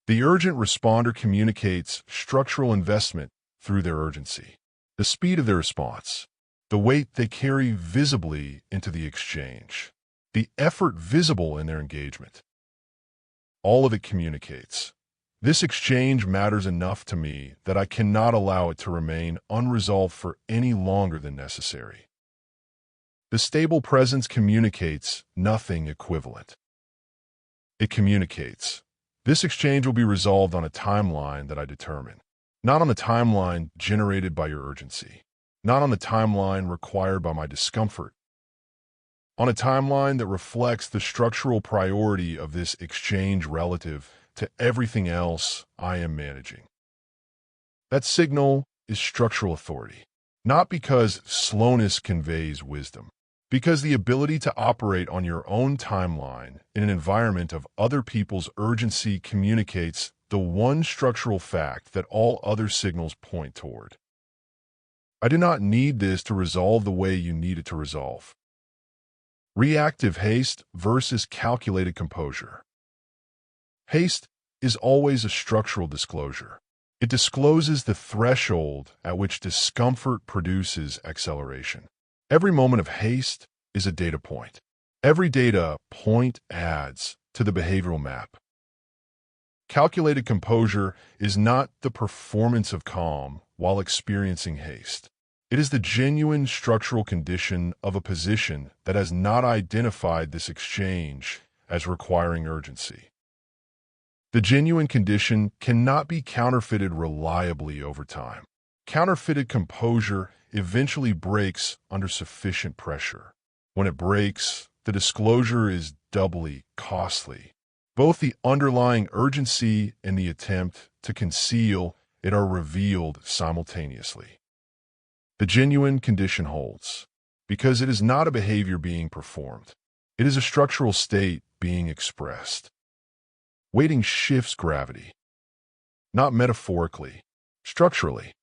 The urgent responder communicates structural investment through their urgency, the speed of their response, the weight they carry visibly into the exchange, the effort visible in their engagement. All of it communicates. This exchange matters enough to me that I cannot allow it to remain unresolved for any longer than necessary. The stable presence communicates nothing equivalent. It communicates. This exchange will be resolved on a timeline that I determine, not on the timeline generated by your urgency, not on the timeline required by my discomfort, on a timeline that reflects the structural priority of this exchange relative to everything else I am managing. That signal is structural authority, not because slowness conveys wisdom, Because the ability to operate on your own timeline in an environment of other people's urgency communicates the one structural fact that all other signals point toward. I do not need this to resolve the way you need it to resolve. Reactive haste versus calculated composure. Haste is always a structural disclosure. It discloses the threshold at which discomfort produces acceleration. Every moment of haste is a data point. Every data point adds to the behavioral map. Calculated composure is not the performance of calm while experiencing haste. It is the genuine structural condition of a position that has not identified this exchange as requiring urgency. The genuine condition cannot be counterfeited reliably over time. Counterfeited composure eventually breaks under sufficient pressure. When it breaks, the disclosure is doubly costly. Both the underlying urgency and the attempt to conceal it are revealed simultaneously. The genuine condition holds, because it is not a behavior being performed. It is a structural state being expressed. Waiting shifts gravity, not metaphorically, structurally.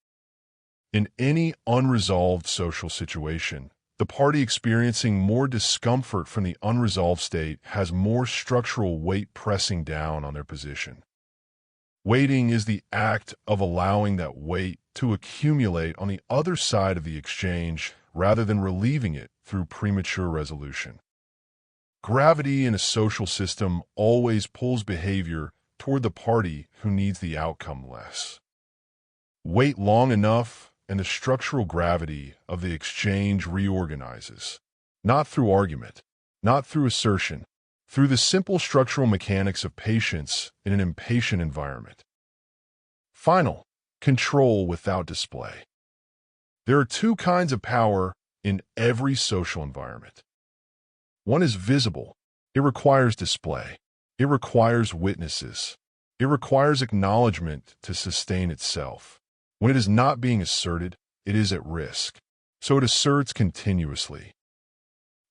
In any unresolved social situation, the party experiencing more discomfort from the unresolved state has more structural weight pressing down on their position. Waiting is the act of allowing that weight to accumulate on the other side of the exchange rather than relieving it through premature resolution. Gravity in a social system always pulls behavior toward the party who needs the outcome less. Wait long enough, and the structural gravity of the exchange reorganizes, not through argument, not through assertion, through the simple structural mechanics of patience in an impatient environment. Final, control without display. There are two kinds of power in every social environment. One is visible. It requires display. It requires witnesses. It requires acknowledgement to sustain itself. When it is not being asserted, it is at risk, so it asserts continuously.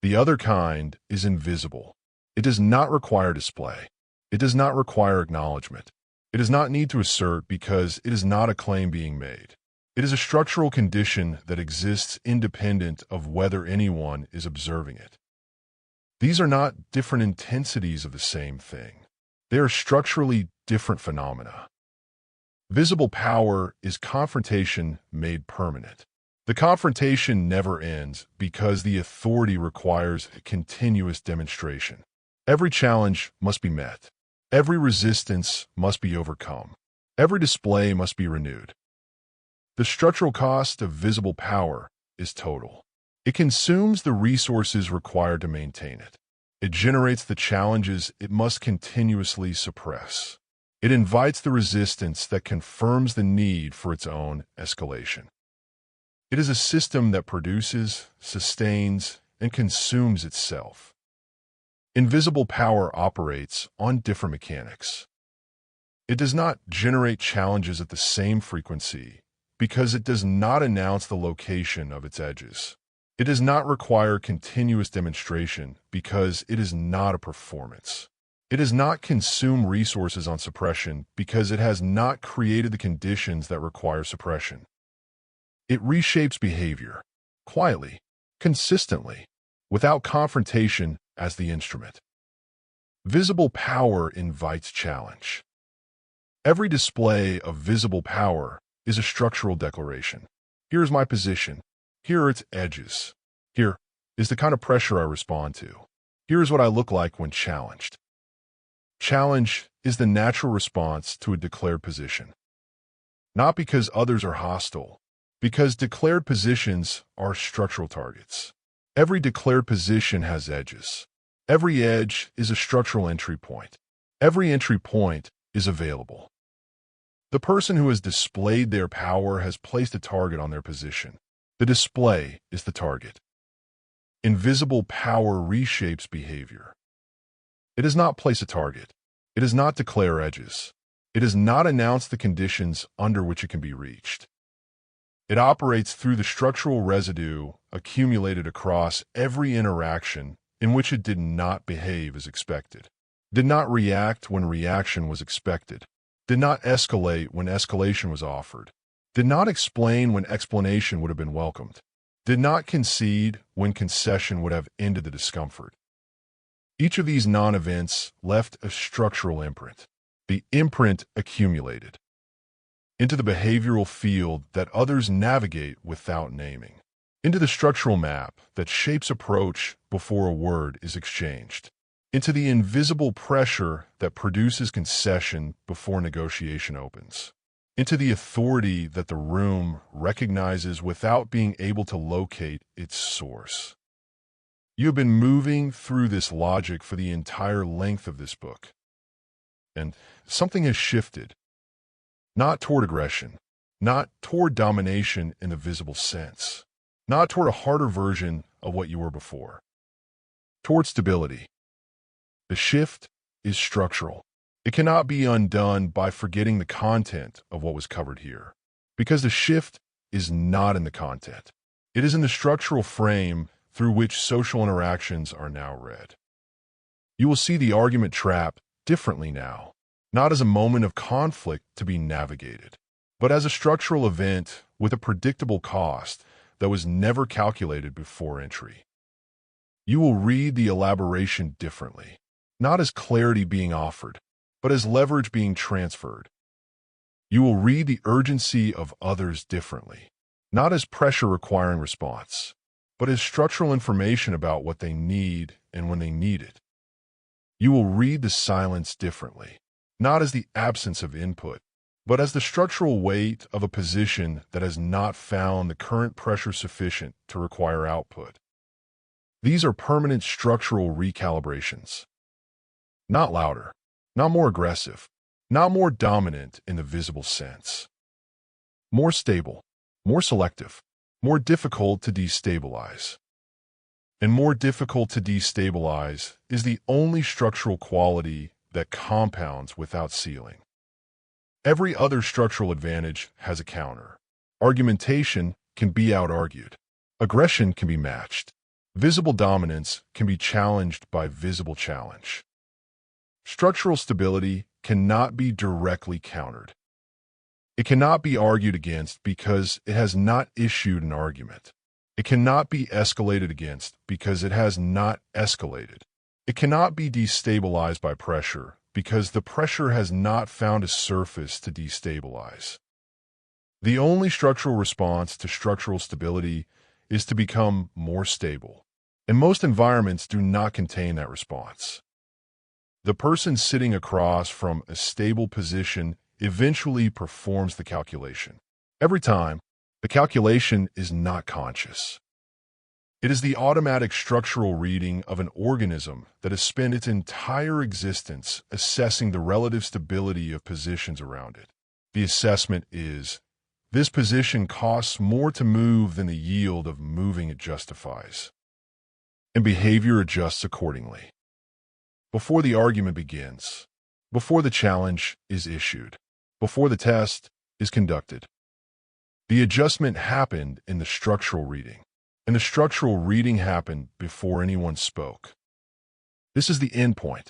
The other kind is invisible. It does not require display. It does not require acknowledgement. It does not need to assert because it is not a claim being made. It is a structural condition that exists independent of whether anyone is observing it. These are not different intensities of the same thing. They are structurally different phenomena. Visible power is confrontation made permanent. The confrontation never ends because the authority requires a continuous demonstration. Every challenge must be met. Every resistance must be overcome. Every display must be renewed. The structural cost of visible power is total. It consumes the resources required to maintain it. It generates the challenges it must continuously suppress. It invites the resistance that confirms the need for its own escalation. It is a system that produces, sustains, and consumes itself. Invisible power operates on different mechanics. It does not generate challenges at the same frequency because it does not announce the location of its edges. It does not require continuous demonstration because it is not a performance. It does not consume resources on suppression because it has not created the conditions that require suppression. It reshapes behavior, quietly, consistently, without confrontation as the instrument. Visible power invites challenge. Every display of visible power is a structural declaration. Here is my position. Here are its edges. Here is the kind of pressure I respond to. Here is what I look like when challenged. Challenge is the natural response to a declared position. Not because others are hostile, because declared positions are structural targets. Every declared position has edges. Every edge is a structural entry point. Every entry point is available. The person who has displayed their power has placed a target on their position. The display is the target. Invisible power reshapes behavior. It does not place a target. It does not declare edges. It does not announce the conditions under which it can be reached. It operates through the structural residue accumulated across every interaction in which it did not behave as expected, did not react when reaction was expected, did not escalate when escalation was offered, did not explain when explanation would have been welcomed, did not concede when concession would have ended the discomfort. Each of these non-events left a structural imprint. The imprint accumulated into the behavioral field that others navigate without naming, into the structural map that shapes approach before a word is exchanged, into the invisible pressure that produces concession before negotiation opens, into the authority that the room recognizes without being able to locate its source. You have been moving through this logic for the entire length of this book, and something has shifted. Not toward aggression, not toward domination in the visible sense, not toward a harder version of what you were before, toward stability. The shift is structural. It cannot be undone by forgetting the content of what was covered here, because the shift is not in the content. It is in the structural frame through which social interactions are now read. You will see the argument trap differently now, not as a moment of conflict to be navigated, but as a structural event with a predictable cost that was never calculated before entry. You will read the elaboration differently, not as clarity being offered, but as leverage being transferred. You will read the urgency of others differently, not as pressure requiring response, but as structural information about what they need and when they need it. You will read the silence differently, not as the absence of input, but as the structural weight of a position that has not found the current pressure sufficient to require output. These are permanent structural recalibrations. Not louder, not more aggressive, not more dominant in the visible sense. More stable, more selective, more difficult to destabilize. And more difficult to destabilize is the only structural quality that compounds without ceiling. Every other structural advantage has a counter. Argumentation can be out-argued. Aggression can be matched. Visible dominance can be challenged by visible challenge. Structural stability cannot be directly countered. It cannot be argued against because it has not issued an argument. It cannot be escalated against because it has not escalated. It cannot be destabilized by pressure because the pressure has not found a surface to destabilize. The only structural response to structural stability is to become more stable, and most environments do not contain that response. The person sitting across from a stable position eventually performs the calculation. Every time, the calculation is not conscious. It is the automatic structural reading of an organism that has spent its entire existence assessing the relative stability of positions around it. The assessment is, this position costs more to move than the yield of moving it justifies. And behavior adjusts accordingly. Before the argument begins, before the challenge is issued, before the test is conducted, the adjustment happened in the structural reading. And the structural reading happened before anyone spoke. This is the end point,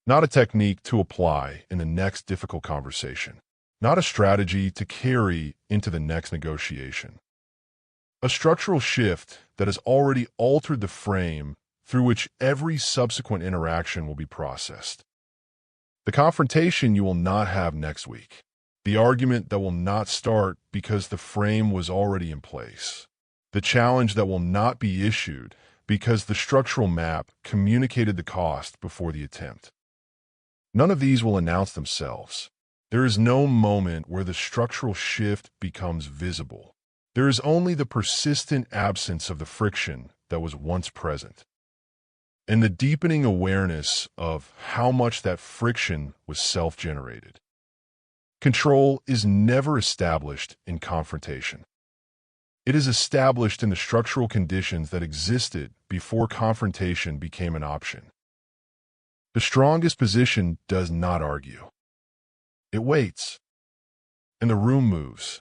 not a technique to apply in the next difficult conversation, not a strategy to carry into the next negotiation. A structural shift that has already altered the frame through which every subsequent interaction will be processed. The confrontation you will not have next week. The argument that will not start because the frame was already in place. The challenge that will not be issued because the structural map communicated the cost before the attempt. None of these will announce themselves. There is no moment where the structural shift becomes visible. There is only the persistent absence of the friction that was once present, and the deepening awareness of how much that friction was self-generated. Control is never established in confrontation. It is established in the structural conditions that existed before confrontation became an option. The strongest position does not argue. It waits, and the room moves.